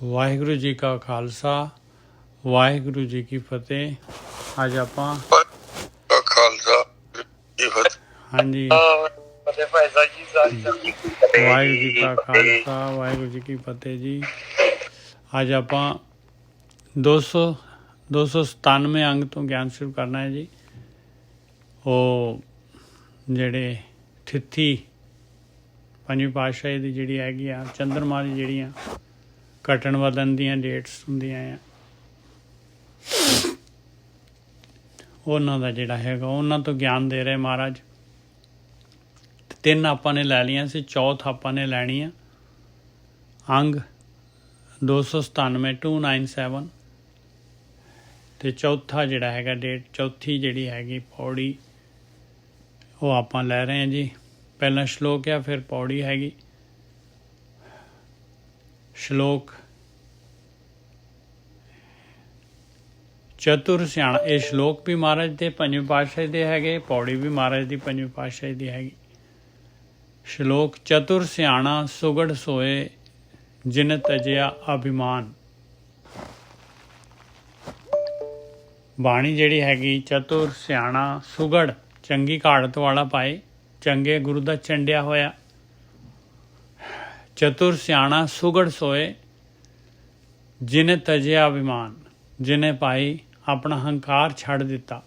ਵਾਹਿਗੁਰੂ ਜੀ ਕਾ ਖਾਲਸਾ ਵਾਹਿਗੁਰੂ ਜੀ ਕੀ ਫਤਿਹ। ਅੱਜ ਆਪਾਂ ਖਾਲਸਾ ਜੀ ਫਤਿਹ। ਹਾਂਜੀ ਫਤਿਹ ਭਾਈ ਸਾਹਿਬ ਜੀ, ਸਾਰੀ ਵਾਹਿਗੁਰੂ ਜੀ ਕਾ ਖਾਲਸਾ ਵਾਹਿਗੁਰੂ ਜੀ ਕੀ ਫਤਿਹ ਜੀ। ਅੱਜ ਆਪਾਂ 297 ਅੰਗ ਤੋਂ ਗਿਆਨ ਸ਼ੁਰੂ ਕਰਨਾ ਹੈ ਜੀ। ਉਹ ਜਿਹੜੇ ਥਿੱਤੀ ਪੰਜਵੀਂ ਪਾਤਸ਼ਾਹੀ ਦੀ ਜਿਹੜੀ ਹੈਗੀ ਆ ਚੰਦਰਮਾ ਦੀ ਜਿਹੜੀਆਂ ਘਟਣ ਵਧਣ ਦੀਆਂ ਡੇਟਸ ਹੁੰਦੀਆਂ ਆ, ਉਹਨਾਂ ਦਾ ਜਿਹੜਾ ਹੈਗਾ ਉਹਨਾਂ ਤੋਂ ਗਿਆਨ ਦੇ ਰਹੇ ਮਹਾਰਾਜ। ਤਿੰਨ ਆਪਾਂ ਨੇ ਲੈ ਲਈਆਂ ਸੀ, ਚੌਥ ਆਪਾਂ ਨੇ ਲੈਣੀ ਆ ਅੰਗ 297 297 ਅਤੇ ਚੌਥਾ ਜਿਹੜਾ ਹੈਗਾ ਡੇਟ, ਚੌਥੀ ਜਿਹੜੀ ਹੈਗੀ ਪੌੜੀ ਉਹ ਆਪਾਂ ਲੈ ਰਹੇ ਹਾਂ ਜੀ। ਪਹਿਲਾਂ ਸ਼ਲੋਕ ਆ, ਫਿਰ ਪੌੜੀ ਹੈਗੀ। ਸ਼ਲੋਕ ਚਤੁਰ ਸਿਆਣਾ, ਇਹ ਸ਼ਲੋਕ ਵੀ ਮਹਾਰਾਜ ਦੇ ਪੰਜਵੇਂ ਪਾਤਸ਼ਾਹੀ ਦੇ ਹੈਗੇ, ਪੌੜੀ ਵੀ ਮਹਾਰਾਜ ਦੀ ਪੰਜਵੇਂ ਪਾਤਸ਼ਾਹੀ ਦੀ ਹੈਗੀ। ਸ਼ਲੋਕ ਚਤੁਰ ਸਿਆਣਾ ਸੁਗੜ ਸੋਏ ਜਿਨ ਤਜਿਆ ਅਭਿਮਾਨ। ਬਾਣੀ ਜਿਹੜੀ ਹੈਗੀ ਚਤੁਰ ਸਿਆਣਾ ਸੁਗੜ, ਚੰਗੀ ਘਾੜਤ ਵਾਲਾ ਪਾਏ, ਚੰਗੇ ਗੁਰੂ ਦਾ ਚੰਡਿਆ ਹੋਇਆ। ਚਤੁਰ ਸਿਆਣਾ ਸੁਗੜ ਸੋਏ ਜਿਨੇ ਤਜਿਆ ਅਭਿਮਾਨ, ਜਿਨੇ ਭਾਈ ਆਪਣਾ ਹੰਕਾਰ ਛੱਡ ਦਿੱਤਾ।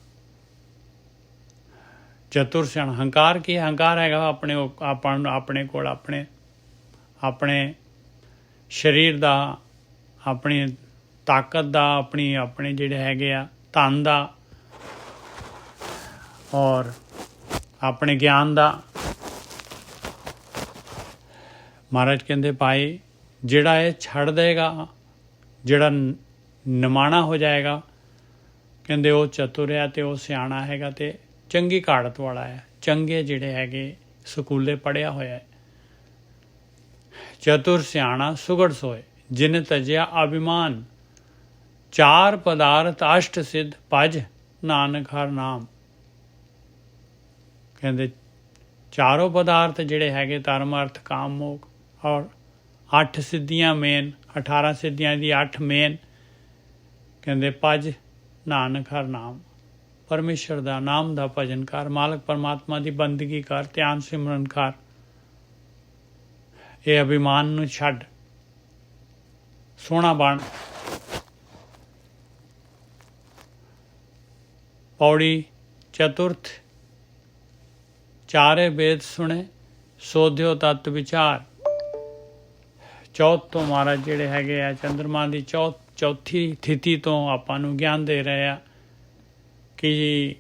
ਚਤੁਰ ਸਿਆਣਾ, ਹੰਕਾਰ ਕੀ? ਹੰਕਾਰ ਹੈਗਾ ਆਪਣੇ ਕੋਲ ਆਪਣੇ ਸਰੀਰ ਦਾ, ਆਪਣੀ ਤਾਕਤ ਦਾ, ਆਪਣੇ ਜਿਹੜੇ ਹੈਗੇ ਆ ਧਨ ਦਾ, ਔਰ ਆਪਣੇ ਗਿਆਨ ਦਾ। ਮਹਾਰਾਜ ਕਹਿੰਦੇ ਭਾਈ ਜਿਹੜਾ ਇਹ ਛੱਡ ਦੇਗਾ, ਜਿਹੜਾ ਨਿਮਾਣਾ ਹੋ ਜਾਏਗਾ, ਕਹਿੰਦੇ ਉਹ ਚਤੁਰ ਹੈ ਅਤੇ ਉਹ ਸਿਆਣਾ ਹੈਗਾ ਅਤੇ ਚੰਗੀ ਘਾੜਤ ਵਾਲਾ ਹੈ, ਚੰਗੇ ਜਿਹੜੇ ਹੈਗੇ ਸਕੂਲੇ ਪੜ੍ਹਿਆ ਹੋਇਆ ਹੈ। ਚਤੁਰ ਸਿਆਣਾ ਸੁਗੜ ਸੋਏ ਜਿਨ ਤਜਿਆ ਅਭਿਮਾਨ, ਚਾਰ ਪਦਾਰਥ ਅਸ਼ਟ ਸਿੱਧ ਭਜ ਨਾਨਕ ਹਰ ਨਾਮ। ਕਹਿੰਦੇ ਚਾਰੋਂ ਪਦਾਰਥ ਜਿਹੜੇ ਹੈਗੇ ਧਰਮ ਅਰਥ ਕਾਮ ਮੋਖ, ਔਰ 8 ਸਿੱਧੀਆਂ ਮੇਨ, 18 ਸਿੱਧੀਆਂ ਦੀ 8 ਮੇਨ। ਕਹਿੰਦੇ ਭਜ ਨਾਨਕ ਹਰ ਨਾਮ, ਪਰਮੇਸ਼ਰ ਦਾ ਨਾਮ ਦਾ ਭਜਨ ਕਰ, ਮਾਲਕ ਪਰਮਾਤਮਾ ਦੀ ਬੰਦਗੀ ਕਰ, ਧਿਆਨ ਸਿਮਰਨ ਕਰ। ਇਹ ਅਭਿਮਾਨ ਨੂੰ ਛੱਡ, ਸੋਹਣਾ ਬਣ। ਪੌੜੀ ਚਤੁਰਥ ਚਾਰੇ ਵੇਦ ਸੁਣੇ ਸੋਧਿਓ ਤਤ ਵਿਚਾਰ। ਚੌਥ ਤੋਂ ਮਹਾਰਾਜ ਜਿਹੜੇ ਹੈਗੇ ਆ ਚੰਦਰਮਾ ਦੀ ਚੌਥੀ ਥਿਤੀ ਤੋਂ ਆਪਾਂ ਨੂੰ ਗਿਆਨ ਦੇ ਰਹੇ ਆ ਕਿ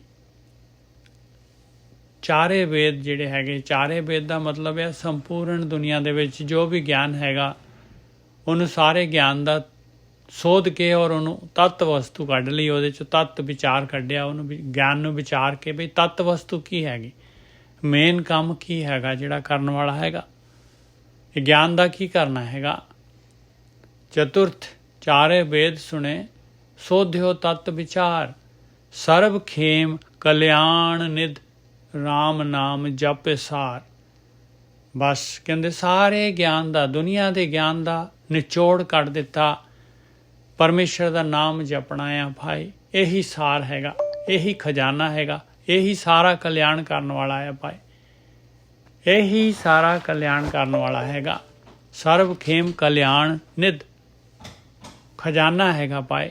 ਚਾਰੇ ਵੇਦ ਜਿਹੜੇ ਹੈਗੇ, ਚਾਰੇ ਵੇਦ ਦਾ ਮਤਲਬ ਹੈ ਸੰਪੂਰਨ ਦੁਨੀਆ ਦੇ ਵਿੱਚ ਜੋ ਵੀ ਗਿਆਨ ਹੈਗਾ ਉਹਨੂੰ ਸਾਰੇ ਗਿਆਨ ਦਾ ਸੋਧ ਕੇ ਔਰ ਉਹਨੂੰ ਤੱਤ ਵਸਤੂ ਕੱਢ ਲਈ, ਉਹਦੇ 'ਚ ਤੱਤ ਵਿਚਾਰ ਕੱਢਿਆ, ਉਹਨੂੰ ਗਿਆਨ ਨੂੰ ਵਿਚਾਰ ਕੇ ਬਈ ਤੱਤ ਵਸਤੂ ਕੀ ਹੈਗੀ, ਮੇਨ ਕੰਮ ਕੀ ਹੈਗਾ ਜਿਹੜਾ ਕਰਨ ਵਾਲਾ ਹੈਗਾ, ਇਹ ਗਿਆਨ ਦਾ ਕੀ ਕਰਨਾ ਹੈਗਾ। ਚਤੁਰਥ ਚਾਰੇ ਵੇਦ ਸੁਣੇ ਸੋਧਿਓ ਤਤ ਵਿਚਾਰ, ਸਰਬ ਖੇਮ ਕਲਿਆਣ ਨਿਧ ਰਾਮ ਨਾਮ ਜਪਿ ਸਾਰ। ਬਸ ਕਹਿੰਦੇ ਸਾਰੇ ਗਿਆਨ ਦਾ, ਦੁਨੀਆ ਦੇ ਗਿਆਨ ਦਾ ਨਿਚੋੜ ਕੱਢ ਦਿੱਤਾ, ਪਰਮੇਸ਼ਰ ਦਾ ਨਾਮ ਜਪਣਾ ਆ ਭਾਈ। ਇਹੀ ਸਾਰ ਹੈਗਾ, ਇਹੀ ਖਜ਼ਾਨਾ ਹੈਗਾ, ਇਹੀ ਸਾਰਾ ਕਲਿਆਣ ਕਰਨ ਵਾਲਾ ਹੈ ਭਾਈ, ਇਹੀ ਸਾਰਾ ਕਲਿਆਣ ਕਰਨ ਵਾਲਾ ਹੈਗਾ। ਸਰਬ ਖੇਮ ਕਲਿਆਣ ਨਿਧ ਖਜ਼ਾਨਾ ਹੈਗਾ ਭਾਈ,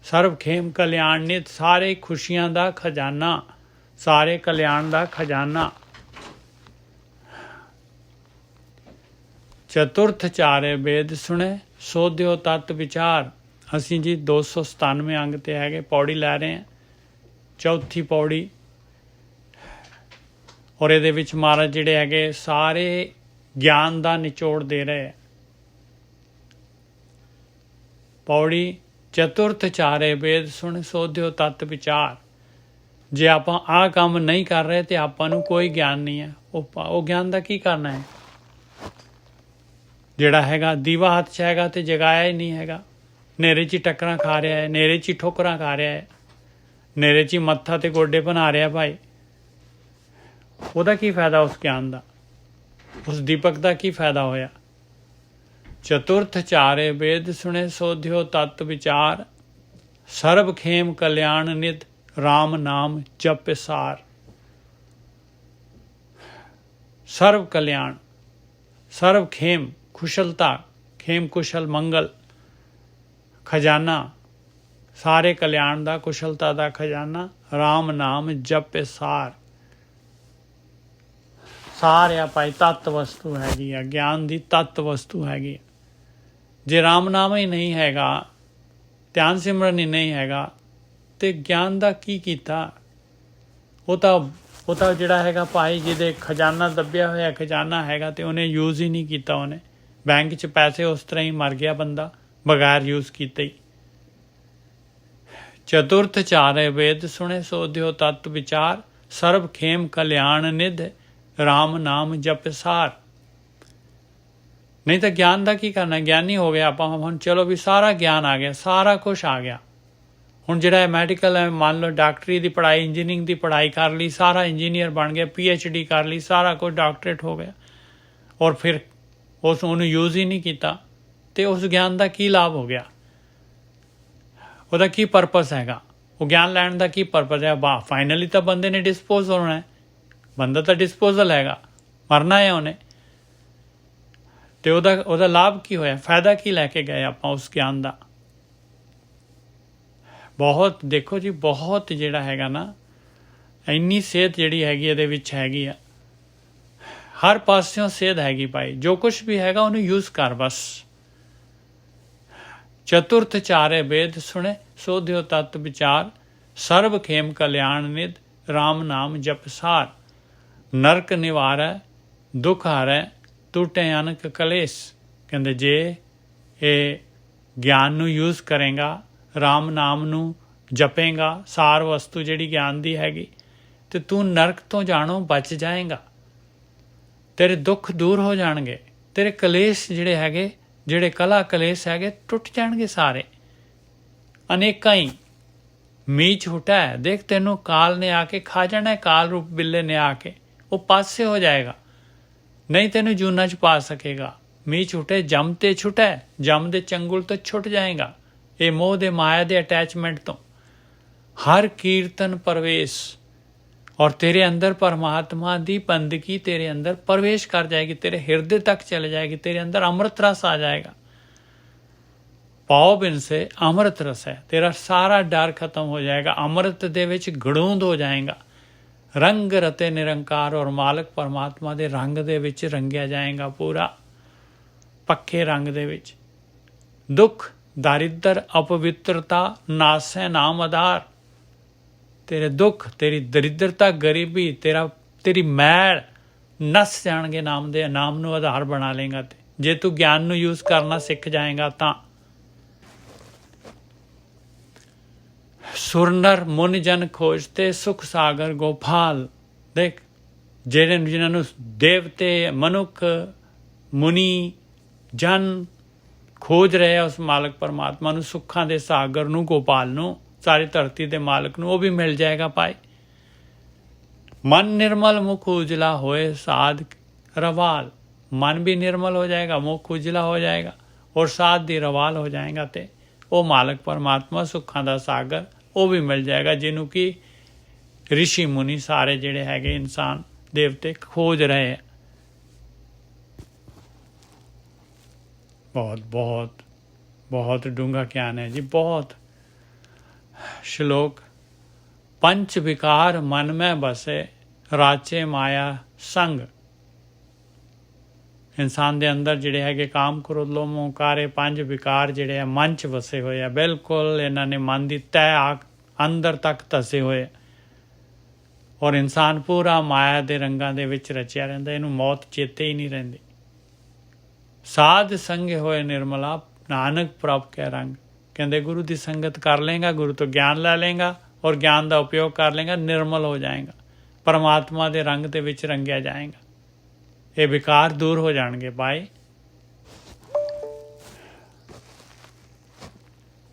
ਸਰਬ ਖੇਮ ਕਲਿਆਣ ਨਿਧ, ਸਾਰੇ ਖੁਸ਼ੀਆਂ ਦਾ ਖਜ਼ਾਨਾ, ਸਾਰੇ ਕਲਿਆਣ ਦਾ ਖਜ਼ਾਨਾ। ਚਤੁਰਥ ਚਾਰੇ ਵੇਦ ਸੁਣੇ ਸੋਧਿਓ ਤਤ ਵਿਚਾਰ। ਅਸੀਂ ਜੀ 297 ਅੰਗ 'ਤੇ ਹੈਗੇ, ਪੌੜੀ ਲੈ ਰਹੇ ਹਾਂ, ਚੌਥੀ ਪੌੜੀ। ਔਰ ਇਹਦੇ ਵਿੱਚ ਮਹਾਰਾਜ ਜਿਹੜੇ ਹੈਗੇ ਸਾਰੇ ਗਿਆਨ ਦਾ ਨਿਚੋੜ ਦੇ ਰਹੇ। ਪੌੜੀ ਚਤੁਰਥ ਚਾਰੇ ਵੇਦ ਸੁਣ ਸੋਧਿਓ ਤਤ ਵਿਚਾਰ। ਜੇ ਆਪਾਂ ਆਹ ਕੰਮ ਨਹੀਂ ਕਰ ਰਹੇ ਤੇ ਆਪਾਂ ਨੂੰ ਕੋਈ ਗਿਆਨ ਨਹੀਂ ਹੈ। ਉਹ ਗਿਆਨ ਦਾ ਕੀ ਕਰਨਾ ਹੈ? ਜਿਹੜਾ ਹੈਗਾ ਦੀਵਾ ਹੱਥ 'ਚ ਹੈਗਾ ਤੇ ਜਗਾਇਆ ਹੀ ਨਹੀਂ ਹੈਗਾ, ਹਨੇਰੇ 'ਚ ਹੀ ਟੱਕਰਾਂ ਖਾ ਰਿਹਾ ਹੈ, ਹਨੇਰੇ 'ਚ ਹੀ ਠੋਕਰਾਂ ਖਾ ਰਿਹਾ ਹੈ, ਹਨੇਰੇ 'ਚ ਹੀ ਮੱਥਾ ਤੇ ਗੋਡੇ ਬਣਾ ਰਿਹਾ ਭਾਈ। ਉਹਦਾ ਕੀ ਫਾਇਦਾ ਉਸ ਗਿਆਨ ਦਾ? ਉਸ ਦੀਪਕ ਦਾ ਕੀ ਫਾਇਦਾ ਹੋਇਆ? चतुर्थ चारे वेद सुने सोध्यो तत् विचार सर्व खेम कल्याण निध राम नाम जप सार। सर्व कल्याण, सर्व खेम कुशलता, खेम कुशल मंगल, खजाना, सारे कल्याण दा कुशलता दा खजाना राम नाम जप सार। ਸਾਰ ਆ ਭਾਈ ਤੱਤ ਵਸਤੂ ਹੈਗੀ ਆ, ਗਿਆਨ ਦੀ ਤੱਤ ਵਸਤੂ ਹੈਗੀ। ਜੇ ਰਾਮ ਨਾਮ ਹੀ ਨਹੀਂ ਹੈਗਾ, ਧਿਆਨ ਸਿਮਰਨ ਹੀ ਨਹੀਂ ਹੈਗਾ, ਤੇ ਗਿਆਨ ਦਾ ਕੀ ਕੀਤਾ? ਉਹ ਤਾਂ ਜਿਹੜਾ ਹੈਗਾ ਭਾਈ ਜਿਹਦੇ ਖਜ਼ਾਨਾ ਦੱਬਿਆ ਹੋਇਆ ਖਜ਼ਾਨਾ ਹੈਗਾ ਤੇ ਉਹਨੇ ਯੂਜ਼ ਹੀ ਨਹੀਂ ਕੀਤਾ। ਉਹਨੇ ਬੈਂਕ 'ਚ ਪੈਸੇ ਉਸ ਤਰ੍ਹਾਂ ਹੀ ਮਰ ਗਿਆ ਬੰਦਾ ਬਗੈਰ ਯੂਜ਼ ਕੀਤੇ ਹੀ। ਚਤੁਰਥ ਚਾਰੇ ਵੇਦ ਸੁਣੇ ਸੋਧਿਓ ਤਤ ਵਿਚਾਰ ਸਰਬ ਖੇਮ ਕਲਿਆਣ ਨਿਧ ਰਾਮ ਨਾਮ ਜਪ ਸਾਰ। ਨਹੀਂ ਤਾਂ ਗਿਆਨ ਦਾ ਕੀ ਕਰਨਾ? ਗਿਆਨੀ ਹੋ ਗਿਆ ਆਪਾਂ ਹੁਣ, ਚਲੋ ਵੀ ਸਾਰਾ ਗਿਆਨ ਆ ਗਿਆ, ਸਾਰਾ ਕੁਛ ਆ ਗਿਆ। ਹੁਣ ਜਿਹੜਾ ਮੈਡੀਕਲ ਹੈ, ਮੰਨ ਲਓ ਡਾਕਟਰੀ ਦੀ ਪੜ੍ਹਾਈ, ਇੰਜੀਨੀਅਰਿੰਗ ਦੀ ਪੜ੍ਹਾਈ ਕਰ ਲਈ, ਸਾਰਾ ਇੰਜੀਨੀਅਰ ਬਣ ਗਿਆ, PhD ਕਰ ਲਈ, ਸਾਰਾ ਕੁਝ ਡਾਕਟਰੇਟ ਹੋ ਗਿਆ, ਔਰ ਫਿਰ ਉਹਨੂੰ ਯੂਜ਼ ਹੀ ਨਹੀਂ ਕੀਤਾ, ਤੇ ਉਸ ਗਿਆਨ ਦਾ ਕੀ ਲਾਭ ਹੋ ਗਿਆ? ਉਹਦਾ ਕੀ ਪਰਪਸ ਹੈਗਾ? ਉਹ ਗਿਆਨ ਲੈਣ ਦਾ ਕੀ ਪਰਪਸ ਹੈ? ਫਾਈਨਲੀ ਤਾਂ ਬੰਦੇ ਨੇ ਡਿਸਪੋਜ਼ ਹੋਣਾ ਹੈ, ਬੰਦਾ ਤਾਂ ਡਿਸਪੋਜ਼ਲ ਹੈਗਾ, ਮਰਨਾ ਹੈ ਉਹਨੇ। ਤੇ ਉਹਦਾ ਲਾਭ ਕੀ ਹੋਇਆ? ਫਾਇਦਾ ਕੀ ਲੈ ਕੇ ਗਏ ਆਪਾਂ ਉਸ ਗਿਆਨ ਦਾ? ਬਹੁਤ ਦੇਖੋ ਜੀ, ਬਹੁਤ ਜਿਹੜਾ ਹੈਗਾ ਨਾ, ਇੰਨੀ ਸੇਧ ਜਿਹੜੀ ਹੈਗੀ ਇਹਦੇ ਵਿੱਚ ਹੈਗੀ ਆ, ਹਰ ਪਾਸਿਓਂ ਸੇਧ ਹੈਗੀ ਭਾਈ। ਜੋ ਕੁਛ ਵੀ ਹੈਗਾ ਉਹਨੂੰ ਯੂਜ਼ ਕਰ ਬਸ। ਚਤੁਰਥ ਚਾਰੇ ਵੇਦ ਸੁਣੇ ਸੋਧਿਓ ਤਤ ਵਿਚਾਰ ਸਰਬ ਖੇਮ ਕਲਿਆਣ ਨਿਧ ਰਾਮ ਨਾਮ ਜਪ ਸਾਰ। ਨਰਕ ਨਿਵਾਰੈ ਦੁੱਖ ਹਾਰੈ ਟੂਟੇ ਅਨਕ ਕਲੇਸ਼। ਕਹਿੰਦੇ ਜੇ ਇਹ ਗਿਆਨ ਨੂੰ ਯੂਜ਼ ਕਰੇਗਾ, ਰਾਮ ਨਾਮ ਨੂੰ ਜਪੇਗਾ, ਸਾਰ ਵਸਤੂ ਜਿਹੜੀ ਗਿਆਨ ਦੀ ਹੈਗੀ, ਤੇ ਤੂੰ ਨਰਕ ਤੋਂ ਜਾਣੋਂ ਬਚ ਜਾਏਗਾ। ਤੇਰੇ ਦੁੱਖ ਦੂਰ ਹੋ ਜਾਣਗੇ, ਤੇਰੇ ਕਲੇਸ਼ ਜਿਹੜੇ ਹੈਗੇ, ਜਿਹੜੇ ਕਲਾ ਕਲੇਸ਼ ਹੈਗੇ, ਟੁੱਟ ਜਾਣਗੇ ਸਾਰੇ, ਅਨੇਕਾਂ ਹੀ। ਮੀਚ ਹੁਟਾ ਹੈ, ਦੇਖ ਤੈਨੂੰ ਕਾਲ ਨੇ ਆ ਕੇ ਖਾ ਜਾਣਾ, ਕਾਲ ਰੂਪ ਬਿੱਲੇ ਨੇ ਆ ਕੇ, ਉਹ ਪਾਸੇ ਹੋ ਜਾਏਗਾ, ਨਹੀਂ ਤੈਨੂੰ ਜੂਨਾ 'ਚ ਪਾ ਸਕੇਗਾ। ਮੀਂਹ ਛੁੱਟੇ ਜਮ ਤੇ ਛੁੱਟੈ, ਜਮ ਦੇ ਚੰਗੁਲ ਤੋਂ ਛੁੱਟ ਜਾਏਗਾ, ਇਹ ਮੋਹ ਦੇ ਮਾਇਆ ਦੇ ਅਟੈਚਮੈਂਟ ਤੋਂ। ਹਰ ਕੀਰਤਨ ਪ੍ਰਵੇਸ਼, ਔਰ ਤੇਰੇ ਅੰਦਰ ਪਰਮਾਤਮਾ ਦੀ ਬੰਦਗੀ ਤੇਰੇ ਅੰਦਰ ਪ੍ਰਵੇਸ਼ ਕਰ ਜਾਏਗੀ, ਤੇਰੇ ਹਿਰਦੇ ਤੱਕ ਚਲੇ ਜਾਏਗੀ, ਤੇਰੇ ਅੰਦਰ ਅੰਮ੍ਰਿਤ ਰਸ ਆ ਜਾਏਗਾ। ਪਾਓ ਬਿਨ ਸੇ ਅੰਮ੍ਰਿਤ ਰਸ ਹੈ, ਤੇਰਾ ਸਾਰਾ ਡਰ ਖਤਮ ਹੋ ਜਾਏਗਾ, ਅੰਮ੍ਰਿਤ ਦੇ ਵਿੱਚ ਗੜੂੰਦ ਹੋ ਜਾਏਗਾ। ਰੰਗ ਰਤੇ ਨਿਰੰਕਾਰ, ਔਰ ਮਾਲਕ ਪਰਮਾਤਮਾ ਦੇ ਰੰਗ ਦੇ ਵਿੱਚ ਰੰਗਿਆ ਜਾਏਗਾ, ਪੂਰਾ ਪੱਕੇ ਰੰਗ ਦੇ ਵਿੱਚ। ਦੁੱਖ ਦਾਰਿਦਰ ਅਪਵਿੱਤਰਤਾ ਨਾਸੈ ਨਾਮ ਆਧਾਰ। ਤੇਰੇ ਦੁੱਖ, ਤੇਰੀ ਦਰਿਦਰਤਾ, ਗਰੀਬੀ, ਤੇਰੀ ਮੈਲ ਨਸ ਜਾਣਗੇ ਨਾਮ ਦੇ। ਨਾਮ ਨੂੰ ਆਧਾਰ ਬਣਾ ਲੇਗਾ ਤੇ ਜੇ ਤੂੰ ਗਿਆਨ ਨੂੰ ਯੂਜ਼ ਕਰਨਾ ਸਿੱਖ ਜਾਏਗਾ ਤਾਂ। ਸੁਰਨਰ ਮੁਨ ਜਨ ਖੋਜਤੇ ਸੁਖ ਸਾਗਰ ਗੋਪਾਲ। ਦੇਖ ਜਿਨ੍ਹਾਂ ਨੂੰ ਦੇਵਤੇ, ਮਨੁੱਖ, ਮੁਨੀ, ਜਨ ਖੋਜ ਰਹੇ ਉਸ ਮਾਲਕ ਪਰਮਾਤਮਾ ਨੂੰ, ਸੁੱਖਾਂ ਦੇ ਸਾਗਰ ਨੂੰ, ਗੋਪਾਲ ਨੂੰ, ਸਾਰੀ ਧਰਤੀ ਦੇ ਮਾਲਕ ਨੂੰ, ਉਹ ਵੀ ਮਿਲ ਜਾਏਗਾ ਭਾਈ। ਮਨ ਨਿਰਮਲ ਮੁਖ ਉਜਲਾ ਹੋਏ ਸਾਧ ਰਵਾਲ। ਮਨ ਵੀ ਨਿਰਮਲ ਹੋ ਜਾਏਗਾ, ਮੁਖ ਉਜਲਾ ਹੋ ਜਾਏਗਾ, ਔਰ ਸਾਧ ਦੀ ਰਵਾਲ ਹੋ ਜਾਏਗਾ, ਤੇ ਉਹ ਮਾਲਕ ਪਰਮਾਤਮਾ ਸੁੱਖਾਂ ਦਾ ਸਾਗਰ ਉਹ ਵੀ ਮਿਲ ਜਾਏਗਾ, ਜਿਹਨੂੰ ਕਿ ਰਿਸ਼ੀ ਮੁਨੀ ਸਾਰੇ ਜਿਹੜੇ ਹੈਗੇ ਇਨਸਾਨ ਦੇਵਤੇ ਖੋਜ ਰਹੇ ਹੈ। ਬਹੁਤ ਬਹੁਤ ਬਹੁਤ ਡੂੰਘਾ ਗਿਆਨ ਹੈ ਜੀ, ਬਹੁਤ। ਸ਼ਲੋਕ ਪੰਚ ਵਿਕਾਰ ਮਨ ਮੈਂ ਬਸੇ ਰਾਚੇ ਮਾਇਆ ਸੰਗ। ਇਨਸਾਨ ਦੇ ਅੰਦਰ ਜਿਹੜੇ ਹੈਗੇ ਕਾਮ, ਕ੍ਰੋਧ, ਲੋਭ, ਮੋਹ, ਕਾਰੇ ਪੰਜ ਵਿਕਾਰ ਜਿਹੜੇ ਆ ਮਨ 'ਚ ਵਸੇ ਹੋਏ ਆ। ਬਿਲਕੁਲ ਇਹਨਾਂ ਨੇ ਮਨ ਦੀ ਤਹਿ ਅੰਦਰ ਤੱਕ ਧਸੇ ਹੋਏ, ਔਰ ਇਨਸਾਨ ਪੂਰਾ ਮਾਇਆ ਦੇ ਰੰਗਾਂ ਦੇ ਵਿੱਚ ਰਚਿਆ ਰਹਿੰਦਾ, ਇਹਨੂੰ ਮੌਤ ਚੇਤੇ ਹੀ ਨਹੀਂ ਰਹਿੰਦੀ। ਸਾਧ ਸੰਗੇ ਹੋਏ ਨਿਰਮਲਾ ਨਾਨਕ ਪ੍ਰਭ ਕੇ ਰੰਗ। ਕਹਿੰਦੇ ਗੁਰੂ ਦੀ ਸੰਗਤ ਕਰ ਲੇਗਾ, ਗੁਰੂ ਤੋਂ ਗਿਆਨ ਲੈ ਲੇਗਾ, ਔਰ ਗਿਆਨ ਦਾ ਉਪਯੋਗ ਕਰ ਲੇਗਾ, ਨਿਰਮਲ ਹੋ ਜਾਏਗਾ, ਪਰਮਾਤਮਾ ਦੇ ਰੰਗ ਦੇ ਵਿੱਚ ਰੰਗਿਆ ਜਾਏਗਾ। ਇਹ ਵਿਕਾਰ ਦੂਰ ਹੋ ਜਾਣਗੇ ਭਾਈ।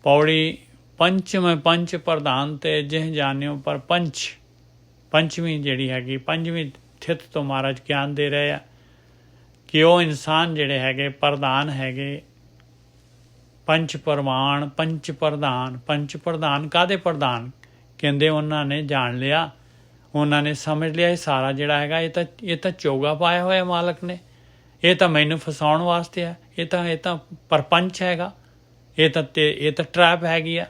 ਪੌੜੀ ਪੰਚਮ ਪੰਚ ਪ੍ਰਧਾਨ ਤੇ ਜਿਹ ਜਾਣਿਓ ਪਰ ਪੰਚਵੀਂ ਜਿਹੜੀ ਹੈਗੀ, ਪੰਜਵੀਂ ਥਿਤ ਤੋਂ ਮਹਾਰਾਜ ਗਿਆਨ ਦੇ ਰਹੇ ਆ ਕਿ ਉਹ ਇਨਸਾਨ ਜਿਹੜੇ ਹੈਗੇ ਪ੍ਰਧਾਨ ਹੈਗੇ ਪੰਚ ਪ੍ਰਮਾਣ ਪੰਚ ਪ੍ਰਧਾਨ ਕਾਹਦੇ ਪ੍ਰਧਾਨ? ਕਹਿੰਦੇ ਉਹਨਾਂ ਨੇ ਜਾਣ ਲਿਆ, ਉਹਨਾਂ ਨੇ ਸਮਝ ਲਿਆ ਇਹ ਸਾਰਾ ਜਿਹੜਾ ਹੈਗਾ ਇਹ ਤਾਂ ਚੋਗਾ ਪਾਇਆ ਹੋਇਆ ਮਾਲਕ ਨੇ, ਇਹ ਤਾਂ ਮੈਨੂੰ ਫਸਾਉਣ ਵਾਸਤੇ ਹੈ, ਇਹ ਤਾਂ ਪਰਪੰਚ ਹੈਗਾ, ਇਹ ਤਾਂ ਟਰੈਪ ਹੈਗੀ ਆ,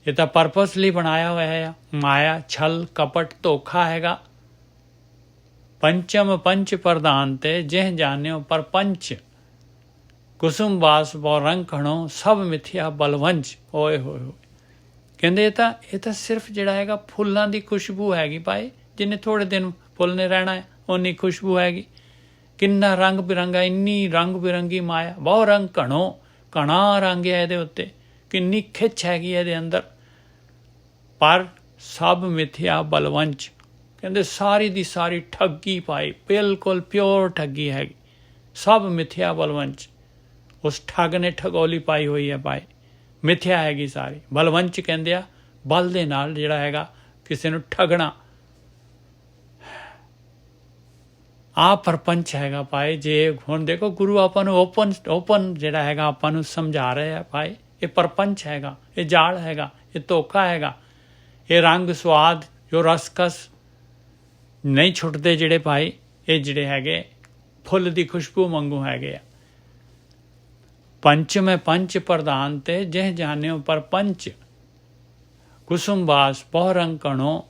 ਇਹ ਤਾਂ ਪਰਪਸਲੀ ਬਣਾਇਆ ਹੋਇਆ ਆ, ਮਾਇਆ ਛਲ ਕਪਟ ਧੋਖਾ ਹੈਗਾ। ਪੰਚਮ ਪੰਚ ਪ੍ਰਧਾਨ ਤੇ ਜਿਹ ਜਾਣਿਓ ਪਰਪੰਚ, ਕੁਸੁਮ ਬਾਸ ਬੋ ਰੰਗ ਖਣੋ ਸਭ ਮਿਥਿਆ ਬਲਵੰਚ। ਓਏ ਹੋਏ ਹੋਏ, ਕਹਿੰਦੇ ਇਹ ਤਾਂ ਸਿਰਫ ਜਿਹੜਾ ਹੈਗਾ ਫੁੱਲਾਂ ਦੀ ਖੁਸ਼ਬੂ ਹੈਗੀ ਭਾਈ, ਜਿੰਨੇ ਥੋੜ੍ਹੇ ਦਿਨ ਫੁੱਲ ਨੇ ਰਹਿਣਾ ਹੈ ਉਨੀ ਖੁਸ਼ਬੂ ਹੈਗੀ। ਕਿੰਨਾ ਰੰਗ ਬਿਰੰਗਾ, ਇੰਨੀ ਰੰਗ ਬਿਰੰਗੀ ਮਾਇਆ, ਬਹੁਤ ਰੰਗ ਘਣਾ ਰੰਗ ਹੈ ਇਹਦੇ ਉੱਤੇ, ਕਿੰਨੀ ਖਿੱਚ ਹੈਗੀ ਇਹਦੇ ਅੰਦਰ, ਪਰ ਸਭ ਮਿਥਿਆ ਬਲਵੰਚ। ਕਹਿੰਦੇ ਸਾਰੀ ਦੀ ਸਾਰੀ ਠੱਗੀ ਪਾਈ, ਬਿਲਕੁਲ ਪਿਓਰ ਠੱਗੀ ਹੈਗੀ, ਸਭ ਮਿਥਿਆ ਬਲਵੰਚ। ਉਸ ਠੱਗ ਨੇ ਠਗੋਲੀ ਪਾਈ ਹੋਈ ਹੈ ਭਾਈ, ਮਿਥਿਆ ਹੈਗੀ ਸਾਰੀ। ਬਲਵੰਚ ਕਹਿੰਦੇ ਆ ਬਲ ਦੇ ਨਾਲ ਜਿਹੜਾ ਹੈਗਾ ਕਿਸੇ ਨੂੰ ਠੱਗਣਾ, ਆ ਪਰਪੰਚ ਹੈਗਾ ਭਾਈ। ਜੇ ਹੁਣ ਦੇਖੋ ਗੁਰੂ ਆਪਾਂ ਨੂੰ ਓਪਨ ਜਿਹੜਾ ਹੈਗਾ ਆਪਾਂ ਨੂੰ ਸਮਝਾ ਰਹੇ ਆ ਭਾਈ, ਇਹ ਪਰਪੰਚ ਹੈਗਾ, ਇਹ ਜਾਲ ਹੈਗਾ, ਇਹ ਧੋਖਾ ਹੈਗਾ, ਇਹ ਰੰਗ ਸਵਾਦ ਜੋ ਰਸਕਸ ਨਹੀਂ ਛੁੱਟਦੇ ਜਿਹੜੇ ਭਾਈ, ਇਹ ਜਿਹੜੇ ਹੈਗੇ ਫੁੱਲ ਦੀ ਖੁਸ਼ਬੂ ਵਾਂਗੂ ਹੈਗੇ ਆ। ਪੰਚ ਮੈਂ ਪੰਚ ਪ੍ਰਧਾਨ ਤੇ ਜਿਹ ਜਾਣਿਓ ਪਰਪੰਚ, ਕੁਸੁਮ ਬਾਸ ਬਹੁ ਰੰਗ ਕਣੋ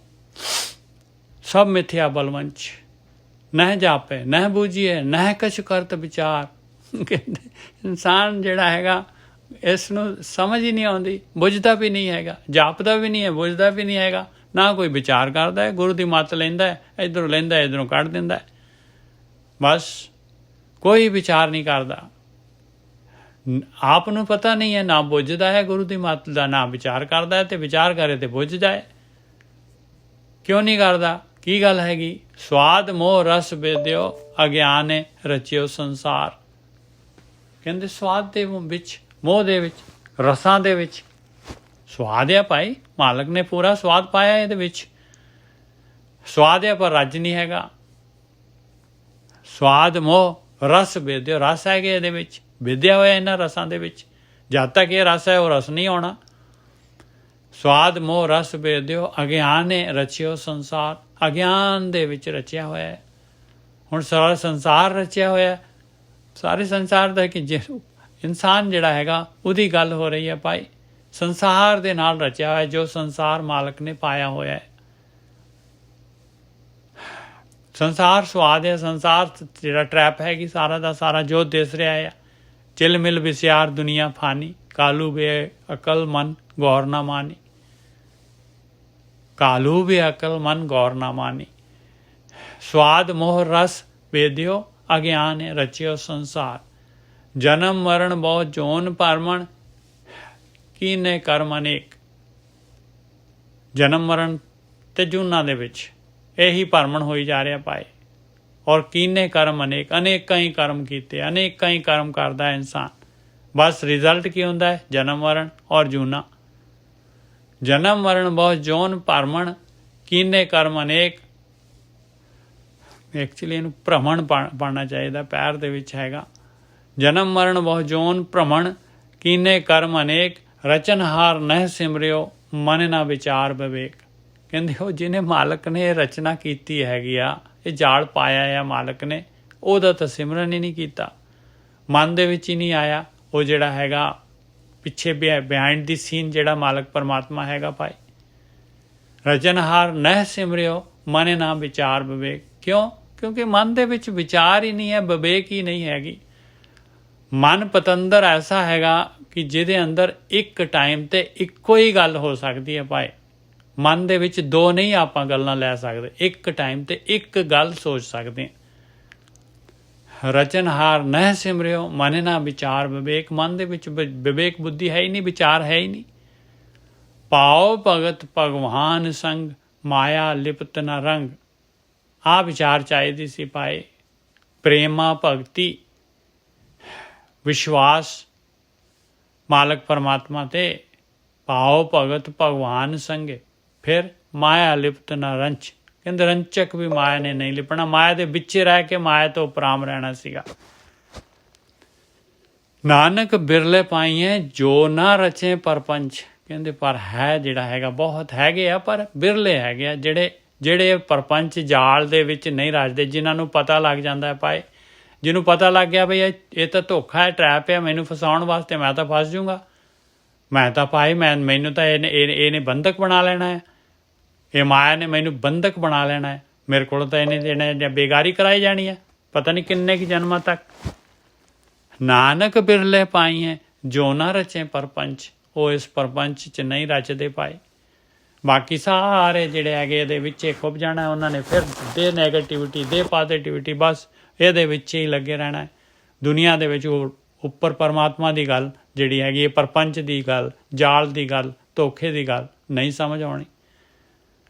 ਸਭ ਮਿਥਿਆ ਬਲਵੰਚ। ਨਹਿ ਜਾਪੇ ਨਹਿ ਬੂਝੀਏ ਨਹਿ ਕਛ ਕਰਤ ਵਿਚਾਰ। ਕਹਿੰਦੇ ਇਨਸਾਨ ਜਿਹੜਾ ਹੈਗਾ ਇਸ ਨੂੰ ਸਮਝ ਹੀ ਨਹੀਂ ਆਉਂਦੀ, ਬੁੱਝਦਾ ਵੀ ਨਹੀਂ ਹੈਗਾ, ਜਾਪਦਾ ਵੀ ਨਹੀਂ ਹੈ, ਬੁੱਝਦਾ ਵੀ ਨਹੀਂ ਹੈਗਾ, ਨਾ ਕੋਈ ਵਿਚਾਰ ਕਰਦਾ ਹੈ, ਗੁਰੂ ਦੀ ਮੱਤ ਲੈਂਦਾ ਹੈ, ਇੱਧਰੋਂ ਲੈਂਦਾ ਇੱਧਰੋਂ ਕੱਢ ਦਿੰਦਾ ਹੈ, ਬਸ ਕੋਈ ਵਿਚਾਰ ਨਹੀਂ ਕਰਦਾ। ਆਪ ਨੂੰ ਪਤਾ ਨਹੀਂ ਹੈ, ਨਾ ਬੁੱਝਦਾ ਹੈ ਗੁਰੂ ਦੀ ਮੱਤ ਦਾ, ਨਾ ਵਿਚਾਰ ਕਰਦਾ ਹੈ, ਤੇ ਵਿਚਾਰ ਕਰੇ ਤੇ ਬੁੱਝ ਜਾਏ। ਕਿਉਂ ਨਹੀਂ ਕਰਦਾ? ਕੀ ਗੱਲ ਹੈਗੀ? ਸਵਾਦ ਮੋਹ ਰਸ ਬੇਦਿਓ ਅਗਿਆਨੇ ਰਚਿਓ ਸੰਸਾਰ। ਕਹਿੰਦੇ ਸਵਾਦ ਦੇ ਵਿੱਚ, ਮੋਹ ਦੇ ਵਿੱਚ, ਰਸਾਂ ਦੇ ਵਿੱਚ ਸਵਾਦ ਆ ਭਾਈ, ਮਾਲਕ ਨੇ ਪੂਰਾ ਸਵਾਦ ਪਾਇਆ ਇਹਦੇ ਵਿੱਚ, ਸਵਾਦ ਆ ਪਰ ਰੱਜ ਨਹੀਂ ਹੈਗਾ। ਸਵਾਦ ਮੋਹ ਰਸ ਬੇਦਿਓ, ਰਸ ਹੈਗੇ ਇਹਦੇ ਵਿੱਚ, ਵਿਦਿਆ ਹੋਇਆ ਇਹਨਾਂ ਰਸਾਂ ਦੇ ਵਿੱਚ, ਜਦ ਤੱਕ ਇਹ ਰਸ ਹੈ ਉਹ ਰਸ ਨਹੀਂ ਆਉਣਾ। ਸਵਾਦ ਮੋਹ ਰਸ ਬੇਦਿਓ ਅਗਿਆਨੇ ਰਚਿਓ ਸੰਸਾਰ, ਅਗਿਆਨ ਦੇ ਵਿੱਚ ਰਚਿਆ ਹੋਇਆ ਹੈ। ਹੁਣ ਸਾਰਾ ਸੰਸਾਰ ਰਚਿਆ ਹੋਇਆ, ਸਾਰੇ ਸੰਸਾਰ ਦਾ ਕਿ ਇਨਸਾਨ ਜਿਹੜਾ ਹੈਗਾ ਉਹਦੀ ਗੱਲ ਹੋ ਰਹੀ ਹੈ ਭਾਈ, ਸੰਸਾਰ ਦੇ ਨਾਲ ਰਚਿਆ ਹੋਇਆ, ਜੋ ਸੰਸਾਰ ਮਾਲਕ ਨੇ ਪਾਇਆ ਹੋਇਆ ਹੈ। ਸੰਸਾਰ ਸਵਾਦ ਹੈ, ਸੰਸਾਰ ਜਿਹੜਾ ਟਰੈਪ ਹੈਗੀ ਸਾਰਾ ਦਾ ਸਾਰਾ ਜੋ ਦਿਸ ਰਿਹਾ ਹੈ। ਚਿਲ ਮਿਲ ਵਿਸਿਆਰ ਦੁਨੀਆ ਫਾਨੀ, ਕਾਲੂ ਬੇ ਅਕਲ ਮਨ ਗੌਰ ਨਾ ਮਾਨੀ, ਕਾਲੂ ਬੇ ਅਕਲ ਮਨ ਗੌਰ ਨਾ ਮਾਨੀ। ਸਵਾਦ ਮੋਹ ਰਸ ਬੇਦਿਓ ਅਗਿਆਨ ਰਚਿਓ ਸੰਸਾਰ, ਜਨਮ ਮਰਨ ਬਹੁ ਜੋਨ ਭਰਮਣ ਕੀਨੇ ਕਰਮ ਅਨੇਕ। ਜਨਮ ਮਰਨ ਤੇ ਜੂਨਾਂ ਦੇ ਵਿੱਚ ਇਹੀ ਭਰਮਣ ਹੋਈ ਜਾ ਰਿਹਾ ਭਾਈ, ਔਰ ਕੀਨੇ ਕਰਮ ਅਨੇਕ, ਅਨੇਕਾਂ ਹੀ ਕਰਮ ਕੀਤੇ, ਅਨੇਕਾਂ ਹੀ ਕਰਮ ਕਰਦਾ ਹੈ ਇਨਸਾਨ, ਬਸ ਰਿਜ਼ਲਟ ਕੀ ਹੁੰਦਾ ਹੈ? ਜਨਮ ਮਰਨ ਔਰ ਜੂਨਾ। ਜਨਮ ਮਰਨ ਬਹੁਤ ਜੋਨ ਭਰਮਣ ਕੀਨੇ ਕਰਮ ਅਨੇਕ। ਐਕਚੁਅਲੀ ਇਹਨੂੰ ਭ੍ਰਮਣ ਪੜ੍ਹਨਾ ਚਾਹੀਦਾ, ਪੈਰ ਦੇ ਵਿੱਚ ਹੈਗਾ। ਜਨਮ ਮਰਨ ਬਹੁ ਜੋਨ ਭ੍ਰਮਣ ਕੀਨੇ ਕਰਮ ਅਨੇਕ, ਰਚਨਹਾਰ ਨਹਿ ਸਿਮਰਿਓ ਮਨ ਨਾ ਵਿਚਾਰ ਵਿਵੇਕ। ਕਹਿੰਦੇ ਉਹ ਜਿਹਨੇ ਮਾਲਕ ਨੇ ਇਹ ਰਚਨਾ ਕੀਤੀ ਹੈਗੀ ਆ, ਇਹ ਜਾਲ ਪਾਇਆ ਆ ਮਾਲਕ ਨੇ, ਉਹਦਾ ਤਾਂ ਸਿਮਰਨ ਹੀ ਨਹੀਂ ਕੀਤਾ, ਮਨ ਦੇ ਵਿੱਚ ਹੀ ਨਹੀਂ ਆਇਆ। ਉਹ ਜਿਹੜਾ ਹੈਗਾ ਪਿੱਛੇ ਬਿਹਾਈਂਡ ਦੀ ਸੀਨ ਜਿਹੜਾ ਮਾਲਕ ਪਰਮਾਤਮਾ ਹੈਗਾ ਭਾਈ। ਰਚਨਹਾਰ ਨਹਿ ਸਿਮਰਿਓ ਮਨ ਨਾ ਵਿਚਾਰ ਵਿਵੇਕ। ਕਿਉਂ? ਕਿਉਂਕਿ ਮਨ ਦੇ ਵਿੱਚ ਵਿਚਾਰ ਹੀ ਨਹੀਂ ਹੈ, ਵਿਵੇਕ ਹੀ ਨਹੀਂ ਹੈਗੀ। ਮਨ ਪਤੰਦਰ ਐਸਾ ਹੈਗਾ ਕਿ ਜਿਹਦੇ ਅੰਦਰ ਇੱਕ ਟਾਈਮ ਤੇ ਇੱਕੋ ਹੀ ਗੱਲ ਹੋ ਸਕਦੀ ਹੈ ਭਾਈ। ਮਨ ਦੇ ਵਿੱਚ ਦੋ ਨਹੀਂ ਆਪਾਂ ਗੱਲਾਂ ਲੈ ਸਕਦੇ, ਇੱਕ ਟਾਈਮ ਤੇ ਇੱਕ ਗੱਲ ਸੋਚ ਸਕਦੇ ਹਾਂ। ਰਚਨਹਾਰ ਨਹਿ ਸਿਮਰਿਓ ਮਨ ਨਾ ਵਿਚਾਰ ਵਿਵੇਕ। ਮਨ ਦੇ ਵਿੱਚ ਵਿਵੇਕ ਬੁੱਧੀ ਹੈ ਹੀ ਨਹੀਂ, ਵਿਚਾਰ ਹੈ ਹੀ ਨਹੀਂ। ਪਾਓ ਭਗਤ ਭਗਵਾਨ ਸੰਗ, ਮਾਇਆ ਲਿਪਤ ਨਾ ਰੰਗ। ਆਹ ਵਿਚਾਰ ਚਾਹੀਦੀ ਸੀ ਭਾਈ। ਪ੍ਰੇਮਾ ਭਗਤੀ ਵਿਸ਼ਵਾਸ ਮਾਲਕ ਪਰਮਾਤਮਾ ਤੇ, ਪਾਓ ਭਗਤ ਭਗਵਾਨ ਸੰਗੇ, ਫਿਰ ਮਾਇਆ ਲਿਪਤ ਨਾ ਰੰਚ। ਕਹਿੰਦੇ ਰੰਚਕ ਵੀ ਮਾਇਆ ਨੇ ਨਹੀਂ ਲਿਪਣਾ, ਮਾਇਆ ਦੇ ਵਿੱਚ ਰਹਿ ਕੇ ਮਾਇਆ ਤੋਂ ਉਪਰਾਮ ਰਹਿਣਾ ਸੀਗਾ। ਨਾਨਕ ਬਿਰਲੇ ਪਾਈਏ ਜੋ ਨਾ ਰਚੇ ਪਰਪੰਚ, ਕਹਿੰਦੇ ਪਰ ਹੈ ਜਿਹੜਾ ਹੈਗਾ ਬਹੁਤ ਹੈਗੇ ਆ, ਪਰ ਬਿਰਲੇ ਹੈਗੇ ਆ ਜਿਹੜੇ ਪਰਪੰਚ ਜਾਲ ਦੇ ਵਿੱਚ ਨਹੀਂ ਰਚਦੇ, ਜਿਨ੍ਹਾਂ ਨੂੰ ਪਤਾ ਲੱਗ ਜਾਂਦਾ ਪਾਏ, ਜਿਹਨੂੰ ਪਤਾ ਲੱਗ ਗਿਆ ਬਈ ਇਹ ਤਾਂ ਧੋਖਾ ਹੈ, ਟਰੈਪ ਹੈ, ਮੈਨੂੰ ਫਸਾਉਣ ਵਾਸਤੇ, ਮੈਂ ਤਾਂ ਫਸ ਜਾਊਂਗਾ, ਮੈਂ ਤਾਂ ਪਾਈ ਮੈਨੂੰ ਤਾਂ ਇਹਨੇ ਬੰਧਕ ਬਣਾ ਲੈਣਾ ਹੈ, ਇਹ ਮਾਇਆ ਨੇ ਮੈਨੂੰ ਬੰਧਕ ਬਣਾ ਲੈਣਾ ਹੈ, ਮੇਰੇ ਕੋਲ ਤਾਂ ਇਹਨੇ ਬੇਗਾਰੀ ਕਰਾਈ ਜਾਣੀ ਹੈ ਪਤਾ ਨਹੀਂ ਕਿੰਨੇ ਕੁ ਜਨਮਾਂ ਤੱਕ। ਨਾਨਕ ਬਿਰਲੇ ਪਾਈਏ ਜੋ ਨਾ ਰਚੇ ਪਰਪੰਚ, ਉਹ ਇਸ ਪਰਪੰਚ 'ਚ ਨਹੀਂ ਰਚਦੇ ਪਾਏ। ਬਾਕੀ ਸਾਰੇ ਜਿਹੜੇ ਹੈਗੇ ਇਹਦੇ ਵਿੱਚ ਖੁੱਭ ਜਾਣਾ, ਉਹਨਾਂ ਨੇ ਫਿਰ ਦੇ ਨੈਗੇਟਿਵਿਟੀ ਦੇ ਪੋਜ਼ੀਟਿਵਿਟੀ, ਬਸ ਇਹਦੇ ਵਿੱਚ ਹੀ ਲੱਗੇ ਰਹਿਣਾ। ਦੁਨੀਆ ਦੇ ਵਿੱਚ ਉੱਪਰ ਪਰਮਾਤਮਾ ਦੀ ਗੱਲ ਜਿਹੜੀ ਹੈਗੀ, ਇਹ ਪਰਪੰਚ ਦੀ ਗੱਲ, ਜਾਲ ਦੀ ਗੱਲ, ਧੋਖੇ ਦੀ ਗੱਲ ਨਹੀਂ ਸਮਝ ਆਉਣੀ।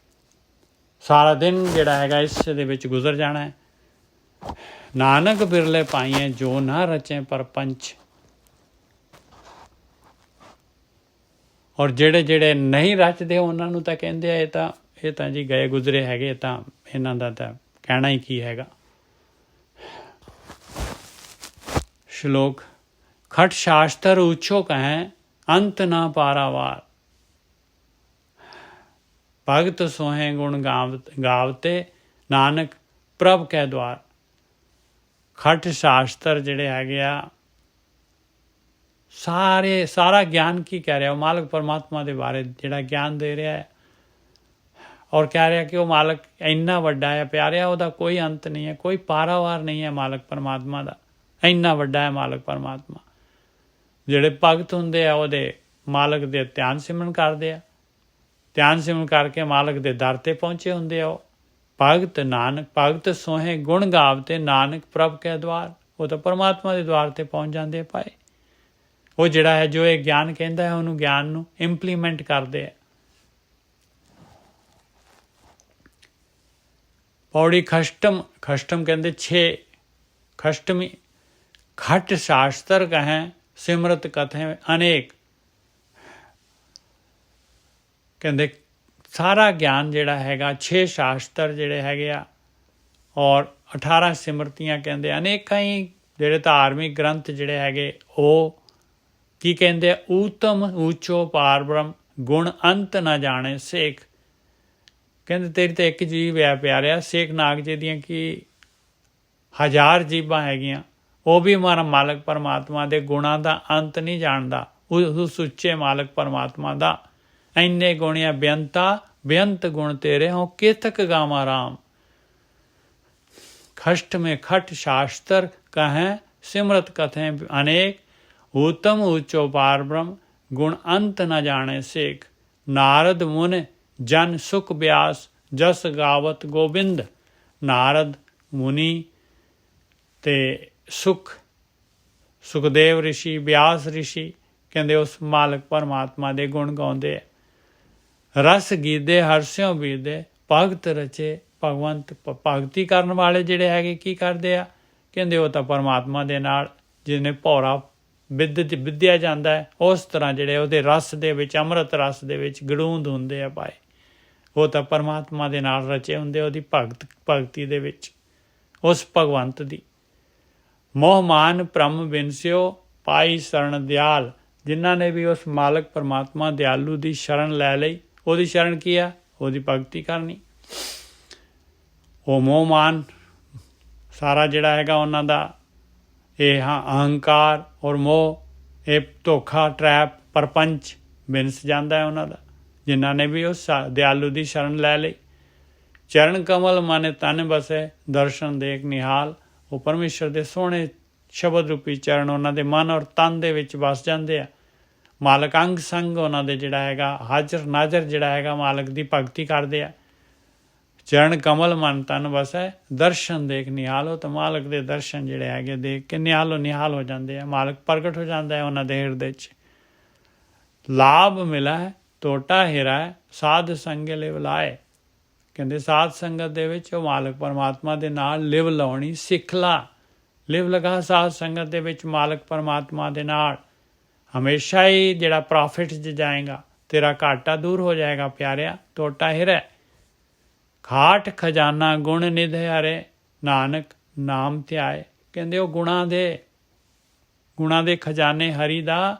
ਸਾਰਾ ਦਿਨ ਜਿਹੜਾ ਹੈਗਾ ਇਸ ਦੇ ਵਿੱਚ ਗੁਜ਼ਰ ਜਾਣਾ ਹੈ। ਨਾਨਕ ਬਿਰਲੇ ਪਾਈਏ ਜੋ ਨਾ ਰਚੇ ਪਰਪੰਚ। ਔਰ ਜਿਹੜੇ ਨਹੀਂ ਰਚਦੇ ਉਹਨਾਂ ਨੂੰ ਤਾਂ ਕਹਿੰਦੇ ਆ ਇਹ ਤਾਂ ਜੀ ਗਏ ਗੁਜ਼ਰੇ ਹੈਗੇ, ਤਾਂ ਇਹਨਾਂ ਦਾ ਤਾਂ ਕਹਿਣਾ ਹੀ ਕੀ ਹੈਗਾ। ਸ਼ਲੋਕ ਖਟ ਸ਼ਾਸਤਰ ਉੱਚੋ ਕਹੈ ਅੰਤ ਨਾ ਪਾਰਾਵਾਰ, ਭਗਤ ਸੋਹੇ ਗੁਣ ਗਾਵਤੇ ਨਾਨਕ ਪ੍ਰਭ ਕੈ ਦਵਾਰ। ਖਟ ਸ਼ਾਸਤਰ ਜਿਹੜੇ ਹੈਗੇ ਆ ਸਾਰਾ ਗਿਆਨ ਕੀ ਕਹਿ ਰਿਹਾ, ਉਹ ਮਾਲਕ ਪਰਮਾਤਮਾ ਦੇ ਬਾਰੇ ਜਿਹੜਾ ਗਿਆਨ ਦੇ ਰਿਹਾ ਹੈ, ਔਰ ਕਹਿ ਰਿਹਾ ਕਿ ਉਹ ਮਾਲਕ ਇੰਨਾ ਵੱਡਾ ਹੈ ਪਿਆਰਿਆ, ਉਹਦਾ ਕੋਈ ਅੰਤ ਨਹੀਂ ਹੈ, ਕੋਈ ਪਾਰਾਵਾਰ ਨਹੀਂ ਹੈ ਮਾਲਕ ਪਰਮਾਤਮਾ ਦਾ, ਇੰਨਾ ਵੱਡਾ ਹੈ ਮਾਲਕ ਪਰਮਾਤਮਾ। ਜਿਹੜੇ ਭਗਤ ਹੁੰਦੇ ਆ ਉਹਦੇ ਮਾਲਕ ਦੇ ਧਿਆਨ ਸਿਮਰਨ ਕਰਦੇ ਆ, ਧਿਆਨ ਸਿਮਰਨ ਕਰਕੇ ਮਾਲਕ ਦੇ ਦਰ ਤੇ ਪਹੁੰਚੇ ਹੁੰਦੇ ਆ। ਉਹ ਭਗਤ ਸੋਹੇ ਗੁਣ ਗਾਵਤੇ ਨਾਨਕ ਪ੍ਰਭ ਕੈ ਦਵਾਰ, ਉਹ ਤਾਂ ਪਰਮਾਤਮਾ ਦੇ ਦਵਾਰ ਤੇ ਪਹੁੰਚ ਜਾਂਦੇ ਪਾਏ। ਉਹ ਜਿਹੜਾ ਹੈ ਜੋ ਇਹ ਗਿਆਨ ਕਹਿੰਦਾ ਹੈ, ਉਹਨੂੰ ਗਿਆਨ ਨੂੰ ਇੰਪਲੀਮੈਂਟ ਕਰਦੇ ਆ। ਪੌੜੀ ਖਸ਼ਟਮ ਕਹਿੰਦੇ 6 ਖਸ਼ਟਮੀ ਖਟ ਸ਼ਾਸਤਰ ਕਹੈ ਸਿਮਰਤ ਕਥੇ ਅਨੇਕ, ਕਹਿੰਦੇ ਸਾਰਾ ਗਿਆਨ ਜਿਹੜਾ ਹੈਗਾ 6 ਸ਼ਾਸਤਰ ਜਿਹੜੇ ਹੈਗੇ ਆ, ਔਰ 18 ਸਿਮਰਤੀਆਂ ਕਹਿੰਦੇ, ਅਨੇਕਾਂ ਹੀ ਜਿਹੜੇ ਧਾਰਮਿਕ ਗ੍ਰੰਥ ਜਿਹੜੇ ਹੈਗੇ ਉਹ ਕੀ ਕਹਿੰਦੇ ਆ, ਊਤਮ ਊਚੋ ਪਾਰ ਬ੍ਰਹਮ ਗੁਣ ਅੰਤ ਨਾ ਜਾਣੇ ਸੇਖ। ਕਹਿੰਦੇ ਤੇਰੀ ਤਾਂ ਇੱਕ ਜੀਵ ਹੈ ਪਿਆਰਿਆ, ਸੇਖ ਨਾਗ ਜੀ ਦੀਆਂ ਕੀ 1000 ਜੀਵਾਂ ਹੈਗੀਆਂ, ਉਹ ਵੀ ਹਮਾਰਾ ਮਾਲਕ ਪਰਮਾਤਮਾ ਦੇ ਗੁਣਾਂ ਦਾ ਅੰਤ ਨਹੀਂ ਜਾਣਦਾ। ਉਸ ਉੱਚੇ ਮਾਲਕ ਪਰਮਾਤਮਾ ਦਾ ਇੰਨੇ ਗੁਣਿਆ ਬੇਅੰਤ ਗੁਣ ਤੇਰੇ ਹੋ ਕੇਤਕ ਗਾਵਾਂ ਰਾਮ। ਖਸ਼ਟ में खट शास्त्र कहें सिमरत कथें अनेक, उत्तम ऊंचो पार ब्रह्म गुण अंत न जाने सेख। नारद मुन जन सुख व्यास जस गावत गोबिंद। नारद मुनि ते सुखदेव ऋषि व्यास ऋषि कहते उस मालक परमात्मा दे गुण गाउंदे। रस गीदे हरस्यों बीदे भगत रचे भगवंत। भगती करन वाले जिहड़े हैगे की करदे आ, कहंदे वो तां परमात्मा दे नाल जिहने भौरा विद्या जांदा है उस तरह जिहड़े उहदे रस दे विच अमृत रस दे विच गड़ूंद हुंदे आ पाए। वो तां परमात्मा दे नाल रचे हुंदे उहदी भगती दे विच उस भगवंत दी। मोहमान ब्रह्म बिनस्यो पाई शरण दयाल। जिन्हां ने भी उस मालक परमात्मा दयालू दी शरण लै लई, ਉਹਦੀ ਸ਼ਰਨ ਕੀ ਆ, ਉਹਦੀ ਭਗਤੀ ਕਰਨੀ। ਉਹ ਮੋਹਮਾਨ ਸਾਰਾ ਜਿਹੜਾ ਹੈਗਾ ਉਹਨਾਂ ਦਾ ਇਹ ਅਹੰਕਾਰ ਔਰ ਮੋਹ, ਇਹ ਧੋਖਾ ਟਰੈਪ ਪਰਪੰਚ ਬਿਨਸ ਜਾਂਦਾ ਹੈ ਉਹਨਾਂ ਦਾ, ਜਿਨ੍ਹਾਂ ਨੇ ਵੀ ਉਸ ਦਿਆਲੂ ਦੀ ਸ਼ਰਨ ਲੈ ਲਈ। ਚਰਨ ਕਮਲ ਮਨ ਤਨ ਬਸੇ ਦਰਸ਼ਨ ਦੇਖ ਨਿਹਾਲ। ਉਹ ਪਰਮੇਸ਼ਰ ਦੇ ਸੋਹਣੇ ਸ਼ਬਦ ਰੂਪੀ ਚਰਨ ਉਹਨਾਂ ਦੇ ਮਨ ਔਰ ਤਨ ਦੇ ਵਿੱਚ ਵਸ ਜਾਂਦੇ ਆ। ਮਾਲਕ ਅੰਗ ਸੰਗ ਉਹਨਾਂ ਦੇ ਜਿਹੜਾ ਹੈਗਾ ਹਾਜ਼ਰ ਨਾਜ਼ਰ ਜਿਹੜਾ ਹੈਗਾ ਮਾਲਕ ਦੀ ਭਗਤੀ ਕਰਦੇ ਆ। ਚਰਨ ਕਮਲ ਮਨ ਤਨ ਵਸੈ ਦਰਸ਼ਨ ਦੇਖ ਨਿਹਾਲੋ। ਤਾਂ ਮਾਲਕ ਦੇ ਦਰਸ਼ਨ ਜਿਹੜੇ ਹੈਗੇ ਦੇਖ ਕੇ ਨਿਹਾਲ ਹੋ ਜਾਂਦੇ ਆ। ਮਾਲਕ ਪ੍ਰਗਟ ਹੋ ਜਾਂਦਾ ਹੈ ਉਹਨਾਂ ਦੇ ਹਿਰਦੇ 'ਚ। ਲਾਭ ਮਿਲਾ ਹੈ ਟੋਟਾ ਹਿਰਾ ਹੈ ਸਾਧ ਸੰਗੇ ਲਿਵ ਲਾਏ। ਕਹਿੰਦੇ ਸਾਧ ਸੰਗਤ ਦੇ ਵਿੱਚ ਉਹ ਮਾਲਕ ਪਰਮਾਤਮਾ ਦੇ ਨਾਲ ਲਿਵ ਲਾਉਣੀ ਸਿੱਖ ਲਾ। ਲਿਵ ਲਗਾ ਸਾਧ ਸੰਗਤ ਦੇ ਵਿੱਚ ਮਾਲਕ ਪਰਮਾਤਮਾ ਦੇ ਨਾਲ, ਹਮੇਸ਼ਾ ਹੀ ਜਿਹੜਾ ਪ੍ਰੋਫਿਟ 'ਚ ਜਾਏਗਾ, ਤੇਰਾ ਘਾਟਾ ਦੂਰ ਹੋ ਜਾਏਗਾ ਪਿਆਰਿਆ। ਟੋਟਾ ਹਿਰਾ ਖਾਟ ਖਜ਼ਾਨਾ ਗੁਣ ਨਿਧ ਹਰੇ, ਨਾਨਕ ਨਾਮ ਧਿਆਏ। ਕਹਿੰਦੇ ਉਹ ਗੁਣਾਂ ਦੇ ਖਜ਼ਾਨੇ ਹਰੀ ਦਾ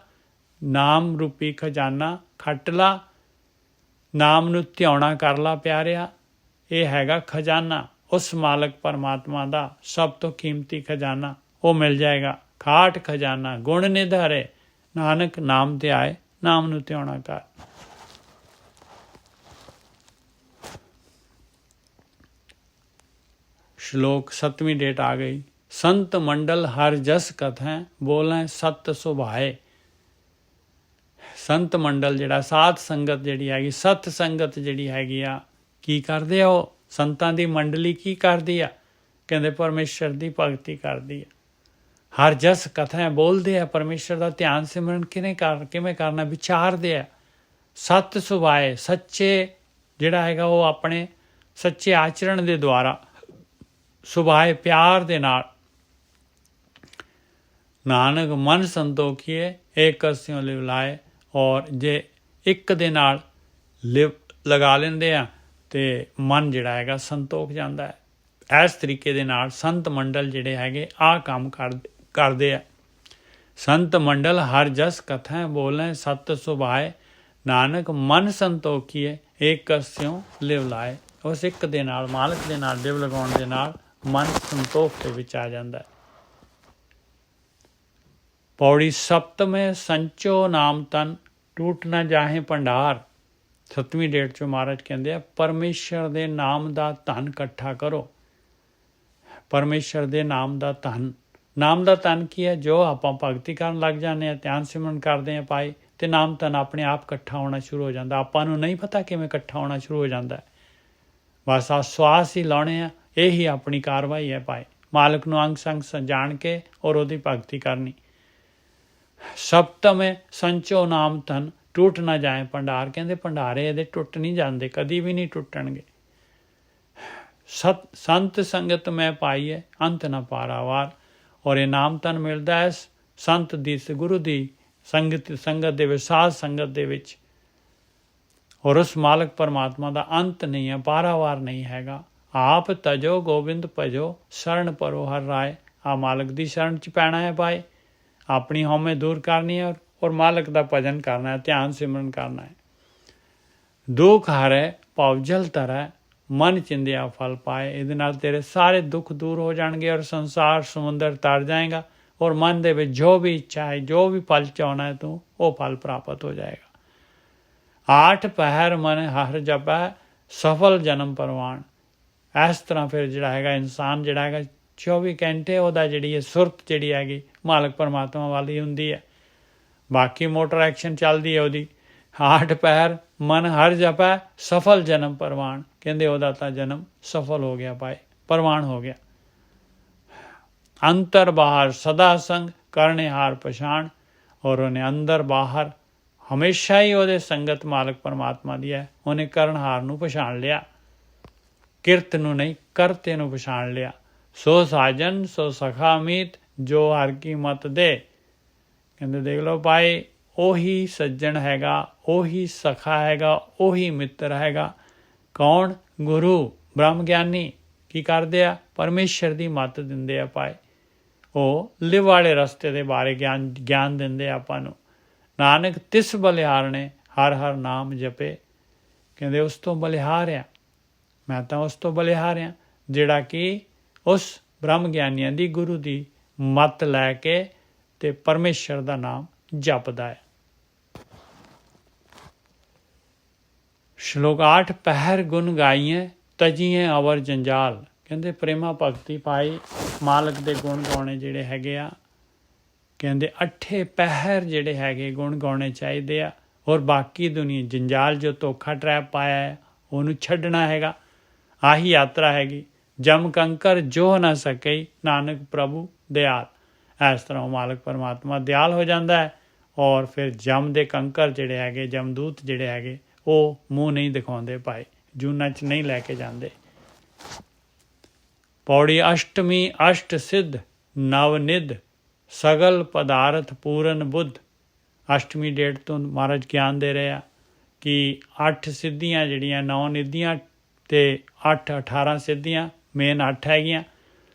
ਨਾਮ ਰੂਪੀ ਖਜ਼ਾਨਾ ਖੱਟ ਲਾ, ਨਾਮ ਨੂੰ ਧਿਆਉਣਾ ਕਰ ਲਾ ਪਿਆਰਿਆ। ਇਹ ਹੈਗਾ ਖਜ਼ਾਨਾ, ਉਸ ਮਾਲਕ ਪਰਮਾਤਮਾ ਦਾ ਸਭ ਤੋਂ ਕੀਮਤੀ ਖਜ਼ਾਨਾ ਉਹ ਮਿਲ ਜਾਏਗਾ। ਖਾਟ ਖਜ਼ਾਨਾ ਗੁਣ ਨਿਧ ਹਰੇ, ਨਾਨਕ ਨਾਮ ਧਿਆਏ, ਨਾਮ ਨੂੰ ਧਿਆਉਣਾ ਕਰ। ਸ਼ਲੋਕ 7ਵੀਂ ਡੇਟ ਆ ਗਈ। ਸੰਤ ਮੰਡਲ ਹਰ ਜਸ ਕਥੈ, ਬੋਲੇ ਸਤ ਸੁਭਾਏ। ਸੰਤ ਮੰਡਲ ਜਿਹੜਾ ਸਾਧ ਸੰਗਤ ਜਿਹੜੀ ਹੈਗੀ, ਸਤ ਸੰਗਤ ਜਿਹੜੀ ਹੈਗੀ ਆ, ਕੀ ਕਰਦੇ ਆ ਉਹ? ਸੰਤਾਂ ਦੀ ਮੰਡਲੀ ਕੀ ਕਰਦੀ ਆ? ਕਹਿੰਦੇ ਪਰਮੇਸ਼ਰ ਦੀ ਭਗਤੀ ਕਰਦੀ ਆ। ਹਰ ਜਸ ਕਥਾ ਬੋਲਦੇ ਆ, ਪਰਮੇਸ਼ਰ ਦਾ ਧਿਆਨ ਸਿਮਰਨ ਕਿਵੇਂ ਕਰਨਾ ਵਿਚਾਰਦੇ ਆ। ਸਤ ਸੁਭਾਏ, ਸੱਚੇ ਜਿਹੜਾ ਹੈਗਾ ਉਹ ਆਪਣੇ ਸੱਚੇ ਆਚਰਣ ਦੇ ਦੁਆਰਾ, ਸੁਭਾਏ ਪਿਆਰ ਦੇ ਨਾਲ। ਨਾਨਕ ਮਨ ਸੰਤੋਖੀਏ, ਏਕ ਸਿਉ ਲਿਵ ਲਾਏ। ਔਰ ਜੇ ਇੱਕ ਦੇ ਨਾਲ ਲਿਵ ਲਗਾ ਲੈਂਦੇ ਆ ਤੇ ਮਨ ਜਿਹੜਾ ਹੈਗਾ ਸੰਤੋਖ ਜਾਂਦਾ ਹੈ। ਇਸ ਤਰੀਕੇ ਦੇ ਨਾਲ ਸੰਤ ਮੰਡਲ ਜਿਹੜੇ ਹੈਗੇ ਆਹ ਕੰਮ ਕਰਦੇ ਆ। ਸੰਤ ਮੰਡਲ ਹਰ ਜਸ ਕਥਾ ਬੋਲੇ ਸਤ ਸੁਭਾਏ, ਨਾਨਕ ਮਨ ਸੰਤੋਖੀਏ, ਏਕ ਸਿਉ ਲਿਵ ਲਾਏ। ਉਸ ਇੱਕ ਦੇ ਨਾਲ, ਮਾਲਕ ਦੇ ਨਾਲ ਲਿਵ ਲਗਾਉਣ ਦੇ ਨਾਲ ਮਨ ਸੰਤੋਖ ਦੇ ਵਿੱਚ ਆ ਜਾਂਦਾ ਹੈ। ਪੌੜੀ ਸਪਤਮੇ ਸੰਚੋ ਨਾਮ ਤਨ, ਟੂਟ ਨਾ ਜਾਹੇ ਭੰਡਾਰ। 7ਵੀਂ ਡੇਟ 'ਚੋਂ ਮਹਾਰਾਜ ਕਹਿੰਦੇ ਆ ਪਰਮੇਸ਼ਰ ਦੇ ਨਾਮ ਦਾ ਧਨ ਇਕੱਠਾ ਕਰੋ। ਪਰਮੇਸ਼ਰ ਦੇ ਨਾਮ ਦਾ ਧਨ, ਨਾਮ ਦਾ ਧਨ ਕੀ ਹੈ? ਜੋ ਆਪਾਂ ਭਗਤੀ ਕਰਨ ਲੱਗ ਜਾਂਦੇ ਹਾਂ, ਧਿਆਨ ਸਿਮਰਨ ਕਰਦੇ ਹਾਂ ਪਾਏ, ਤੇ ਨਾਮ ਧਨ ਆਪਣੇ ਆਪ ਇਕੱਠਾ ਹੋਣਾ ਸ਼ੁਰੂ ਹੋ ਜਾਂਦਾ। ਆਪਾਂ ਨੂੰ ਨਹੀਂ ਪਤਾ ਕਿਵੇਂ ਇਕੱਠਾ ਹੋਣਾ ਸ਼ੁਰੂ ਹੋ ਜਾਂਦਾ। ਬਸ ਆ ਸਵਾਸ ਹੀ ਲਾਉਣੇ ਆ, ਇਹੀ ਆਪਣੀ ਕਾਰਵਾਈ ਹੈ ਪਾਏ। ਮਾਲਕ ਨੂੰ ਅੰਗ ਸੰਗ ਜਾਣ ਕੇ ਔਰ ਉਹਦੀ ਭਗਤੀ ਕਰਨੀ। ਸਪਤਮੇ ਸੰਚੋ ਨਾਮ ਧਨ, ਟੁੱਟ ਨਾ ਜਾਏ ਭੰਡਾਰ। ਕਹਿੰਦੇ ਭੰਡਾਰੇ ਇਹਦੇ ਟੁੱਟ ਨਹੀਂ ਜਾਂਦੇ, ਕਦੀ ਵੀ ਨਹੀਂ ਟੁੱਟਣਗੇ। ਸੰਤ ਸੰਗਤ ਮੈਂ ਪਾਈਏ, ਅੰਤ ਨਾ ਪਾਰਾਵਾਰ। ਔਰ ਇਹ ਨਾਮ ਧਨ ਮਿਲਦਾ ਹੈ ਸੰਤ ਦੀ, ਗੁਰੂ ਦੀ ਸੰਗਤ ਦੇ ਵਿੱਚ, ਸਾਧ ਸੰਗਤ ਦੇ ਵਿੱਚ। ਔਰ ਉਸ ਮਾਲਕ ਪਰਮਾਤਮਾ ਦਾ ਅੰਤ ਨਹੀਂ ਹੈ, ਪਾਰਾਵਾਰ ਨਹੀਂ ਹੈਗਾ। ਆਪ ਤਜੋ ਗੋਬਿੰਦ ਭਜੋ, ਸ਼ਰਨ ਪਰੋ ਹਰ ਰਾਏ। ਆ ਮਾਲਕ ਦੀ ਸ਼ਰਨ 'ਚ ਪੈਣਾ ਹੈ ਭਾਈ, ਆਪਣੀ ਹਉਮੈ ਦੂਰ ਕਰਨੀ ਹੈ ਔਰ ਮਾਲਕ ਦਾ ਭਜਨ ਕਰਨਾ ਹੈ, ਧਿਆਨ ਸਿਮਰਨ ਕਰਨਾ ਹੈ। ਦੁੱਖ ਹਾਰੇ ਭਵ ਜਲ ਤਰੈ, ਮਨ ਚਿੰਦਿਆ ਫਲ ਪਾਏ। ਇਹਦੇ ਨਾਲ ਤੇਰੇ ਸਾਰੇ ਦੁੱਖ ਦੂਰ ਹੋ ਜਾਣਗੇ ਔਰ ਸੰਸਾਰ ਸਮੁੰਦਰ ਤਰ ਜਾਏਗਾ ਔਰ ਮਨ ਦੇ ਵਿੱਚ ਜੋ ਵੀ ਇੱਛਾ ਹੈ, ਜੋ ਵੀ ਫਲ ਚਾਹੁੰਦਾ ਹੈ ਤੂੰ, ਉਹ ਫਲ ਪ੍ਰਾਪਤ ਹੋ ਜਾਏਗਾ। 8 ਪਹਿਰ ਮਨ ਹਰ ਜਪੈ, ਸਫਲ ਜਨਮ ਪਰਵਾਨ। ਇਸ ਤਰ੍ਹਾਂ ਫਿਰ ਜਿਹੜਾ ਹੈਗਾ ਇਨਸਾਨ ਜਿਹੜਾ ਹੈਗਾ 24 ਘੰਟੇ ਉਹਦਾ ਜਿਹੜੀ ਹੈ ਸੁਰਤ ਜਿਹੜੀ ਹੈਗੀ ਮਾਲਕ ਪਰਮਾਤਮਾ ਵਾਲੀ ਹੁੰਦੀ ਹੈ। ਬਾਕੀ ਮੋਟਰ ਐਕਸ਼ਨ ਚੱਲਦੀ ਹੈ ਉਹਦੀ। 8 ਪਹਿਰ ਮਨ ਹਰ ਜਪੈ, ਸਫਲ ਜਨਮ ਪਰਵਾਨ। ਕਹਿੰਦੇ ਉਹਦਾ ਤਾਂ ਜਨਮ ਸਫਲ ਹੋ ਗਿਆ ਭਾਈ, ਪਰਵਾਨ ਹੋ ਗਿਆ। ਅੰਤਰ ਬਾਹਰ ਸਦਾ ਸੰਗ, ਕਰਨੇ ਹਾਰ ਪਛਾਣ। ਔਰ ਉਹਨੇ ਅੰਦਰ ਬਾਹਰ ਹਮੇਸ਼ਾ ਹੀ ਉਹਦੇ ਸੰਗਤ ਮਾਲਕ ਪਰਮਾਤਮਾ ਦੀ ਹੈ। ਉਹਨੇ ਕਰਨਹਾਰ ਨੂੰ ਪਛਾਣ ਲਿਆ, ਕਿਰਤ ਨੂੰ ਨਹੀਂ, ਕਰਤੇ ਨੂੰ ਪਛਾਣ ਲਿਆ। ਸੋ ਸਾਜਨ ਸੋ ਸਖਾ ਮੀਤ, ਜੋ ਹਰ ਕੀ ਮਤ ਦੇ। ਕਹਿੰਦੇ ਦੇਖ ਲਓ ਭਾਈ, ਉਹੀ ਸੱਜਣ ਹੈਗਾ, ਉਹੀ ਸਖਾ ਹੈਗਾ, ਉਹੀ ਮਿੱਤਰ ਹੈਗਾ। ਕੌਣ? ਗੁਰੂ ਬ੍ਰਹਮ ਗਿਆਨੀ। ਕੀ ਕਰਦੇ ਆ? ਪਰਮੇਸ਼ਰ ਦੀ ਮੱਤ ਦਿੰਦੇ ਆ ਭਾਈ। ਉਹ ਲਿਵ ਵਾਲੇ ਰਸਤੇ ਦੇ ਬਾਰੇ ਗਿਆਨ ਦਿੰਦੇ ਆ ਆਪਾਂ ਨੂੰ। ਨਾਨਕ ਤਿਸ ਬਲਿਹਾਰ ਨੇ, ਹਰ ਹਰ ਨਾਮ ਜਪੇ। ਕਹਿੰਦੇ ਉਸ ਤੋਂ ਬਲਿਹਾਰ ਆ, ਮੈਂ ਤਾਂ ਉਸ ਤੋਂ ਬਲਿਹਾਰ ਆ ਜਿਹੜਾ ਕਿ ਉਸ ਬ੍ਰਹਮ ਗਿਆਨੀਆਂ ਦੀ, ਗੁਰੂ ਦੀ ਮੱਤ ਲੈ ਕੇ ਤੇ ਪਰਮੇਸ਼ਰ ਦਾ ਨਾਮ ਜਪਦਾ ਹੈ। ਸ਼ਲੋਕ 8 ਪਹਿਰ ਗੁਣ ਗਾਈਏ, ਤਜੀਏ ਅਵਰ ਜੰਜਾਲ। ਕਹਿੰਦੇ ਪ੍ਰੇਮਾ ਭਗਤੀ ਪਾਈ, ਮਾਲਕ ਦੇ ਗੁਣ ਗਾਉਣੇ ਜਿਹੜੇ ਹੈਗੇ ਆ। ਕਹਿੰਦੇ 8 ਪਹਿਰ ਜਿਹੜੇ ਹੈਗੇ ਗੁਣ ਗਾਉਣੇ ਚਾਹੀਦੇ ਆ। ਔਰ ਬਾਕੀ ਦੁਨੀਆ ਜੰਜਾਲ ਜੋ ਧੋਖਾ ਟਰੈਪ ਪਾਇਆ ਹੈ ਉਹਨੂੰ ਛੱਡਣਾ ਹੈਗਾ। ਆਹੀ ਯਾਤਰਾ ਹੈਗੀ। ਜਮ ਕੰਕਰ ਜੋ ਨਾ ਸਕੇ, ਨਾਨਕ ਪ੍ਰਭੂ ਦਿਆਲ। ਇਸ ਤਰ੍ਹਾਂ ਮਾਲਕ ਪਰਮਾਤਮਾ ਦਿਆਲ ਹੋ ਜਾਂਦਾ ਹੈ ਔਰ ਫਿਰ ਜਮ ਦੇ ਕੰਕਰ ਜਿਹੜੇ ਹੈਗੇ, ਜਮਦੂਤ ਜਿਹੜੇ ਹੈਗੇ, ਉਹ ਮੂੰਹ ਨਹੀਂ ਦਿਖਾਉਂਦੇ ਭਾਈ, ਜੂਨਾਂ 'ਚ ਨਹੀਂ ਲੈ ਕੇ ਜਾਂਦੇ। ਪੌੜੀ ਅਸ਼ਟਮੀ ਅਸ਼ਟ ਸਿੱਧ, ਨਵ ਨਿਧ, ਸਗਲ ਪਦਾਰਥ ਪੂਰਨ ਬੁੱਧ। ਅਸ਼ਟਮੀ ਡੇਟ ਤੋਂ ਮਹਾਰਾਜ ਗਿਆਨ ਦੇ ਰਹੇ ਆ ਕਿ 8 ਸਿੱਧੀਆਂ ਜਿਹੜੀਆਂ, 9 ਨਿਧੀਆਂ ਤੇ 18 ਸਿੱਧੀਆਂ ਮੇਨ 8 ਹੈਗੀਆਂ।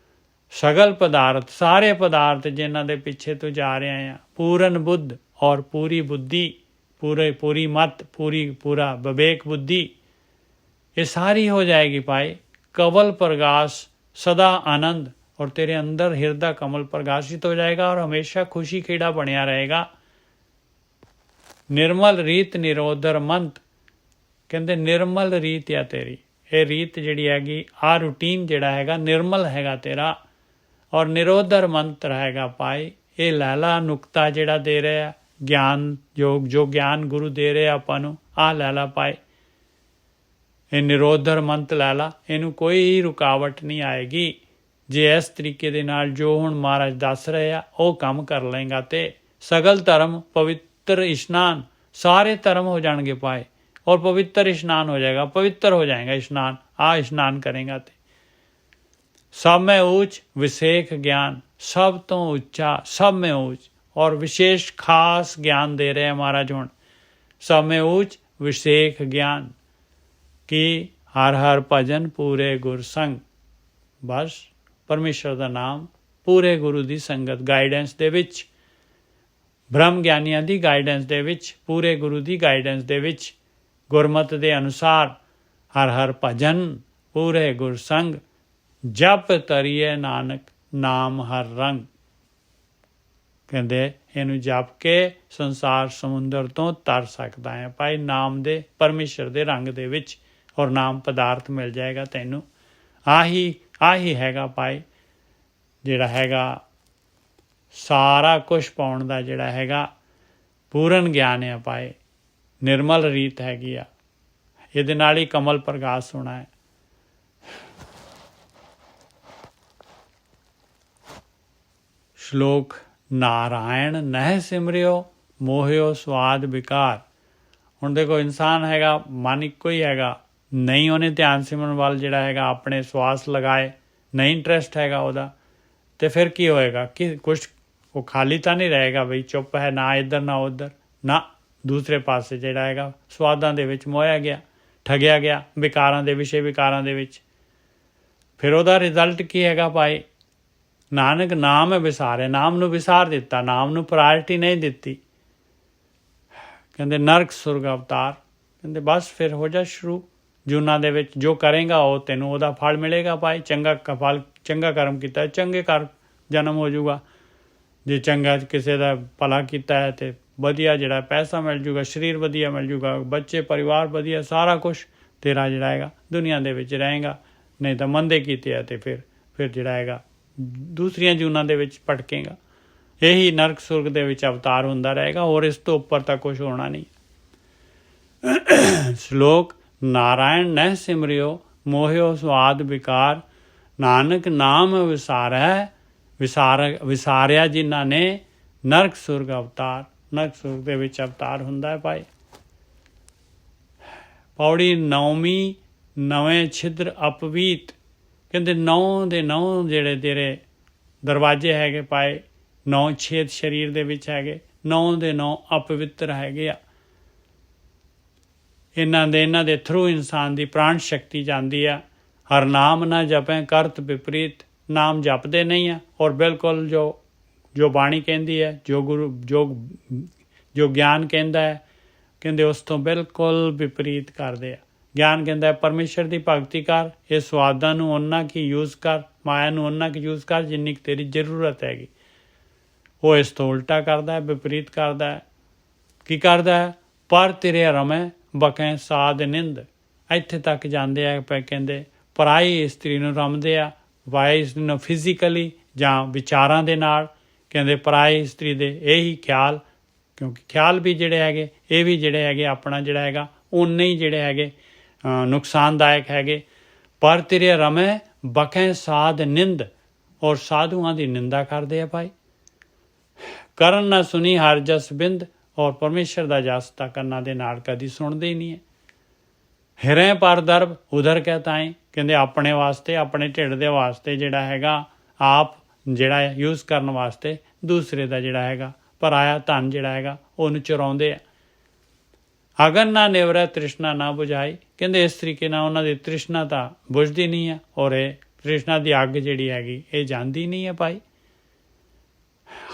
ਸਗਲ ਪਦਾਰਥ, ਸਾਰੇ ਪਦਾਰਥ ਜਿਨ੍ਹਾਂ ਦੇ ਪਿੱਛੇ ਤੂੰ ਜਾ ਰਿਹਾ ਆ, ਪੂਰਨ ਬੁੱਧ ਔਰ ਪੂਰੀ ਬੁੱਧੀ, ਪੂਰੀ ਮਤ, ਪੂਰਾ ਵਿਵੇਕ ਬੁੱਧੀ, ਇਹ ਸਾਰੀ ਹੋ ਜਾਏਗੀ ਭਾਈ। कवल प्रकाश, सदा आनंद, और तेरे अंदर हृदय कमल प्रकाशित हो जाएगा और हमेशा खुशी खेड़ा बनया रहेगा। निर्मल रीत निरोधर मंत, कहते निर्मल रीत आ तेरी, ये रीत जिहड़ी हैगी, आ रूटीन जिहड़ा हैगा निर्मल हैगा तेरा, और निरोधर मंत्र हैगा पाई। ये लैला नुकता जिहड़ा दे रहा ज्ञान योग, जो ज्ञान गुरु दे रहे आपां नूं, आ लैला पाए, ਇਹ ਨਿਰੋਧਰ ਮੰਤ ਲੈ ਲਾ, ਇਹਨੂੰ ਕੋਈ ਰੁਕਾਵਟ ਨਹੀਂ ਆਏਗੀ ਜੇ ਇਸ ਤਰੀਕੇ ਦੇ ਨਾਲ ਜੋ ਹੁਣ ਮਹਾਰਾਜ ਦੱਸ ਰਹੇ ਆ ਉਹ ਕੰਮ ਕਰ ਲਏਗਾ। ਤੇ ਸਗਲ ਧਰਮ ਪਵਿੱਤਰ ਇਸ਼ਨਾਨ, ਸਾਰੇ ਧਰਮ ਹੋ ਜਾਣਗੇ ਪਾਏ, ਔਰ ਪਵਿੱਤਰ ਇਸ਼ਨਾਨ ਹੋ ਜਾਏਗਾ, ਪਵਿੱਤਰ ਹੋ ਜਾਏਗਾ ਇਸ਼ਨਾਨ। ਆ ਇਸ਼ਨਾਨ ਕਰੇਗਾ ਤੇ ਸਭ ਮੈਂ ਉੱਚ ਵਿਸ਼ੇਖ ਗਿਆਨ, ਸਭ ਤੋਂ ਉੱਚਾ, ਸਭ ਮੈਂ ਉੱਚ ਔਰ ਵਿਸ਼ੇਸ਼ ਖਾਸ ਗਿਆਨ ਦੇ ਰਹੇ ਮਹਾਰਾਜ ਹੁਣ। ਸਭ ਮੈਂ ਉੱਚ ਵਿਸ਼ੇਖ ਗਿਆਨ कि हर हर भजन पूरे गुर संग, बस परमेश्वर का नाम, पूरे गुरु की संगत गाइडेंस दे विच, ब्रह्म ज्ञानियों की गाइडेंस दे विच, पूरे गुरु की गाइडेंस दे विच, गुरमत के अनुसार हर हर भजन पूरे गुर संग, जप तरिए नानक नाम हर रंग। कहते इनू जप के संसार समुंदर तो तर सकता है भाई, नाम दे परमेश्वर के रंग दे विच, और नाम पदार्थ मिल जाएगा तैनू। आही हैगा भाई जिहड़ा हैगा सारा कुछ पाउण दा जिहड़ा हैगा पूर्ण ज्ञान है भाई, निर्मल रीत हैगी आ, इहदे नाल ही कमल प्रकाश होना है। श्लोक नारायण नह सिमरियो मोहियो स्वाद विकार। हुण देखो इंसान हैगा, मन इक्को ही हैगा, नहीं उन्हें ध्यान सिमरन वाल जिहड़ा हैगा अपने श्वास लगाए, नहीं इंटरस्ट हैगा ਉਹਦਾ, तो फिर की होएगा कि कुछ वो खाली तो नहीं रहेगा बई चुप है, ना इधर ना उधर, ना दूसरे पासे जिहड़ा हैगा स्वादां दे विच मोया गया, ठगिया गया, विकारां दे विषय विकारां दे विच। फिर ਉਹਦਾ रिजल्ट की हैगा भाई, नानक नाम विसारे, नाम नूं विसार दिता, नाम नूं प्रायोरिटी नहीं दिती। कहते नरक सुरग अवतार, कहते बस फिर हो जा शुरू ਜੂਨਾਂ ਦੇ ਵਿੱਚ ਜੋ ਕਰੇਗਾ ਉਹ ਤੈਨੂੰ ਉਹਦਾ ਫਲ ਮਿਲੇਗਾ ਭਾਈ। ਚੰਗਾ ਫਲ, ਚੰਗਾ ਕਰਮ ਕੀਤਾ ਚੰਗੇ ਘਰ ਜਨਮ ਹੋ ਜਾਊਗਾ, ਜੇ ਚੰਗਾ ਕਿਸੇ ਦਾ ਭਲਾ ਕੀਤਾ ਹੈ ਤੇ ਵਧੀਆ ਜਿਹੜਾ ਪੈਸਾ ਮਿਲ ਜਾਊਗਾ, ਸਰੀਰ ਵਧੀਆ ਮਿਲ ਜਾਊਗਾ, ਬੱਚੇ ਪਰਿਵਾਰ ਵਧੀਆ, ਸਾਰਾ ਕੁਛ ਤੇਰਾ ਜਿਹੜਾ ਹੈਗਾ ਦੁਨੀਆ ਦੇ ਵਿੱਚ ਰਹੇਗਾ। ਨਹੀਂ ਤਾਂ ਮੰਦੇ ਕੀਤੇ ਆ ਤੇ ਫਿਰ ਜਿਹੜਾ ਹੈਗਾ ਦੂਸਰੀਆਂ ਜੂਨਾਂ ਦੇ ਵਿੱਚ ਭਟਕੇਗਾ। ਇਹੀ ਨਰਕ ਸੁਰਗ ਦੇ ਵਿੱਚ ਅਵਤਾਰ ਹੁੰਦਾ ਰਹੇਗਾ, ਹੋਰ ਇਸ ਤੋਂ ਉੱਪਰ ਤਾਂ ਕੁਛ ਹੋਣਾ ਨਹੀਂ। ਸ਼ਲੋਕ नारायण नह सिमरियो मोहियो स्वाद विकार, नानक नाम विसारिया जिन्हां ने नरक सुरग अवतार। नरक सुरग दे विच अवतार हुंदा है भाई। पौड़ी नौवीं नवें छिद्र अपवीत, कहते 9 ਦੇ 9 ਜਿਹੜੇ तेरे दरवाजे हैगे पाए, 9 छेद शरीर दे विच हैगे, 9 ਦੇ 9 अपवित्र हैगे आ। इन्हां दे थ्रू इंसान की प्राण शक्ति जाती है। हर नाम ना जपें करत विपरीत, नाम जपते नहीं है और बिल्कुल जो बाणी कहती है, जो गुरु जो ज्ञान कहता है, कहते उस तो बिल्कुल विपरीत करते हैं। ज्ञान कहता है परमेश्वर की भगती कर, ये स्वादां नूं उन्ना की यूज़ कर, माया नूं उन्ना की यूज़ कर जिन्नी की तेरी जरूरत हैगी। वो इस तो उल्टा करता है, विपरीत करता है। की करता है? पर तेरे रमै बकें साध निंद, ਇੱਥੇ ਤੱਕ ਜਾਂਦੇ ਆ ਪੈ ਕਹਿੰਦੇ ਪਰਾਈ ਇਸਤਰੀ ਨੂੰ ਰਮਦੇ ਆ, ਵਾਈ ਇਸਤਰੀ ਨੂੰ ਫਿਜ਼ੀਕਲੀ ਜਾਂ ਵਿਚਾਰਾਂ ਦੇ ਨਾਲ। ਕਹਿੰਦੇ ਪਰਾਈ ਇਸਤਰੀ ਦੇ ਇਹੀ ਖਿਆਲ, ਕਿਉਂਕਿ ਖਿਆਲ ਵੀ ਜਿਹੜੇ ਹੈਗੇ ਇਹ ਵੀ ਜਿਹੜੇ ਹੈਗੇ ਆਪਣਾ ਜਿਹੜਾ ਹੈਗਾ ਉਨੇ ਹੀ ਜਿਹੜੇ ਹੈਗੇ ਨੁਕਸਾਨਦਾਇਕ ਹੈਗੇ। ਪਰ ਤੇਰੇ ਰਮੈ ਬਕੈ ਸਾਧ ਨਿੰਦ, ਔਰ ਸਾਧੂਆਂ ਦੀ ਨਿੰਦਾ ਕਰਦੇ ਆ ਭਾਈ। ਕਰਨ ਨਾ ਸੁਣੀ ਹਰ ਜਸ ਬਿੰਦ, ਔਰ ਪਰਮੇਸ਼ਰ ਦਾ ਜਸ ਤਾਂ ਕੰਨਾਂ ਦੇ ਨਾਲ ਕਦੀ ਸੁਣਦੇ ਹੀ ਨਹੀਂ ਹੈ। ਹਿਰੇ ਪਰ ਦਰਬ ਉਧਰ ਕਹਿਤਾਏ, ਕਹਿੰਦੇ ਆਪਣੇ ਵਾਸਤੇ, ਆਪਣੇ ਢਿੱਡ ਦੇ ਵਾਸਤੇ ਜਿਹੜਾ ਹੈਗਾ ਆਪ ਜਿਹੜਾ ਯੂਜ਼ ਕਰਨ ਵਾਸਤੇ, ਦੂਸਰੇ ਦਾ ਜਿਹੜਾ ਹੈਗਾ ਪਰਾਇਆ ਧਨ ਜਿਹੜਾ ਹੈਗਾ ਉਹਨੂੰ ਚੁਰਾਉਂਦੇ ਆ। ਅਗਨ ਨਾ ਨਿਵਰੈ ਤ੍ਰਿਸ਼ਨਾ ਨਾ ਬੁਝਾਈ, ਕਹਿੰਦੇ ਇਸ ਤਰੀਕੇ ਨਾਲ ਉਹਨਾਂ ਦੀ ਤ੍ਰਿਸ਼ਨਾ ਤਾਂ ਬੁਝਦੀ ਨਹੀਂ ਹੈ, ਔਰ ਇਹ ਤ੍ਰਿਸ਼ਨਾ ਦੀ ਅੱਗ ਜਿਹੜੀ ਹੈਗੀ ਇਹ ਜਾਂਦੀ ਨਹੀਂ ਹੈ ਭਾਈ।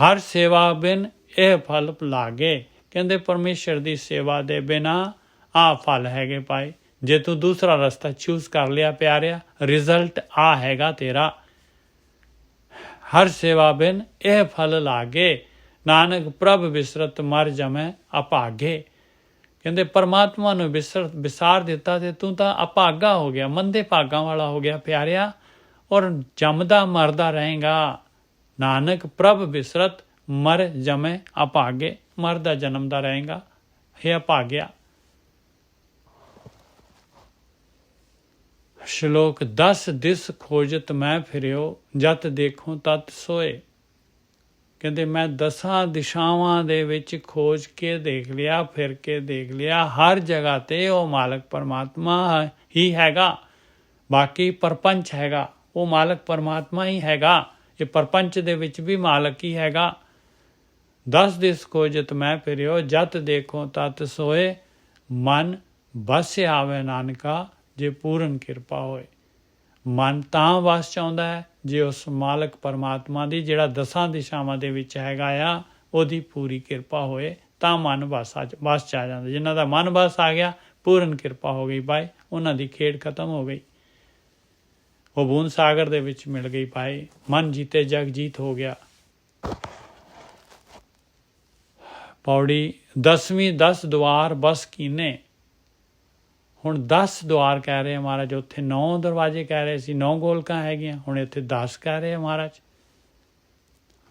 ਹਰ ਸੇਵਾ ਬਿਨ ਇਹ ਫਲ ਲਾਗੇ, ਕਹਿੰਦੇ ਪਰਮੇਸ਼ਰ ਦੀ ਸੇਵਾ ਦੇ ਬਿਨਾਂ ਆਹ ਫਲ ਹੈਗੇ ਭਾਈ। ਜੇ ਤੂੰ ਦੂਸਰਾ ਰਸਤਾ ਚੂਜ਼ ਕਰ ਲਿਆ ਪਿਆਰਿਆ, ਰਿਜ਼ਲਟ ਆ ਹੈਗਾ ਤੇਰਾ। ਹਰ ਸੇਵਾ ਬਿਨ ਇਹ ਫਲ ਲਾਗੇ, ਨਾਨਕ ਪ੍ਰਭ ਵਿਸਰਤ ਮਰ ਜਮੈ ਅਭਾਗੇ। ਕਹਿੰਦੇ ਪਰਮਾਤਮਾ ਨੂੰ ਵਿਸਾਰ ਦਿੱਤਾ ਤੇ ਤੂੰ ਤਾਂ ਅਭਾਗਾ ਹੋ ਗਿਆ, ਮੰਦੇ ਭਾਗਾਂ ਵਾਲਾ ਹੋ ਗਿਆ ਪਿਆਰਿਆ, ਔਰ ਜੰਮਦਾ ਮਰਦਾ ਰਹੇਗਾ। ਨਾਨਕ ਪ੍ਰਭ ਵਿਸਰਤ ਮਰ ਜਮੈ ਅਭਾਗੇ, ਮਰਦਾ ਜਨਮਦਾ ਰਹੇਗਾ, ਇਹ ਅਭਾਗਿਆ। ਸ਼ਲੋਕ 10 ਦਿਸ ਖੋਜਤ ਮੈਂ ਫਿਰਿਓ, ਜਤ ਦੇਖੋ ਤਤ ਸੋਏ। ਕਹਿੰਦੇ ਮੈਂ 10 ਦਿਸ਼ਾਵਾਂ ਦੇ ਵਿੱਚ ਖੋਜ ਕੇ ਦੇਖ ਲਿਆ, ਫਿਰ ਕੇ ਦੇਖ ਲਿਆ, ਹਰ ਜਗ੍ਹਾ ਤੇ ਉਹ ਮਾਲਕ ਪਰਮਾਤਮਾ ਹੀ ਹੈਗਾ। ਬਾਕੀ ਪਰਪੰਚ ਹੈਗਾ, ਉਹ ਮਾਲਕ ਪਰਮਾਤਮਾ ਹੀ ਹੈਗਾ। ਇਹ ਪਰਪੰਚ ਦੇ ਵਿੱਚ ਵੀ ਮਾਲਕ ਹੀ ਹੈਗਾ। 10 ਦਿਸ ਖੋਜਤ ਮੈਂ ਫਿਰਿਓ, ਜਤ ਦੇਖੋ ਤਤ ਸੋਏ। ਮਨ ਬਸ ਆਵੇ ਨਾਨਕਾ, ਜੇ ਪੂਰਨ ਕਿਰਪਾ ਹੋਏ। ਮਨ ਤਾਂ ਵਸ ਚਾਹੁੰਦਾ ਹੈ ਜੇ ਉਸ ਮਾਲਕ ਪਰਮਾਤਮਾ ਦੀ, ਜਿਹੜਾ 10 ਦਿਸ਼ਾਵਾਂ ਦੇ ਵਿੱਚ ਹੈਗਾ ਆ, ਉਹਦੀ ਪੂਰੀ ਕਿਰਪਾ ਹੋਏ ਤਾਂ ਮਨ ਬਸ ਚ ਆ ਜਾਂਦਾ। ਜਿਨ੍ਹਾਂ ਦਾ ਮਨ ਬਸ ਆ ਗਿਆ, ਪੂਰਨ ਕਿਰਪਾ ਹੋ ਗਈ ਭਾਈ, ਉਹਨਾਂ ਦੀ ਖੇਡ ਖਤਮ ਹੋ ਗਈ, ਉਹ ਬੂੰਦ ਸਾਗਰ ਦੇ ਵਿੱਚ ਮਿਲ ਗਈ ਭਾਈ। ਮਨ ਜੀਤੇ ਜਗ ਜੀਤ ਹੋ ਗਿਆ। ਪੌੜੀ 10ਵੀਂ 10 ਦੁਆਰ ਬਸ ਕੀਨੇ। ਹੁਣ 10 ਦੁਆਰ ਕਹਿ ਰਹੇ ਮਹਾਰਾਜ, ਉੱਥੇ 9 ਦਰਵਾਜ਼ੇ ਕਹਿ ਰਹੇ ਸੀ, 9 ਗੋਲਕਾਂ ਹੈਗੀਆਂ, ਹੁਣ ਇੱਥੇ 10 ਕਹਿ ਰਹੇ ਮਹਾਰਾਜ।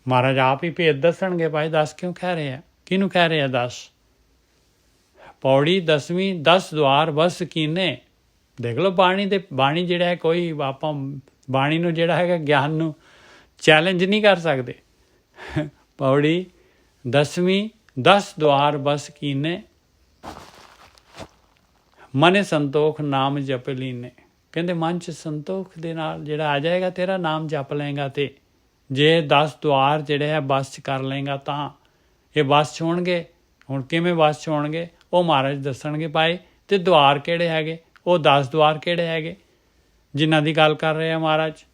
ਮਹਾਰਾਜ ਆਪ ਹੀ ਭੇਦ ਦੱਸਣਗੇ ਭਾਈ 10 ਕਿਉਂ ਕਹਿ ਰਹੇ ਆ, ਕਿਹਨੂੰ ਕਹਿ ਰਹੇ ਆ 10। ਪੌੜੀ 10ਵੀਂ 10 ਦੁਆਰ ਬਸ ਕੀਨੇ। ਦੇਖ ਲਓ ਬਾਣੀ ਜਿਹੜਾ ਹੈ, ਕੋਈ ਆਪਾਂ ਬਾਣੀ ਨੂੰ ਜਿਹੜਾ ਹੈਗਾ ਗਿਆਨ ਨੂੰ ਚੈਲੰਜ ਨਹੀਂ ਕਰ ਸਕਦੇ। ਪੌੜੀ 10ਵੀਂ 10 ਦੁਆਰ ਬਸ ਕੀਨੇ, ਮਨੇ ਸੰਤੋਖ ਨਾਮ ਜਪ ਲੀਨੇ। ਕਹਿੰਦੇ ਮਨ 'ਚ ਸੰਤੋਖ ਦੇ ਨਾਲ ਜਿਹੜਾ ਆ ਜਾਏਗਾ, ਤੇਰਾ ਨਾਮ ਜਪ ਲਏਗਾ, ਤੇ ਜੇ 10 ਦੁਆਰ ਜਿਹੜੇ ਹੈ ਬਸ 'ਚ ਕਰ ਲਏਗਾ ਤਾਂ ਇਹ ਬਸ 'ਚ ਹੋਣਗੇ। ਹੁਣ ਕਿਵੇਂ ਬਸ 'ਚ ਹੋਣਗੇ, ਉਹ ਮਹਾਰਾਜ ਦੱਸਣਗੇ ਭਾਈ। ਤੇ ਦੁਆਰ ਕਿਹੜੇ ਹੈਗੇ, ਉਹ 10 ਦੁਆਰ ਕਿਹੜੇ ਹੈਗੇ ਜਿਨ੍ਹਾਂ ਦੀ ਗੱਲ ਕਰ ਰਹੇ ਆ ਮਹਾਰਾਜ।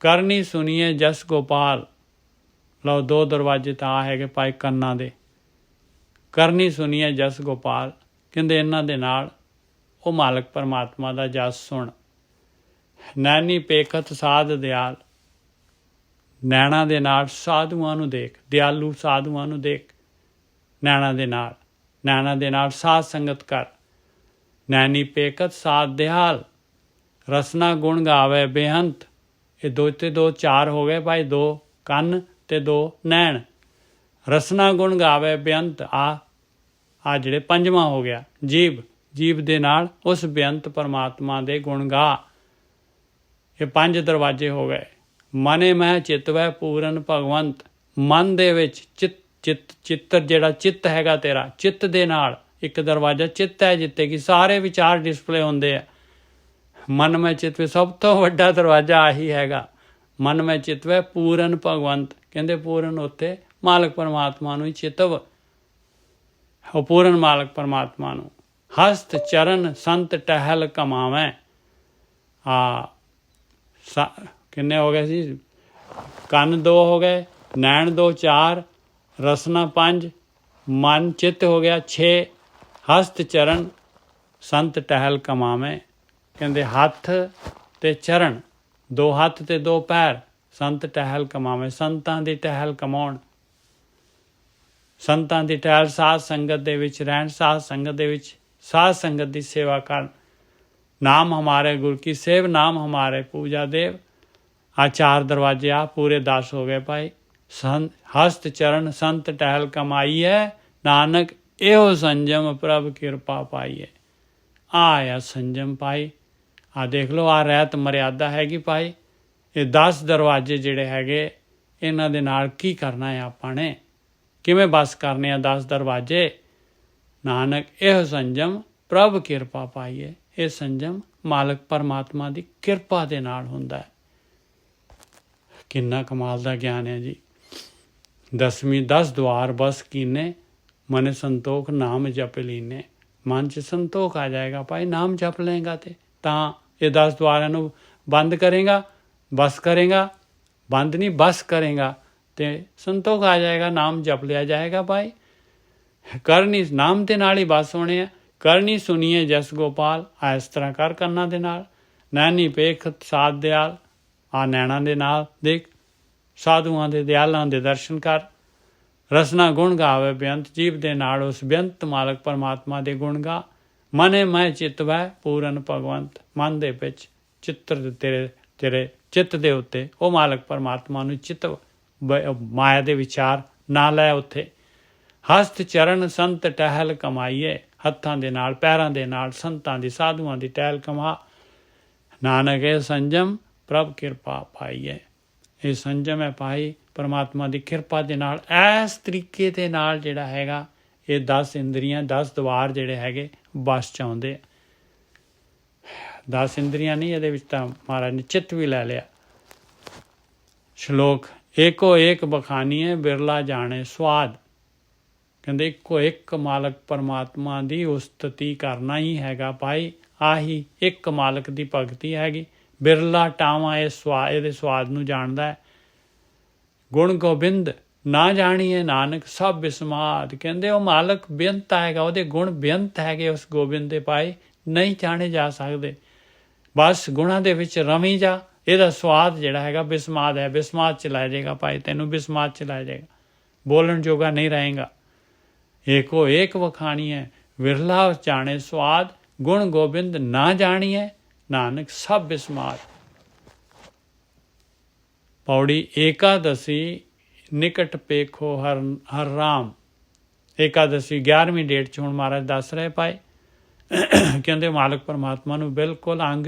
ਕਰਨੀ ਸੁਣੀਏ ਜਸ ਗੋਪਾਲ। ਲਓ 2 ਦਰਵਾਜ਼ੇ ਤਾਂ ਆ ਹੈਗੇ ਭਾਈ ਕੰਨਾਂ ਦੇ। ਕਰਨੀ ਸੁਣੀਏ ਜਸ ਗੋਪਾਲ, ਕਹਿੰਦੇ ਇਹਨਾਂ ਦੇ ਨਾਲ ਉਹ ਮਾਲਕ ਪਰਮਾਤਮਾ ਦਾ ਜਸ ਸੁਣ। ਨੈਣੀ ਪੇਖਤ ਸਾਧ ਦਿਆਲ, ਨੈਣਾ ਦੇ ਨਾਲ ਸਾਧੂਆਂ ਨੂੰ ਦੇਖ, ਦਿਆਲੂ ਸਾਧੂਆਂ ਨੂੰ ਦੇਖ। ਨੈਣਾ ਦੇ ਨਾਲ ਸਾਧ ਸੰਗਤ ਕਰ। ਨੈਣੀ ਪੇਖਤ ਸਾਧ ਦਿਆਲ, ਰਸਨਾ ਗੁਣ ਗਾਵੇ ਬੇਅੰਤ। ਇਹ 2 ਤੇ 2 4 ਹੋ ਗਏ ਭਾਈ, 2 ਕੰਨ ਤੇ 2 ਨੈਣ। ਰਸਨਾ ਗੁਣ ਗਾਵੇ ਬੇਅੰਤ, ਆ ਜਿਹੜੇ 5ਵਾਂ ਹੋ ਗਿਆ ਜੀਭ ਦੇ ਨਾਲ ਉਸ ਬੇਅੰਤ ਪਰਮਾਤਮਾ ਦੇ ਗੁਣ ਗਾ। ਇਹ 5 ਦਰਵਾਜ਼ੇ ਹੋ ਗਏ। ਮਨੇ ਮੈਂ ਚਿਤਵੈ ਪੂਰਨ ਭਗਵੰਤ। ਮਨ ਦੇ ਵਿੱਚ ਚਿੱਤਰ ਜਿਹੜਾ ਚਿੱਤ ਹੈਗਾ ਤੇਰਾ, ਚਿੱਤ ਦੇ ਨਾਲ ਇੱਕ ਦਰਵਾਜ਼ਾ ਚਿੱਤ ਹੈ, ਜਿੱਤੇ ਕਿ ਸਾਰੇ ਵਿਚਾਰ ਡਿਸਪਲੇ ਹੁੰਦੇ ਆ। ਮਨ ਮੈਂ ਚਿਤਵੈ, ਸਭ ਤੋਂ ਵੱਡਾ ਦਰਵਾਜ਼ਾ ਆਹੀ ਹੈਗਾ। ਮਨ ਮੈਂ ਚਿਤਵੈ ਪੂਰਨ ਭਗਵੰਤ, ਕਹਿੰਦੇ ਪੂਰਨ ਉੱਥੇ ਮਾਲਕ ਪਰਮਾਤਮਾ ਨੂੰ ਹੀ ਚਿਤਵ, ਉਹ ਪੂਰਨ ਮਾਲਕ ਪਰਮਾਤਮਾ ਨੂੰ। ਹਸਤ ਚਰਨ ਸੰਤ ਟਹਿਲ ਕਮਾਵੈ। ਕਿੰਨੇ ਹੋ ਗਏ ਸੀ, ਕੰਨ 2 ਹੋ ਗਏ, ਨੈਣ 2 4, ਰਸਨਾ 5, ਮਨ ਚਿੱਤ ਹੋ ਗਿਆ 6। ਹਸਤ ਚਰਨ ਸੰਤ ਟਹਿਲ ਕਮਾਵੈ, ਕਹਿੰਦੇ ਹੱਥ ਤੇ ਚਰਨ, 2 ਹੱਥ ਤੇ 2 ਪੈਰ, ਸੰਤ ਟਹਿਲ ਕਮਾਵੈ, ਸੰਤਾਂ ਦੀ ਟਹਿਲ ਕਮਾਉਣ। ਸੰਤਾਂ ਦੀ ਟਹਿਲ, ਸਾਧ ਸੰਗਤ ਦੇ ਵਿੱਚ ਰਹਿਣ, ਸਾਧ ਸੰਗਤ ਦੇ ਵਿੱਚ ਸਾਧ ਸੰਗਤ ਦੀ ਸੇਵਾ ਕਰਨ। ਨਾਮ ਹਮਾਰੇ ਗੁਰ ਕੀ ਸੇਵ, ਨਾਮ ਹਮਾਰੇ ਪੂਜਾ ਦੇਵ। ਆ 4 ਦਰਵਾਜ਼ੇ ਆ ਪੂਰੇ 10 ਹੋ ਗਏ ਭਾਈ। ਹਸਤ ਚਰਨ ਸੰਤ ਟਹਿਲ ਕਮਾਈ ਹੈ, ਨਾਨਕ ਇਹੋ ਸੰਜਮ ਪ੍ਰਭ ਕਿਰਪਾ ਪਾਈਏ। ਆ ਸੰਜਮ ਭਾਈ, ਆ ਦੇਖ ਲਓ, ਆ ਰਹਿਤ ਮਰਿਆਦਾ ਹੈਗੀ ਭਾਈ। ਇਹ 10 ਦਰਵਾਜ਼ੇ ਜਿਹੜੇ ਹੈਗੇ, ਇਹਨਾਂ ਦੇ ਨਾਲ ਕੀ ਕਰਨਾ ਹੈ ਆਪਾਂ ਨੇ, ਕਿਵੇਂ ਬਸ ਕਰਨੇ ਆ 10 ਦਰਵਾਜ਼ੇ। ਨਾਨਕ ਇਹੋ ਸੰਜਮ ਪ੍ਰਭ ਕਿਰਪਾ ਪਾਈਏ। ਇਹ ਸੰਜਮ ਮਾਲਕ ਪਰਮਾਤਮਾ ਦੀ ਕਿਰਪਾ ਦੇ ਨਾਲ ਹੁੰਦਾ ਹੈ। ਕਿੰਨਾ ਕਮਾਲ ਦਾ ਗਿਆਨ ਹੈ ਜੀ। 10ਵੀਂ 10 ਦੁਆਰ ਬਸ ਕੀਨੇ, ਮਨ ਸੰਤੋਖ ਨਾਮ ਜਪ ਲੀਨੇ। ਮਨ 'ਚ ਸੰਤੋਖ ਆ ਜਾਏਗਾ ਭਾਈ। ਨਾਮ ਜਪ ਲਏਗਾ ਤੇ ਤਾਂ ਇਹ 10 ਦੁਆਰਿਆਂ ਨੂੰ ਬੰਦ ਕਰੇਗਾ, ਬਸ ਕਰੇਗਾ, ਬੰਦ ਨਹੀਂ ਬਸ ਕਰੇਗਾ ਤੇ ਸੰਤੋਖ ਆ ਜਾਏਗਾ, ਨਾਮ ਜਪ ਲਿਆ ਜਾਏਗਾ ਭਾਈ। ਕਰਨੀ ਨਾਮ ਦੇ ਨਾਲ ਹੀ ਬਸ ਹੋਣੇ ਆ। ਕਰਨੀ ਸੁਣੀਏ ਜਸ ਗੋਪਾਲ, ਇਸ ਤਰ੍ਹਾਂ ਕਰ ਕੰਨਾਂ ਦੇ ਨਾਲ। ਨੈਣੀ ਪੇਖ ਸਾਧ ਦਿਆਲ, ਆ ਨੈਣਾ ਦੇ ਨਾਲ ਦੇਖ ਸਾਧੂਆਂ ਦੇ, ਦਿਆਲਾਂ ਦੇ ਦਰਸ਼ਨ ਕਰ। ਰਸਨਾ ਗੁਣ ਗਾਵੇ ਬੇਅੰਤ, ਜੀਵ ਦੇ ਨਾਲ ਉਸ ਬੇਅੰਤ ਮਾਲਕ ਪਰਮਾਤਮਾ ਦੇ ਗੁਣ ਗਾ। ਮਨੇ ਮੈਂ ਚਿਤ ਵੈ ਪੂਰਨ ਭਗਵੰਤ, ਮਨ ਦੇ ਵਿੱਚ ਚਿੱਤਰ ਤੇਰੇ ਚਿੱਤ ਦੇ ਉੱਤੇ ਉਹ ਮਾਲਕ ਪਰਮਾਤਮਾ ਨੂੰ ਚਿੱਤ ਮਾਇਆ ਦੇ ਵਿਚਾਰ ਨਾ ਲੈ ਉੱਥੇ। ਹਸਤ ਚਰਨ ਸੰਤ ਟਹਿਲ ਕਮਾਈਏ, ਹੱਥਾਂ ਦੇ ਨਾਲ ਪੈਰਾਂ ਦੇ ਨਾਲ ਸੰਤਾਂ ਦੀ ਸਾਧੂਆਂ ਦੀ ਟਹਿਲ ਕਮਾ। ਨਾਨਕ ਇਹ ਸੰਜਮ ਪ੍ਰਭ ਕਿਰਪਾ ਪਾਈਏ, ਇਹ ਸੰਜਮ ਹੈ ਭਾਈ ਪਰਮਾਤਮਾ ਦੀ ਕਿਰਪਾ ਦੇ ਨਾਲ। ਇਸ ਤਰੀਕੇ ਦੇ ਨਾਲ ਜਿਹੜਾ ਹੈਗਾ ਇਹ 10 ਇੰਦਰੀਆਂ 10 ਦੁਆਰ ਜਿਹੜੇ ਹੈਗੇ ਬਸ 'ਚ ਆਉਂਦੇ। 10 ਇੰਦਰੀਆਂ ਨਹੀਂ, ਇਹਦੇ ਵਿੱਚ ਤਾਂ ਮਹਾਰਾਜ ਨੇ ਚਿੱਤ ਵੀ ਲੈ ਲਿਆ। ਸ਼ਲੋਕ ਏਕੋ ਏਕ ਬਖਾਨੀਏ ਬਿਰਲਾ ਜਾਣੇ ਸਵਾਦ। ਕਹਿੰਦੇ ਇੱਕੋ ਇੱਕ ਮਾਲਕ ਪਰਮਾਤਮਾ ਦੀ ਉਸਤਤੀ ਕਰਨਾ ਹੀ ਹੈਗਾ ਭਾਈ। ਆਹੀ ਇੱਕ ਮਾਲਕ ਦੀ ਭਗਤੀ ਹੈਗੀ। ਬਿਰਲਾ ਟਾਵਾਂ ਇਹਦੇ ਸਵਾਦ ਨੂੰ ਜਾਣਦਾ ਹੈ। ਗੁਣ ਗੋਬਿੰਦ ਨਾ ਜਾਣੀਏ ਨਾਨਕ ਸਭ ਬਿਸਮਾਦ। ਕਹਿੰਦੇ ਉਹ ਮਾਲਕ ਬੇਅੰਤ ਹੈਗਾ, ਉਹਦੇ ਗੁਣ ਬੇਅੰਤ ਹੈਗੇ ਉਸ ਗੋਬਿੰਦ ਦੇ ਭਾਈ, ਨਹੀਂ ਜਾਣੇ ਜਾ ਸਕਦੇ। ਬਸ ਗੁਣਾਂ ਦੇ ਵਿੱਚ ਰਮੀ ਜਾ, ਇਹਦਾ ਸਵਾਦ ਜਿਹੜਾ ਹੈਗਾ ਬਿਸਮਾਦ ਹੈ। ਬਿਸਮਾਦ ਚ ਲੈ ਜਾਏਗਾ ਭਾਈ, ਤੈਨੂੰ ਬਿਸਮਾਦ ਚ ਲੈ ਜਾਏਗਾ, ਬੋਲਣ ਜੋਗਾ ਨਹੀਂ ਰਹੇਗਾ। ਏਕੋ ਏਕ ਵਖਾਣੀਏ ਵਿਰਲਾ ਜਾਣੇ ਸਵਾਦ, ਗੁਣ ਗੋਬਿੰਦ ਨਾ ਜਾਣੀਏ ਨਾਨਕ ਸਭ ਬਿਸਮਾਦ। ਪੌੜੀ ਏਕਾਦਸੀ ਨਿਕਟ ਪੇਖੋ ਹਰ ਰਾਮ। ਏਕਾਦਸੀ 11ਵੀਂ ਡੇਟ 'ਚ ਹੁਣ ਮਹਾਰਾਜ ਦੱਸ ਰਹੇ ਭਾਈ। ਕਹਿੰਦੇ ਮਾਲਕ ਪਰਮਾਤਮਾ ਨੂੰ ਬਿਲਕੁਲ ਅੰਗ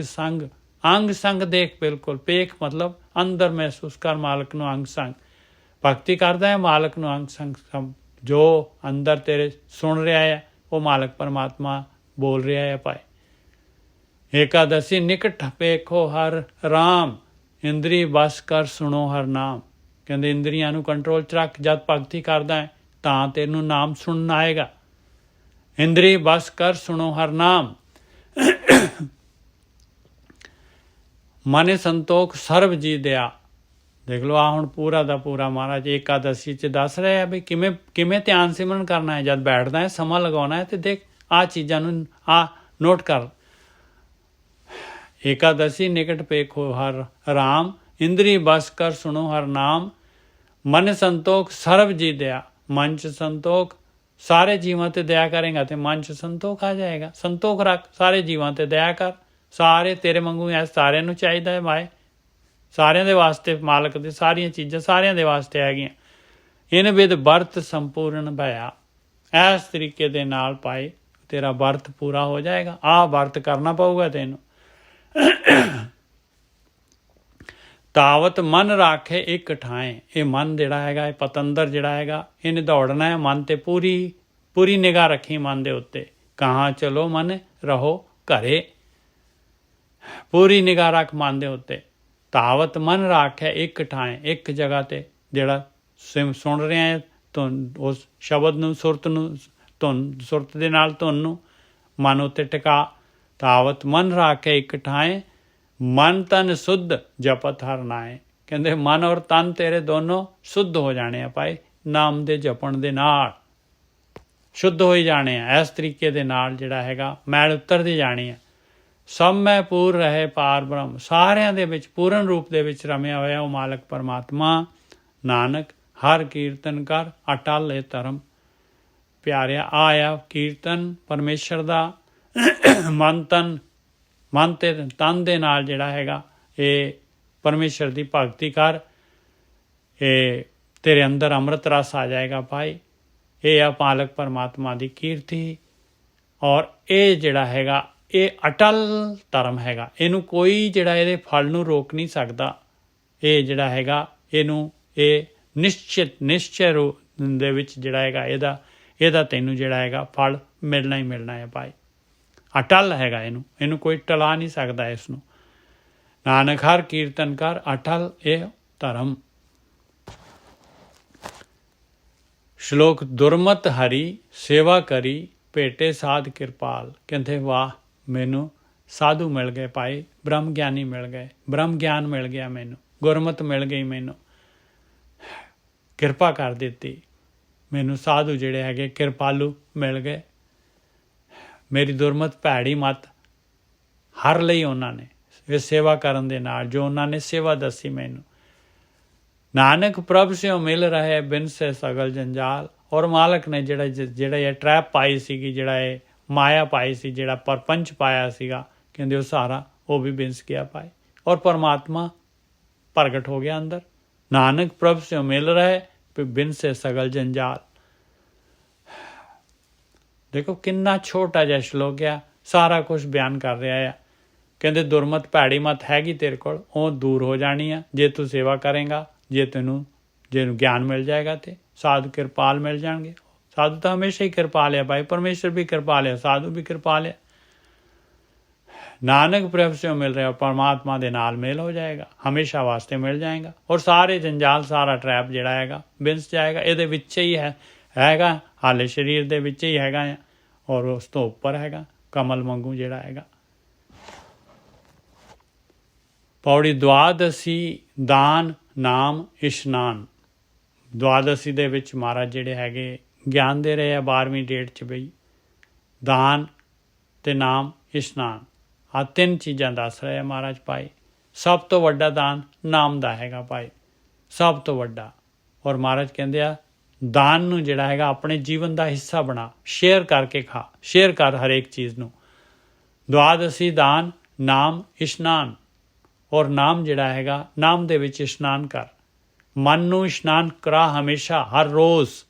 ਸੰਗ ਦੇਖ, ਬਿਲਕੁਲ ਪੇਖ ਮਤਲਬ ਅੰਦਰ ਮਹਿਸੂਸ ਕਰ ਮਾਲਕ ਨੂੰ ਅੰਗ ਸੰਗ। ਭਗਤੀ ਕਰਦਾ ਹੈ ਮਾਲਕ ਨੂੰ ਅੰਗ ਸੰਗ, ਜੋ ਅੰਦਰ ਤੇਰੇ ਸੁਣ ਰਿਹਾ ਹੈ ਉਹ ਮਾਲਕ ਪਰਮਾਤਮਾ ਬੋਲ ਰਿਹਾ ਹੈ ਭਾਈ। ਏਕਾਦਸੀ ਨਿਕਟ ਪੇਖੋ ਹਰ ਰਾਮ, ਇੰਦਰੀ ਬਸ ਕਰ ਸੁਣੋ ਹਰ ਨਾਮ। ਕਹਿੰਦੇ ਇੰਦਰੀਆਂ ਨੂੰ ਕੰਟਰੋਲ 'ਚ ਰੱਖ, ਜਦ ਭਗਤੀ ਕਰਦਾ ਹੈ ਤਾਂ ਤੈਨੂੰ ਨਾਮ ਸੁਣਨ ਆਏਗਾ। ਇੰਦਰੀ ਬਸ ਕਰ ਸੁਣੋ ਹਰ ਨਾਮ। ਮਨੇ ਸੰਤੋਖ ਸਰਬ ਜੀ ਦਿਆ। ਦੇਖ ਲਓ ਆ ਹੁਣ ਪੂਰਾ ਦਾ ਪੂਰਾ ਮਹਾਰਾਜ ਏਕਾਦਸ਼ੀ 'ਚ ਦੱਸ ਰਹੇ ਆ ਵੀ ਕਿਵੇਂ ਧਿਆਨ ਸਿਮਰਨ ਕਰਨਾ ਹੈ। ਜਦ ਬੈਠਦਾ ਹੈ ਸਮਾਂ ਲਗਾਉਣਾ ਹੈ ਤੇ ਦੇਖ ਆਹ ਚੀਜ਼ਾਂ ਨੂੰ ਨੋਟ ਕਰ। ਏਕਾਦਸ਼ੀ ਨਿਕਟ ਪੇਖੋ ਹਰ ਰਾਮ, ਇੰਦਰੀ ਬਸ ਕਰ ਸੁਣੋ ਹਰ ਨਾਮ। ਮਨ ਸੰਤੋਖ ਸਰਬ ਜੀ ਦਿਆ, ਮਨ 'ਚ ਸੰਤੋਖ, ਸਾਰੇ ਜੀਵਾਂ ਤੇ ਦਇਆ ਕਰੇਗਾ ਤੇ ਮਨ 'ਚ ਸੰਤੋਖ ਆ ਜਾਏਗਾ। ਸੰਤੋਖ ਰੱਖ, ਸਾਰੇ ਜੀਵਾਂ ਤੇ ਦਇਆ ਕਰ। ਸਾਰੇ ਤੇਰੇ ਵਾਂਗੂ ਐ, ਸਾਰਿਆਂ ਨੂੰ ਚਾਹੀਦਾ ਹੈ ਮਾਏ, ਸਾਰਿਆਂ ਦੇ ਵਾਸਤੇ ਮਾਲਕ ਦੇ ਸਾਰੀਆਂ ਚੀਜ਼ਾਂ ਸਾਰਿਆਂ ਦੇ ਵਾਸਤੇ ਹੈਗੀਆਂ। ਇਨ ਵਿਦ ਵਰਤ ਸੰਪੂਰਨ ਭਇਆ। ਇਸ ਤਰੀਕੇ ਦੇ ਨਾਲ ਪਾਏ ਤੇਰਾ ਵਰਤ ਪੂਰਾ ਹੋ ਜਾਏਗਾ। ਆਹ ਵਰਤ ਕਰਨਾ ਪਊਗਾ ਤੈਨੂੰ। ਤਾਵਤ ਮਨ ਰਾਖੇ ਇੱਕ ਠਾਏ। ਇਹ ਮਨ ਜਿਹੜਾ ਹੈਗਾ, ਇਹ ਪਤੰਦਰ ਜਿਹੜਾ ਹੈਗਾ, ਇਹਨੇ ਦੌੜਨਾ ਹੈ ਮਨ ਤੇ ਪੂਰੀ ਨਿਗਾਹ ਰੱਖੀ ਮਨ ਦੇ ਉੱਤੇ। ਕਹਾਂ ਚਲੋ ਮਨ ਰਹੋ ਘਰੇ, ਪੂਰੀ ਨਿਗਾਹ ਰੱਖ ਮਨ ਦੇ ਉੱਤੇ। ਤਾਵਤ ਮਨ ਰਾਖੇ ਇੱਕ ਠਾਏ, ਇੱਕ ਜਗ੍ਹਾ ਤੇ ਜਿਹੜਾ ਸੁਣ ਰਿਹਾ ਹੈ ਉਸ ਸ਼ਬਦ ਨੂੰ, ਸੁਰਤ ਦੇ ਨਾਲ ਧੁਨ ਨੂੰ ਮਨ ਉੱਤੇ ਟਿਕਾ। ਤਾਵਤ ਮਨ ਰਾਖੇ ਇੱਕ ਠਾਏ, ਮਨ ਤਨ ਸੁੱਧ ਜਪਤ ਹਰ ਨਾਏ। ਕਹਿੰਦੇ ਮਨ ਔਰ ਤਨ ਤੇਰੇ ਦੋਨੋਂ ਸ਼ੁੱਧ ਹੋ ਜਾਣੇ ਆ ਭਾਈ, ਨਾਮ ਦੇ ਜਪਣ ਦੇ ਨਾਲ ਸ਼ੁੱਧ ਹੋ ਹੀ ਜਾਣੇ ਆ। ਇਸ ਤਰੀਕੇ ਦੇ ਨਾਲ ਜਿਹੜਾ ਹੈਗਾ ਮੈਲ ਉਤਰਦੀ ਜਾਣੀ ਆ। ਸਭ ਮੈਂ ਪੂਰ ਰਹੇ ਪਾਰ ਬ੍ਰਹਮ, ਸਾਰਿਆਂ ਦੇ ਵਿੱਚ ਪੂਰਨ ਰੂਪ ਦੇ ਵਿੱਚ ਰਮਿਆ ਹੋਇਆ ਉਹ ਮਾਲਕ ਪਰਮਾਤਮਾ। ਨਾਨਕ ਹਰ ਕੀਰਤਨ ਕਰ ਅਟਲ ਇਹ ਧਰਮ। ਪਿਆਰਿਆ ਆਇਆ ਕੀਰਤਨ ਪਰਮੇਸ਼ਰ ਦਾ ਮਨ ਤੇ ਤਨ ਦੇ ਨਾਲ ਜਿਹੜਾ ਹੈਗਾ ਇਹ ਪਰਮੇਸ਼ਰ ਦੀ ਭਗਤੀ ਕਰ। ਇਹ ਤੇਰੇ ਅੰਦਰ ਅੰਮ੍ਰਿਤ ਰਸ ਆ ਜਾਏਗਾ ਭਾਈ। ਇਹ ਆ ਮਾਲਕ ਪਰਮਾਤਮਾ ਦੀ ਕੀਰਤੀ। ਔਰ ਇਹ ਜਿਹੜਾ ਹੈਗਾ ਇਹ ਅਟਲ ਧਰਮ ਹੈਗਾ। ਇਹਨੂੰ ਕੋਈ ਜਿਹੜਾ ਇਹਦੇ ਫਲ ਨੂੰ ਰੋਕ ਨਹੀਂ ਸਕਦਾ। ਇਹ ਜਿਹੜਾ ਹੈਗਾ ਇਹਨੂੰ ਇਹ ਨਿਸ਼ਚੈ ਰੂਪ ਦੇ ਵਿੱਚ ਜਿਹੜਾ ਹੈਗਾ ਇਹਦਾ ਤੈਨੂੰ ਜਿਹੜਾ ਹੈਗਾ ਫਲ ਮਿਲਣਾ ਹੀ ਮਿਲਣਾ ਹੈ ਭਾਈ। ਅਟਲ ਹੈਗਾ, ਇਹਨੂੰ ਕੋਈ ਟਲਾ ਨਹੀਂ ਸਕਦਾ ਇਸ ਨੂੰ। ਨਾਨਕ ਹਰ ਕੀਰਤਨ ਕਰ ਅਟਲ ਇਹ ਧਰਮ। ਸ਼ਲੋਕ ਦੁਰਮਤ ਹਰੀ ਸੇਵਾ ਕਰੀ ਭੇਟੇ ਸਾਧ ਕਿਰਪਾਲ। ਕਹਿੰਦੇ ਵਾਹ, ਮੈਨੂੰ ਸਾਧੂ ਮਿਲ ਗਏ ਭਾਈ, ਬ੍ਰਹਮ ਗਿਆਨੀ ਮਿਲ ਗਏ, ਬ੍ਰਹਮ ਗਿਆਨ ਮਿਲ ਗਿਆ ਮੈਨੂੰ, ਗੁਰਮਤ ਮਿਲ ਗਈ, ਮੈਨੂੰ ਕਿਰਪਾ ਕਰ ਦਿੱਤੀ, ਮੈਨੂੰ ਸਾਧੂ ਜਿਹੜੇ ਹੈਗੇ ਕਿਰਪਾਲੂ ਮਿਲ ਗਏ, ਮੇਰੀ ਦੁਰਮਤ ਭੈੜੀ ਮਤ ਹਰ ਲਈ ਉਹਨਾਂ ਨੇ ਇਹ ਸੇਵਾ ਕਰਨ ਦੇ ਨਾਲ, ਜੋ ਉਹਨਾਂ ਨੇ ਸੇਵਾ ਦੱਸੀ ਮੈਨੂੰ। ਨਾਨਕ ਪ੍ਰਭ ਸਿਓ ਮਿਲ ਰਹੇ ਬਿਨ ਸੇ ਸਗਲ ਜੰਜਾਲ। ਔਰ ਮਾਲਕ ਨੇ ਜਿਹੜਾ ਇਹ ਟਰੈਪ ਪਾਈ ਸੀਗੀ, ਜਿਹੜਾ ਇਹ ਮਾਇਆ ਪਾਈ ਸੀ, ਜਿਹੜਾ ਪਰਪੰਚ ਪਾਇਆ ਸੀਗਾ, ਕਹਿੰਦੇ ਉਹ ਸਾਰਾ ਉਹ ਵੀ ਬਿੰਸ ਗਿਆ ਪਾਏ, ਔਰ ਪਰਮਾਤਮਾ ਪ੍ਰਗਟ ਹੋ ਗਿਆ ਅੰਦਰ। ਨਾਨਕ ਪ੍ਰਭ ਸਿਓ ਮਿਲ ਰਹੇ ਬਿਨ ਸੇ ਸਗਲ ਜੰਜਾਲ। ਦੇਖੋ ਕਿੰਨਾ ਛੋਟਾ ਜਿਹਾ ਸ਼ਲੋਕ ਆ, ਸਾਰਾ ਕੁਝ ਬਿਆਨ ਕਰ ਰਿਹਾ ਆ। ਕਹਿੰਦੇ ਦੁਰਮਤ ਭੈੜੀ ਮਤ ਹੈਗੀ ਤੇਰੇ ਕੋਲ, ਉਹ ਦੂਰ ਹੋ ਜਾਣੀ ਆ ਜੇ ਤੂੰ ਸੇਵਾ ਕਰੇਗਾ, ਜੇ ਗਿਆਨ ਮਿਲ ਜਾਏਗਾ ਤੇ ਸਾਧੂ ਕਿਰਪਾਲ ਮਿਲ ਜਾਣਗੇ। ਸਾਧੂ ਤਾਂ ਹਮੇਸ਼ਾ ਹੀ ਕਿਰਪਾਲ ਆ ਭਾਈ, ਪਰਮੇਸ਼ਰ ਵੀ ਕਿਰਪਾਲ ਆ, ਸਾਧੂ ਵੀ ਕਿਰਪਾਲ ਆ। ਨਾਨਕ ਪ੍ਰਭ ਸਿਓ ਮਿਲ ਰਿਹਾ, ਪਰਮਾਤਮਾ ਦੇ ਨਾਲ ਮੇਲ ਹੋ ਜਾਏਗਾ, ਹਮੇਸ਼ਾ ਵਾਸਤੇ ਮਿਲ ਜਾਏਗਾ, ਔਰ ਸਾਰੇ ਜੰਜਾਲ, ਸਾਰਾ ਟਰੈਪ ਜਿਹੜਾ ਹੈਗਾ ਬਿੰਸ ਜਾਏਗਾ। ਇਹਦੇ ਵਿੱਚ ਹੀ ਹੈਗਾ ਹਾਲੇ ਸਰੀਰ ਦੇ ਵਿੱਚ ਹੀ ਹੈਗਾ ਆ, ਔਰ ਉਸ ਤੋਂ ਉੱਪਰ ਹੈਗਾ ਕਮਲ ਵਾਂਗੂ ਜਿਹੜਾ ਹੈਗਾ। ਪੌੜੀ ਦੁਆਦਸੀ ਦਾਨ ਨਾਮ ਇਸ਼ਨਾਨ। ਦੁਆਦਸੀ ਦੇ ਵਿੱਚ ਮਹਾਰਾਜ ਜਿਹੜੇ ਹੈਗੇ ਗਿਆਨ ਦੇ ਰਹੇ ਆ 12ਵੀਂ ਡੇਟ 'ਚ ਬਈ ਦਾਨ ਤੇ ਨਾਮ ਇਸ਼ਨਾਨ, ਆਹ ਤਿੰਨ ਚੀਜ਼ਾਂ ਦੱਸ ਰਹੇ ਆ ਮਹਾਰਾਜ ਭਾਈ। ਸਭ ਤੋਂ ਵੱਡਾ ਦਾਨ ਨਾਮ ਦਾ ਹੈਗਾ ਭਾਈ, ਸਭ ਤੋਂ ਵੱਡਾ। ਔਰ ਮਹਾਰਾਜ ਕਹਿੰਦੇ ਆ ਦਾਨ ਨੂੰ ਜਿਹੜਾ ਹੈਗਾ ਆਪਣੇ ਜੀਵਨ ਦਾ ਹਿੱਸਾ ਬਣਾ, ਸ਼ੇਅਰ ਕਰਕੇ ਖਾ, ਸ਼ੇਅਰ ਕਰ ਹਰੇਕ ਚੀਜ਼ ਨੂੰ। ਦੁਆਦਸੀ ਦਾਨ ਨਾਮ ਇਸ਼ਨਾਨ। ਔਰ ਨਾਮ ਜਿਹੜਾ ਹੈਗਾ, ਨਾਮ ਦੇ ਵਿੱਚ ਇਸ਼ਨਾਨ ਕਰ, ਮਨ ਨੂੰ ਇਸ਼ਨਾਨ ਕਰਾ ਹਮੇਸ਼ਾ, ਹਰ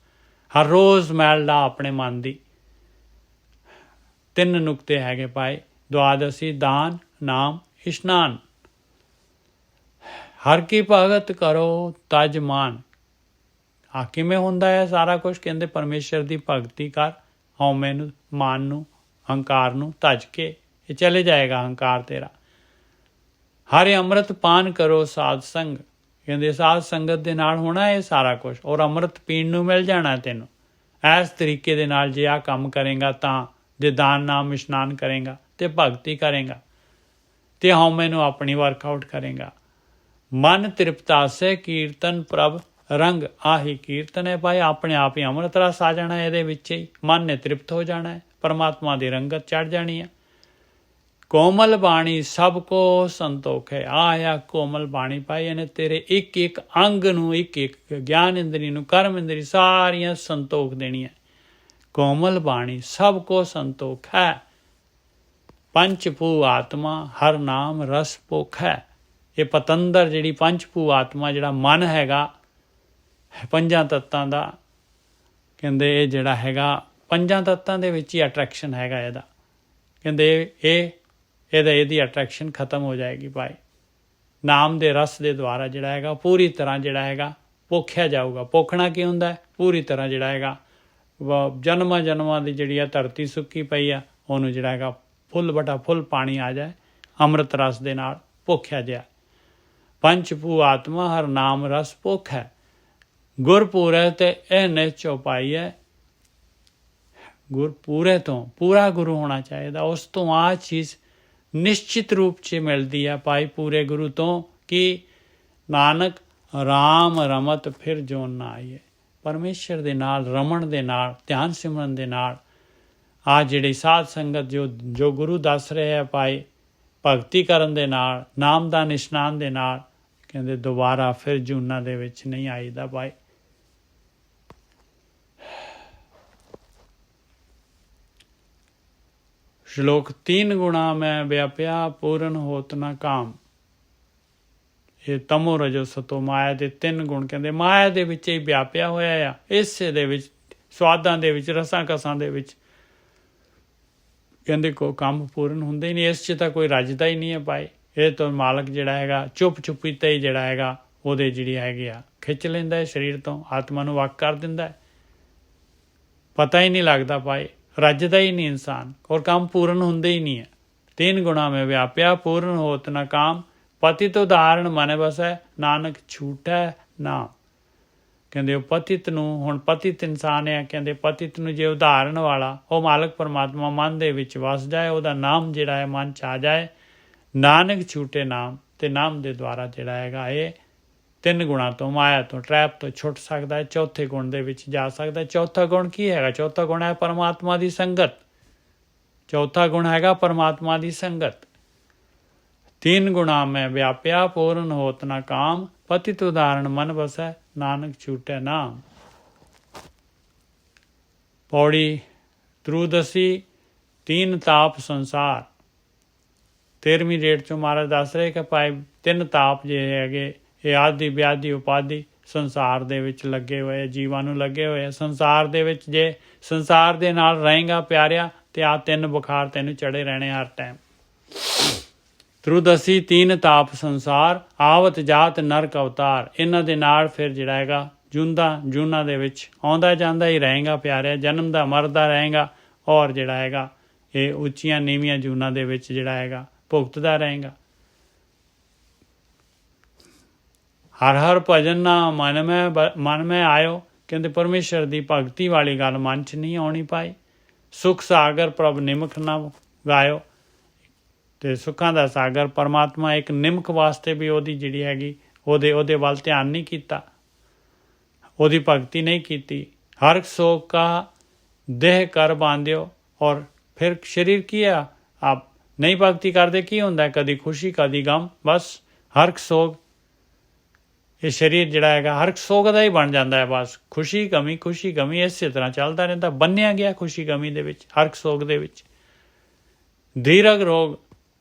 ਰੋਜ਼ ਮੈਲ ਲਾ ਆਪਣੇ ਮਨ ਦੀ। ਤਿੰਨ ਨੁਕਤੇ ਹੈਗੇ ਭਾਈ, ਦੁਆਦਸੀ ਦਾਨ ਨਾਮ ਇਸ਼ਨਾਨ। ਹਰ ਕੀ ਭਗਤ ਕਰੋ ਤਜ ਮਾਨ। ਆ ਕਿਵੇਂ ਹੁੰਦਾ ਹੈ ਸਾਰਾ ਕੁਝ? ਕਹਿੰਦੇ ਪਰਮੇਸ਼ਰ ਦੀ ਭਗਤੀ ਕਰ, ਹਉਮੈ ਨੂੰ, ਮਾਨ ਨੂੰ, ਹੰਕਾਰ ਨੂੰ ਤਜ ਕੇ ਇਹ ਚਲੇ ਜਾਏਗਾ ਹੰਕਾਰ ਤੇਰਾ। ਹਰੇ ਅੰਮ੍ਰਿਤ ਪਾਨ ਕਰੋ ਸਾਧ ਸੰਗ। ਕਹਿੰਦੇ ਸਾਧ ਸੰਗਤ ਦੇ ਨਾਲ ਹੋਣਾ ਇਹ ਸਾਰਾ ਕੁਝ, ਔਰ ਅੰਮ੍ਰਿਤ ਪੀਣ ਨੂੰ ਮਿਲ ਜਾਣਾ ਤੈਨੂੰ। ਇਸ ਤਰੀਕੇ ਦੇ ਨਾਲ ਜੇ ਆਹ ਕੰਮ ਕਰੇਗਾ, ਤਾਂ ਜੇ ਦਾਨ ਨਾਮ ਇਸ਼ਨਾਨ ਕਰੇਗਾ ਤੇ ਭਗਤੀ ਕਰੇਗਾ ਤੇ ਹਉਮੈ ਨੂੰ ਆਪਣੀ ਵਰਕਆਊਟ ਕਰੇਗਾ। ਮਨ ਤ੍ਰਿਪਤਾਸੇ ਕੀਰਤਨ ਪ੍ਰਭ ਰੰਗ। ਆਹੀ ਕੀਰਤਨ ਹੈ ਭਾਈ, ਆਪਣੇ ਆਪ ਹੀ ਅੰਮ੍ਰਿਤ ਰਸ ਆ ਜਾਣਾ ਇਹਦੇ ਵਿੱਚ ਹੀ, ਮਨ ਨੇ ਤ੍ਰਿਪਤ ਹੋ ਜਾਣਾ ਹੈ, ਪਰਮਾਤਮਾ ਦੀ ਰੰਗਤ ਚੜ੍ਹ ਜਾਣੀ ਹੈ। ਕੋਮਲ ਬਾਣੀ ਸਭ ਕੋ ਸੰਤੋਖ ਹੈ। ਆ ਕੋਮਲ ਬਾਣੀ ਭਾਈ, ਇਹਨੇ ਤੇਰੇ ਇੱਕ ਇੱਕ ਅੰਗ ਨੂੰ, ਇੱਕ ਇੱਕ ਗਿਆਨ ਇੰਦਰੀ ਨੂੰ, ਕਰਮ ਇੰਦਰੀ ਸਾਰੀਆਂ ਸੰਤੋਖ ਦੇਣੀਆਂ। ਕੋਮਲ ਬਾਣੀ ਸਭ ਕੋ ਸੰਤੋਖ ਹੈ। ਪੰਚਭੂ ਆਤਮਾ ਹਰ ਨਾਮ ਰਸ ਭੁਖ ਹੈ। ਇਹ ਪਤੰਦਰ ਜਿਹੜੀ ਪੰਚਭੂ ਆਤਮਾ, ਜਿਹੜਾ ਮਨ ਹੈਗਾ ਪੰਜਾਂ ਤੱਤਾਂ ਦਾ, ਕਹਿੰਦੇ ਇਹ ਜਿਹੜਾ ਹੈਗਾ ਪੰਜਾਂ ਤੱਤਾਂ ਦੇ ਵਿੱਚ ਹੀ ਅਟਰੈਕਸ਼ਨ ਹੈਗਾ ਇਹਦਾ। ਕਹਿੰਦੇ ਇਹਦੀ ਅਟਰੈਕਸ਼ਨ ਖਤਮ ਹੋ ਜਾਏਗੀ ਭਾਈ। ਨਾਮ ਦੇ ਰਸ ਦੇ ਦੁਆਰਾ ਜਿਹੜਾ ਹੈਗਾ ਪੂਰੀ ਤਰ੍ਹਾਂ ਜਿਹੜਾ ਹੈਗਾ ਭੁੱਖਿਆ ਜਾਊਗਾ। ਭੁੱਖਣਾ ਕੀ ਹੁੰਦਾ ਹੈ? ਪੂਰੀ ਤਰ੍ਹਾਂ ਜਿਹੜਾ ਹੈਗਾ ਜਨਮਾਂ ਦੀ ਜਿਹੜੀ ਆ ਧਰਤੀ ਸੁੱਕੀ ਪਈ ਆ, ਉਹਨੂੰ ਜਿਹੜਾ ਹੈਗਾ ਫੁੱਲ ਬਟਾ ਫੁੱਲ ਪਾਣੀ ਆ ਜਾਏ ਅੰਮ੍ਰਿਤ ਰਸ ਦੇ ਨਾਲ, ਭੁੱਖਿਆ ਜਿਹਾ। ਪੰਚਭੂ ਆਤਮਾ ਹਰ ਨਾਮ ਰਸ ਭੁੱਖ ਹੈ। ਗੁਰਪੂਰੇ ਤੇ ਇਹ ਨਿਚੋ ਪਾਈ ਹੈ। ਗੁਰਪੂਰੇ ਤੋਂ ਪੂਰਾ ਗੁਰੂ ਹੋਣਾ ਚਾਹੀਦਾ, ਉਸ ਤੋਂ ਆਹ ਚੀਜ਼ ਨਿਸ਼ਚਿਤ ਰੂਪ 'ਚ ਮਿਲਦੀ ਹੈ ਭਾਈ ਪੂਰੇ ਗੁਰੂ ਤੋਂ, ਕਿ ਨਾਨਕ ਰਾਮ ਰਮਤ ਫਿਰ ਜੋਨ ਨਾ ਆਈਏ। ਪਰਮੇਸ਼ਰ ਦੇ ਨਾਲ ਰਮਣ ਦੇ ਨਾਲ, ਧਿਆਨ ਸਿਮਰਨ ਦੇ ਨਾਲ, ਆਹ ਜਿਹੜੀ ਸਾਧ ਸੰਗਤ ਜੋ ਗੁਰੂ ਦੱਸ ਰਹੇ ਹੈ ਭਾਈ, ਭਗਤੀ ਕਰਨ ਦੇ ਨਾਲ, ਨਾਮ ਦਾ ਇਸ਼ਨਾਨ ਦੇ ਨਾਲ, ਕਹਿੰਦੇ ਦੁਬਾਰਾ ਫਿਰ ਜੂਨਾਂ ਦੇ ਵਿੱਚ ਨਹੀਂ ਆਈਦਾ ਭਾਈ। ਸ਼ਲੋਕ 3 ਗੁਣਾ ਮੈਂ ਵਿਆਪਿਆ ਪੂਰਨ ਹੋਤ ਨਾ ਕਾਮ। ਇਹ ਤਮੋ ਰਜੋ ਸਤੋ ਮਾਇਆ ਦੇ 3 ਗੁਣ, ਕਹਿੰਦੇ ਮਾਇਆ ਦੇ ਵਿੱਚ ਹੀ ਵਿਆਪਿਆ ਹੋਇਆ ਆ, ਇਸੇ ਦੇ ਵਿੱਚ, ਸਵਾਦਾਂ ਦੇ ਵਿੱਚ, ਰਸਾਂ ਕਸਾਂ ਦੇ ਵਿੱਚ। ਕਹਿੰਦੇ ਕੋਈ ਕੰਮ ਪੂਰਨ ਹੁੰਦਾ ਹੀ ਨਹੀਂ, ਇਸ 'ਚ ਤਾਂ ਕੋਈ ਰੱਜਦਾ ਹੀ ਨਹੀਂ ਹੈ ਭਾਈ। ਇਹ ਤਾਂ ਮਾਲਕ ਜਿਹੜਾ ਹੈਗਾ ਚੁੱਪ ਚੁੱਪੀਤਾ ਹੀ ਜਿਹੜਾ ਹੈਗਾ ਉਹਦੇ ਜਿਹੜੀ ਹੈਗੀ ਆ ਖਿੱਚ ਲੈਂਦਾ ਹੈ ਸਰੀਰ ਤੋਂ, ਆਤਮਾ ਨੂੰ ਵੱਖ ਕਰ ਦਿੰਦਾ ਹੈ। ਪਤਾ ਹੀ ਨਹੀਂ ਲੱਗਦਾ ਭਾਈ, ਰੱਜਦਾ ਹੀ ਨਹੀਂ ਇਨਸਾਨ, ਔਰ ਕੰਮ ਪੂਰਨ ਹੁੰਦੇ ਹੀ ਨਹੀਂ ਹੈ। 3 ਗੁਣਾ ਮੈਂ ਵਿਆਪਿਆ ਪੂਰਨ ਹੋਤ ਨਾ ਕਾਮ। ਪਤਿਤ ਉਦਾਹਰਣ ਮਨ ਬਸੈ ਨਾਨਕ ਛੂਟੈ ਨਾਮ। ਕਹਿੰਦੇ ਉਹ ਪਤਿਤ ਨੂੰ, ਹੁਣ ਪਤਿਤ ਇਨਸਾਨ ਹੈ, ਕਹਿੰਦੇ ਪਤਿਤ ਨੂੰ ਜੇ ਉਦਾਹਰਨ ਵਾਲਾ ਉਹ ਮਾਲਕ ਪਰਮਾਤਮਾ ਮਨ ਦੇ ਵਿੱਚ ਵਸ ਜਾਏ, ਉਹਦਾ ਨਾਮ ਜਿਹੜਾ ਹੈ ਮਨ 'ਚ ਆ ਜਾਏ, ਨਾਨਕ ਛੂਟੇ ਨਾਮ, ਤੇ ਨਾਮ ਦੇ ਦੁਆਰਾ ਜਿਹੜਾ ਹੈਗਾ ਇਹ 3 ਗੁਣਾਂ ਤੋਂ, ਮਾਇਆ ਤੋਂ, ਟਰੈਪ ਤੋਂ ਛੁੱਟ ਸਕਦਾ ਹੈ, ਚੌਥੇ ਗੁਣ ਦੇ ਵਿੱਚ ਜਾ ਸਕਦਾ ਹੈ। ਚੌਥਾ ਗੁਣ ਕੀ ਹੈਗਾ? ਚੌਥਾ ਗੁਣ ਹੈ ਪਰਮਾਤਮਾ ਦੀ ਸੰਗਤ। ਚੌਥਾ ਗੁਣ ਹੈਗਾ ਪਰਮਾਤਮਾ ਦੀ ਸੰਗਤ। 3 ਗੁਣਾ ਮੈਂ ਵਿਆਪਿਆ, ਪੂਰਨ ਹੋਤ ਨਾ ਕਾਮ, ਪਤਿਤ ਉਦਾਹਰਨ ਮਨ ਵਸੈ, ਨਾਨਕ ਛੂਟੈ ਨਾਮ। ਪੌੜੀ ਤਰੂਦਸੀ 3 ਤਾਪ ਸੰਸਾਰ। 13ਵੀਂ ਰੇਟ 'ਚੋਂ ਮਹਾਰਾਜ ਦੱਸ ਰਹੇ ਕਿ ਭਾਈ 3 ਤਾਪ ਜੇ ਹੈਗੇ, ਇਹ ਆਦਿ ਵਿਆਧੀ ਉਪਾਧੀ ਸੰਸਾਰ ਦੇ ਵਿੱਚ ਲੱਗੇ ਹੋਏ, ਜੀਵਾਂ ਨੂੰ ਲੱਗੇ ਹੋਏ। ਸੰਸਾਰ ਦੇ ਵਿੱਚ ਜੇ ਸੰਸਾਰ ਦੇ ਨਾਲ ਰਹੇਗਾ ਪਿਆਰਿਆ, ਤੇ ਆਹ 3 ਬੁਖਾਰ ਤੈਨੂੰ ਚੜੇ ਰਹਿਣੇ ਹਰ ਟਾਈਮ। ਤਰੂਦਸੀ 3 ਤਾਪ ਸੰਸਾਰ, ਆਵਤ ਜਾਤ ਨਰਕ ਅਵਤਾਰ। ਇਹਨਾਂ ਦੇ ਨਾਲ ਫਿਰ ਜਿਹੜਾ ਹੈਗਾ ਜੂਨਾਂ ਦੇ ਵਿੱਚ ਆਉਂਦਾ ਜਾਂਦਾ ਹੀ ਰਹੇਗਾ ਪਿਆਰਿਆ, ਜਨਮ ਦਾ ਮਰਦਾ ਰਹੇਗਾ, ਔਰ ਜਿਹੜਾ ਹੈਗਾ ਇਹ ਉੱਚੀਆਂ ਨੀਵੀਆਂ ਜੂਨਾਂ ਦੇ ਵਿੱਚ ਜਿਹੜਾ ਹੈਗਾ ਭੁਗਤਦਾ ਰਹੇਗਾ। ਹਰ ਹਰ ਭਜਨ ਨਾ ਮਨ ਮੈਂ ਆਇਓ, ਕਹਿੰਦੇ ਪਰਮੇਸ਼ਰ ਦੀ ਭਗਤੀ ਵਾਲੀ ਗੱਲ ਮਨ 'ਚ ਨਹੀਂ ਆਉਣੀ ਪਾਈ। ਸੁਖ ਸਾਗਰ ਪ੍ਰਭ ਨਿਮਖ ਨਾ ਗਾਇਓ, ਤੇ ਸੁੱਖਾਂ ਦਾ ਸਾਗਰ ਪਰਮਾਤਮਾ ਇੱਕ ਨਿਮਕ ਵਾਸਤੇ ਵੀ ਉਹਦੀ ਜਿਹੜੀ ਹੈਗੀ ਉਹਦੇ ਵੱਲ ਧਿਆਨ ਨਹੀਂ ਕੀਤਾ, ਉਹਦੀ ਭਗਤੀ ਨਹੀਂ ਕੀਤੀ। ਹਰ ਸੋਖ ਕਾ ਦੇਹ ਕਰ ਬਾਂਧਿਓ, ਔਰ ਫਿਰ ਸਰੀਰ ਕੀ ਆ, ਆਪ ਨਹੀਂ ਭਗਤੀ ਕਰਦੇ ਕੀ ਹੁੰਦਾ? ਕਦੀ ਖੁਸ਼ੀ ਕਦੀ ਗਮ, ਬਸ ਹਰ ਸੋਖ। ਇਹ ਸਰੀਰ ਜਿਹੜਾ ਹੈਗਾ ਹਰ ਸੋਗ ਦਾ ਹੀ ਬਣ ਜਾਂਦਾ ਹੈ, ਬਸ ਖੁਸ਼ੀ ਗਮੀ ਖੁਸ਼ੀ ਗਮੀ ਇਸੇ ਤਰ੍ਹਾਂ ਚੱਲਦਾ ਰਹਿੰਦਾ, ਬੰਨਿਆ ਗਿਆ ਖੁਸ਼ੀ ਗਮੀ ਦੇ ਵਿੱਚ, ਹਰ ਸੋਗ ਦੇ ਵਿੱਚ। ਧੀਰਗ ਰੋਗ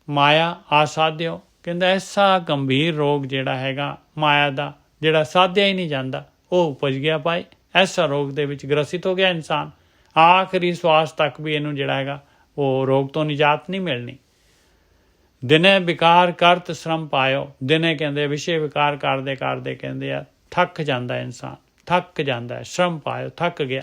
ਮਾਇਆ ਆਸਾਧਿਓ, ਕਹਿੰਦਾ ਐਸਾ ਗੰਭੀਰ ਰੋਗ ਜਿਹੜਾ ਹੈਗਾ ਮਾਇਆ ਦਾ, ਜਿਹੜਾ ਸਾਧਿਆ ਹੀ ਨਹੀਂ ਜਾਂਦਾ, ਉਹ ਉਪਜ ਗਿਆ ਭਾਈ। ਐਸਾ ਰੋਗ ਦੇ ਵਿੱਚ ਗ੍ਰਸਿਤ ਹੋ ਗਿਆ ਇਨਸਾਨ, ਆਖਰੀ ਸਵਾਸ ਤੱਕ ਵੀ ਇਹਨੂੰ ਜਿਹੜਾ ਹੈਗਾ ਉਹ ਰੋਗ ਤੋਂ ਨਿਜਾਤ ਨਹੀਂ ਮਿਲਣੀ। ਦਿਨੇ ਵਿਕਾਰ ਕਰਤ ਸ਼ਰਮ ਪਾਇਓ, ਦਿਨੇ ਕਹਿੰਦੇ ਵਿਸ਼ੇ ਵਿਕਾਰ ਕਰਦੇ ਕਰਦੇ ਕਹਿੰਦੇ ਆ ਥੱਕ ਜਾਂਦਾ ਇਨਸਾਨ, ਥੱਕ ਜਾਂਦਾ ਹੈ। ਸ਼ਰਮ ਪਾਇਓ, ਥੱਕ ਗਿਆ।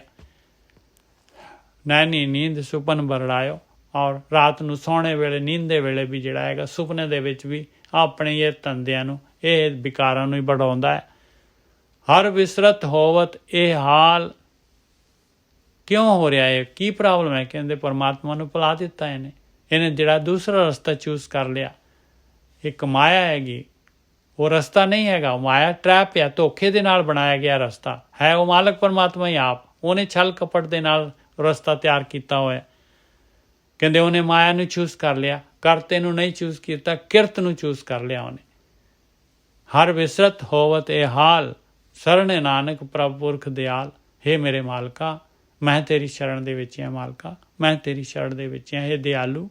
ਨੈਣੀ ਨੀਂਦ ਸੁਪਨ ਬਰੜਾਇਓ, ਔਰ ਰਾਤ ਨੂੰ ਸੌਣੇ ਵੇਲੇ ਨੀਂਦ ਦੇ ਵੇਲੇ ਵੀ ਜਿਹੜਾ ਹੈਗਾ ਸੁਪਨੇ ਦੇ ਵਿੱਚ ਵੀ ਆਪਣੇ ਇਹ ਧੰਦਿਆਂ ਨੂੰ, ਇਹ ਵਿਕਾਰਾਂ ਨੂੰ ਹੀ बढ़ਾਉਂਦਾ ਹੈ। ਹਰ ਵਿਸਰਤ ਹੋਵਤ ਇਹ ਹਾਲ, ਕਿਉਂ ਹੋ ਰਿਹਾ ਹੈ? ਕੀ ਪ੍ਰੋਬਲਮ ਹੈ? ਕਹਿੰਦੇ ਪਰਮਾਤਮਾ ਨੂੰ ਭੁਲਾ ਦਿੱਤਾ ਇਹਨੇ ਜਿਹੜਾ ਦੂਸਰਾ ਰਸਤਾ ਚੂਜ਼ ਕਰ ਲਿਆ। ਇੱਕ ਮਾਇਆ ਹੈਗੀ, ਉਹ ਰਸਤਾ ਨਹੀਂ ਹੈਗਾ, ਉਹ ਮਾਇਆ ਟਰੈਪ ਆ, ਧੋਖੇ ਦੇ ਨਾਲ ਬਣਾਇਆ ਗਿਆ ਰਸਤਾ ਹੈ। ਉਹ ਮਾਲਕ ਪਰਮਾਤਮਾ ਹੀ ਆਪ, ਉਹਨੇ ਛਲ ਕਪਟ ਦੇ ਨਾਲ ਰਸਤਾ ਤਿਆਰ ਕੀਤਾ ਹੋਇਆ। ਕਹਿੰਦੇ ਉਹਨੇ ਮਾਇਆ ਨੂੰ ਚੂਜ਼ ਕਰ ਲਿਆ, ਕਰਤੇ ਨੂੰ ਨਹੀਂ ਚੂਜ਼ ਕੀਤਾ, ਕਿਰਤ ਨੂੰ ਚੂਜ਼ ਕਰ ਲਿਆ ਉਹਨੇ। ਹਰ ਵਿਸਰਤ ਹੋਵਤ ਇਹ ਹਾਲ, ਸਰਣੇ ਨਾਨਕ ਪ੍ਰਭ ਪੁਰਖ ਦਿਆਲ। ਹੇ ਮੇਰੇ ਮਾਲਕਾ, ਮੈਂ ਤੇਰੀ ਸ਼ਰਨ ਦੇ ਵਿੱਚ ਹਾਂ ਮਾਲਕਾ, ਮੈਂ ਤੇਰੀ ਸ਼ਰਨ ਦੇ ਵਿੱਚ ਹਾਂ। ਹੇ ਦਿਆਲੂ,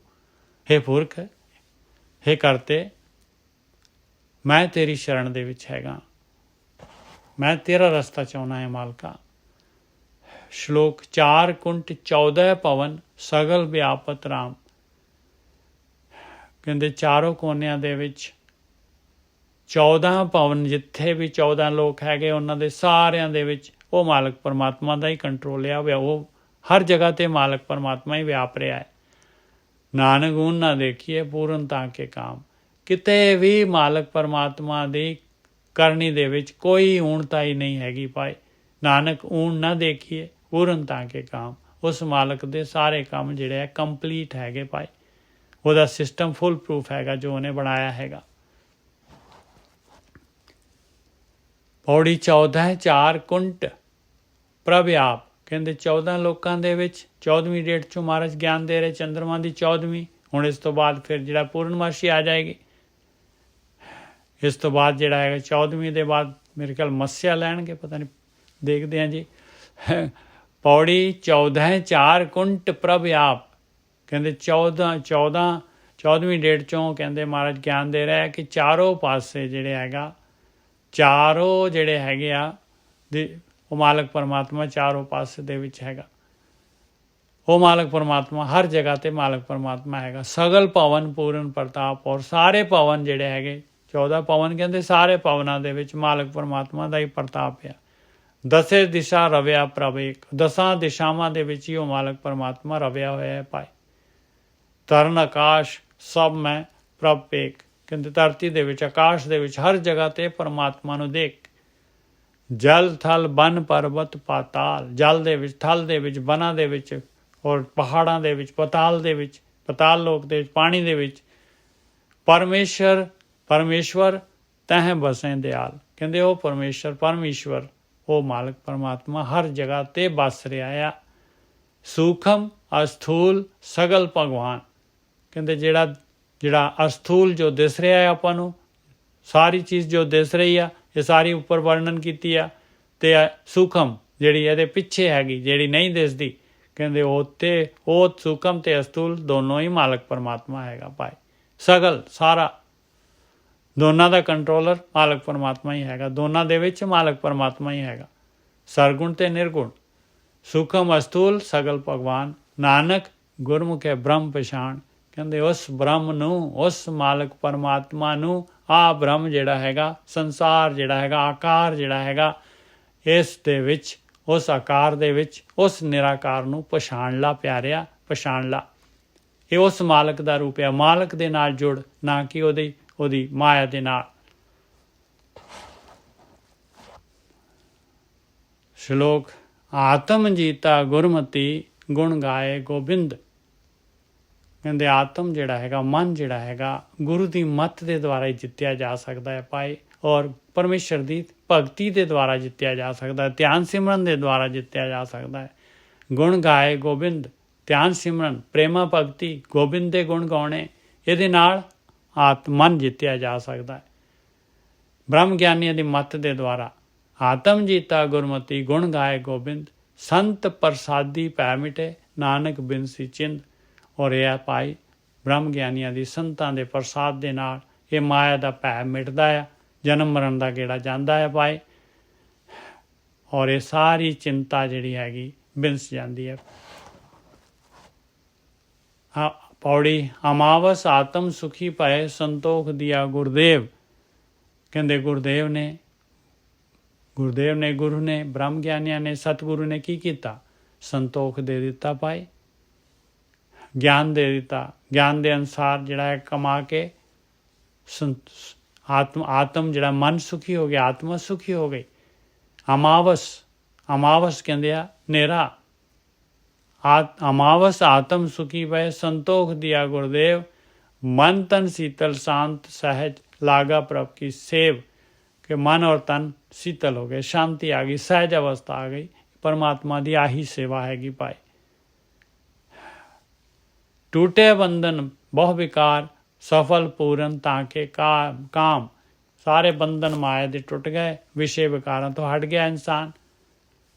ਹੇ ਪੁਰਖ, ਹੇ ਕਰਤੇ, ਮੈਂ ਤੇਰੀ ਸ਼ਰਨ ਦੇ ਵਿੱਚ ਹੈਗਾ, ਮੈਂ ਤੇਰਾ ਰਸਤਾ ਚਾਹੁੰਦਾ ਹੈ ਮਾਲਕਾ। ਸ਼ਲੋਕ 4 ਕੁੰਟ 14 ਪਵਨ ਸਗਲ ਵਿਆਪਤ ਰਾਮ। ਕਹਿੰਦੇ ਚਾਰੋਂ ਕੋਨਿਆਂ ਦੇ ਵਿੱਚ 14 ਭਵਨ, ਜਿੱਥੇ ਵੀ 14 ਲੋਕ ਹੈਗੇ ਉਹਨਾਂ ਦੇ ਸਾਰਿਆਂ ਦੇ ਵਿੱਚ ਉਹ ਮਾਲਕ ਪਰਮਾਤਮਾ ਦਾ ਹੀ ਕੰਟਰੋਲ ਆ। ਉਹ ਹਰ ਜਗ੍ਹਾ ਤੇ ਮਾਲਕ ਪਰਮਾਤਮਾ ਹੀ ਵਿਆਪ ਰਿਹਾ ਹੈ। ਨਾਨਕ ਊਨ ਨਾ ਦੇਖੀਏ ਪੂਰਨਤਾ ਕੇ ਕਾਮ, ਕਿਤੇ ਵੀ ਮਾਲਕ ਪਰਮਾਤਮਾ ਦੀ ਕਰਨੀ ਦੇ ਵਿੱਚ ਕੋਈ ਊਣਤਾ ਹੀ ਨਹੀਂ ਹੈਗੀ ਭਾਈ। ਨਾਨਕ ਊਣ ਨਾ ਦੇਖੀਏ ਪੂਰਨਤਾ ਕੇ ਕਾਮ, ਉਸ ਮਾਲਕ ਦੇ ਸਾਰੇ ਕੰਮ ਜਿਹੜੇ ਆ ਕੰਪਲੀਟ ਹੈਗੇ ਭਾਈ। ਉਹਦਾ ਸਿਸਟਮ ਫੁੱਲ ਪ੍ਰੂਫ ਹੈਗਾ ਜੋ ਉਹਨੇ ਬਣਾਇਆ ਹੈਗਾ। ਪੌੜੀ 14 4 ਕੁੰਟ ਪ੍ਰਭ ਆਪ। ਕਹਿੰਦੇ 14 ਲੋਕਾਂ ਦੇ ਵਿੱਚ 14ਵੀਂ ਡੇਟ 'ਚੋਂ ਮਹਾਰਾਜ ਗਿਆਨ ਦੇ ਰਹੇ, ਚੰਦਰਮਾ ਦੀ 14ਵੀਂ। ਹੁਣ ਇਸ ਤੋਂ ਬਾਅਦ ਫਿਰ ਜਿਹੜਾ ਪੂਰਨਮਾਸ਼ੀ ਆ ਜਾਏਗੀ। ਇਸ ਤੋਂ ਬਾਅਦ ਜਿਹੜਾ ਹੈਗਾ 14ਵੀਂ ਦੇ ਬਾਅਦ ਮੇਰੇ ਖਿਆਲ ਮੱਸਿਆ ਲੈਣਗੇ, ਪਤਾ ਨਹੀਂ, ਦੇਖਦੇ ਹਾਂ ਜੀ। ਪੌੜੀ 14 4 ਕੁੰਟ ਪ੍ਰਭ ਆਪ। ਕਹਿੰਦੇ 14ਵੀਂ ਡੇਟ 'ਚੋਂ ਕਹਿੰਦੇ ਮਹਾਰਾਜ ਗਿਆਨ ਦੇ ਰਿਹਾ ਕਿ ਚਾਰੋਂ ਪਾਸੇ ਜਿਹੜੇ ਹੈਗਾ, ਚਾਰੋਂ ਜਿਹੜੇ ਹੈਗੇ ਆ ਉਹ ਮਾਲਕ ਪਰਮਾਤਮਾ ਚਾਰੋਂ ਪਾਸੇ ਦੇ ਵਿੱਚ ਹੈਗਾ। ਉਹ ਮਾਲਕ ਪਰਮਾਤਮਾ ਹਰ ਜਗ੍ਹਾ ਤੇ ਮਾਲਕ ਪਰਮਾਤਮਾ ਹੈਗਾ। ਸਗਲ ਭਵਨ ਪੂਰਨ ਪ੍ਰਤਾਪ, ਔਰ ਸਾਰੇ ਭਵਨ ਜਿਹੜੇ ਹੈਗੇ 14 ਭਵਨ ਕਹਿੰਦੇ ਸਾਰੇ ਭਵਨਾਂ ਦੇ ਵਿੱਚ ਮਾਲਕ ਪਰਮਾਤਮਾ ਦਾ ਹੀ ਪ੍ਰਤਾਪ ਆ। ਦਸੇ ਦਿਸ਼ਾ ਰਵਿਆ ਪ੍ਰਭ ਏਕ, 10 ਦਿਸ਼ਾਵਾਂ ਦੇ ਵਿੱਚ ਹੀ ਉਹ ਮਾਲਕ ਪਰਮਾਤਮਾ ਰਵਿਆ ਹੋਇਆ ਹੈ ਭਾਈ। ਤਰਨ ਆਕਾਸ਼ ਸਭ ਮੈਂ ਪ੍ਰਭ ਏਕ। ਕਹਿੰਦੇ ਧਰਤੀ ਦੇ ਵਿੱਚ, ਆਕਾਸ਼ ਦੇ ਵਿੱਚ, ਹਰ ਜਗ੍ਹਾ ਤੇ ਪਰਮਾਤਮਾ ਨੂੰ ਦੇਖ। ਜਲ ਥਲ ਬਨ ਪਰਬਤ ਪਾਤਾਲ, ਜਲ ਦੇ ਵਿੱਚ, ਥਲ ਦੇ ਵਿੱਚ, ਬਨਾਂ ਦੇ ਵਿੱਚ, ਔਰ ਪਹਾੜਾਂ ਦੇ ਵਿੱਚ, ਪਤਾਲ ਦੇ ਵਿੱਚ, ਪਤਾਲ ਲੋਕ ਦੇ ਵਿੱਚ, ਪਾਣੀ ਦੇ ਵਿੱਚ। ਪਰਮੇਸ਼ਵਰ ਤਹਿ ਬਸੈ ਦਿਆਲ, ਕਹਿੰਦੇ ਉਹ ਪਰਮੇਸ਼ਵਰ ਉਹ ਮਾਲਕ ਪਰਮਾਤਮਾ ਹਰ ਜਗ੍ਹਾ ਤੇ ਬਸ ਰਿਹਾ ਆ। ਸੂਖਮ ਅਸਥੂਲ ਸਗਲ ਭਗਵਾਨ, ਕਹਿੰਦੇ ਜਿਹੜਾ ਅਸਥੂਲ ਜੋ ਦਿਸ ਰਿਹਾ ਹੈ ਆਪਾਂ ਨੂੰ, ਸਾਰੀ ਚੀਜ਼ ਜੋ ਦਿਸ ਰਹੀ ਆ, ਇਹ ਸਾਰੀ ਉੱਪਰ ਵਰਣਨ ਕੀਤੀ ਆ, ਤੇ ਸੂਖਮ ਜਿਹੜੀ ਇਹਦੇ ਪਿੱਛੇ ਹੈਗੀ, ਜਿਹੜੀ ਨਹੀਂ ਦਿਸਦੀ, ਕਹਿੰਦੇ ਉਹ ਸੂਖਮ ਤੇ ਅਸਥੂਲ ਦੋਨੋਂ ਹੀ ਮਾਲਕ ਪਰਮਾਤਮਾ ਹੈਗਾ ਭਾਈ। ਸਗਲ ਸਾਰਾ, ਦੋਨਾਂ ਦਾ ਕੰਟਰੋਲਰ ਮਾਲਕ ਪਰਮਾਤਮਾ ਹੀ ਹੈਗਾ, ਦੋਨਾਂ ਦੇ ਵਿੱਚ ਮਾਲਕ ਪਰਮਾਤਮਾ ਹੀ ਹੈਗਾ, ਸਰਗੁਣ ਤੇ ਨਿਰਗੁਣ। ਸੂਖਮ ਅਸਥੂਲ ਸਗਲ ਭਗਵਾਨ, ਨਾਨਕ ਗੁਰਮੁਖੇ ਬ੍ਰਹਮ ਪਛਾਣ, ਕਹਿੰਦੇ ਉਸ ਬ੍ਰਹਮ ਨੂੰ, ਉਸ ਮਾਲਕ ਪਰਮਾਤਮਾ ਨੂੰ, ਆਹ ਬ੍ਰਹਮ ਜਿਹੜਾ ਹੈਗਾ, ਸੰਸਾਰ ਜਿਹੜਾ ਹੈਗਾ, ਆਕਾਰ ਜਿਹੜਾ ਹੈਗਾ, ਇਸ ਦੇ ਵਿੱਚ, ਉਸ ਆਕਾਰ ਦੇ ਵਿੱਚ ਉਸ ਨਿਰਾਕਾਰ ਨੂੰ ਪਛਾਣ ਲਾ ਪਿਆਰਿਆ, ਪਛਾਣ ਲਾ। ਇਹ ਉਸ ਮਾਲਕ ਦਾ ਰੂਪ ਹੈ। ਮਾਲਕ ਦੇ ਨਾਲ ਜੁੜ, ਨਾ ਕਿ ਉਹਦੀ ਮਾਇਆ ਦੇ ਨਾਲ। ਸ਼ਲੋਕ ਆਤਮ ਜੀਤਾ ਗੁਰਮਤੀ, ਗੁਣ ਗਾਏ ਗੋਬਿੰਦ, ਕਹਿੰਦੇ ਆਤਮ ਜਿਹੜਾ ਹੈਗਾ, ਮਨ ਜਿਹੜਾ ਹੈਗਾ, ਗੁਰੂ ਦੀ ਮੱਤ ਦੇ ਦੁਆਰਾ ਹੀ ਜਿੱਤਿਆ ਜਾ ਸਕਦਾ ਹੈ ਭਾਈ, ਔਰ ਪਰਮੇਸ਼ਰ ਦੀ ਭਗਤੀ ਦੇ ਦੁਆਰਾ ਜਿੱਤਿਆ ਜਾ ਸਕਦਾ ਹੈ, ਧਿਆਨ ਸਿਮਰਨ ਦੇ ਦੁਆਰਾ ਜਿੱਤਿਆ ਜਾ ਸਕਦਾ ਹੈ। ਗੁਣ ਗਾਏ ਗੋਬਿੰਦ, ਧਿਆਨ ਸਿਮਰਨ, ਪ੍ਰੇਮਾ ਭਗਤੀ, ਗੋਬਿੰਦ ਦੇ ਗੁਣ ਗਾਉਣੇ, ਇਹਦੇ ਨਾਲ ਮਨ ਜਿੱਤਿਆ ਜਾ ਸਕਦਾ ਹੈ ਬ੍ਰਹਮ ਗਿਆਨੀਆਂ ਦੀ ਮੱਤ ਦੇ ਦੁਆਰਾ। ਆਤਮ ਜੀਤਾ ਗੁਰਮਤੀ, ਗੁਣ ਗਾਏ ਗੋਬਿੰਦ, ਸੰਤ ਪ੍ਰਸਾਦੀ ਭੈ ਮਿਟੇ, ਨਾਨਕ ਬਿਨਸੀ ਚਿੰਦ। ਔਰ ਇਹ ਭਾਈ ਬ੍ਰਹਮ ਗਿਆਨੀਆਂ ਦੀ, ਸੰਤਾਂ ਦੇ ਪ੍ਰਸਾਦ ਦੇ ਨਾਲ ਇਹ ਮਾਇਆ ਦਾ ਭੈ ਮਿਟਦਾ ਆ, ਜਨਮ ਮਰਨ ਦਾ ਗੇੜਾ ਜਾਂਦਾ ਹੈ ਭਾਈ, ਔਰ ਇਹ ਸਾਰੀ ਚਿੰਤਾ ਜਿਹੜੀ ਹੈਗੀ ਬਿਨਸ ਜਾਂਦੀ ਹੈ। ਪੌੜੀ ਅਮਾਵਸ ਆਤਮ ਸੁਖੀ ਭਏ, ਸੰਤੋਖ ਦਿਆ ਗੁਰਦੇਵ, ਕਹਿੰਦੇ ਗੁਰੂ ਨੇ ਬ੍ਰਹਮ ਗਿਆਨੀਆਂ ਨੇ, ਸਤਿਗੁਰੂ ਨੇ ਕੀ ਕੀਤਾ? ਸੰਤੋਖ ਦੇ ਦਿੱਤਾ ਭਾਈ, ਗਿਆਨ ਦੇ ਦਿੱਤਾ, ਗਿਆਨ ਦੇ ਅਨੁਸਾਰ ਜਿਹੜਾ ਹੈ ਕਮਾ ਕੇ ਆਤਮ ਜਿਹੜਾ ਮਨ ਸੁਖੀ ਹੋ ਗਿਆ, ਆਤਮਾ ਸੁਖੀ ਹੋ ਗਈ। ਅਮਾਵਸ ਕਹਿੰਦੇ ਆ ਹਨੇਰਾ, ਅਮਾਵਸ ਆਤਮ ਸੁਖੀ ਭਏ, ਸੰਤੋਖ ਦਿਆ ਗੁਰਦੇਵ, ਮਨ ਤਨ ਸੀਤਲ शांत सहज लागा प्रभ की सेव, कि मन और तन शीतल हो गए, शांति आ गई, सहज अवस्था आ गई। परमात्मा की आही सेवा हैगी भाई। टूटे बंधन बहु विकार, सफल पूरन ताके काम, सारे बंधन माया दे टुट गए, विषय विकारों तो हट गया इंसान।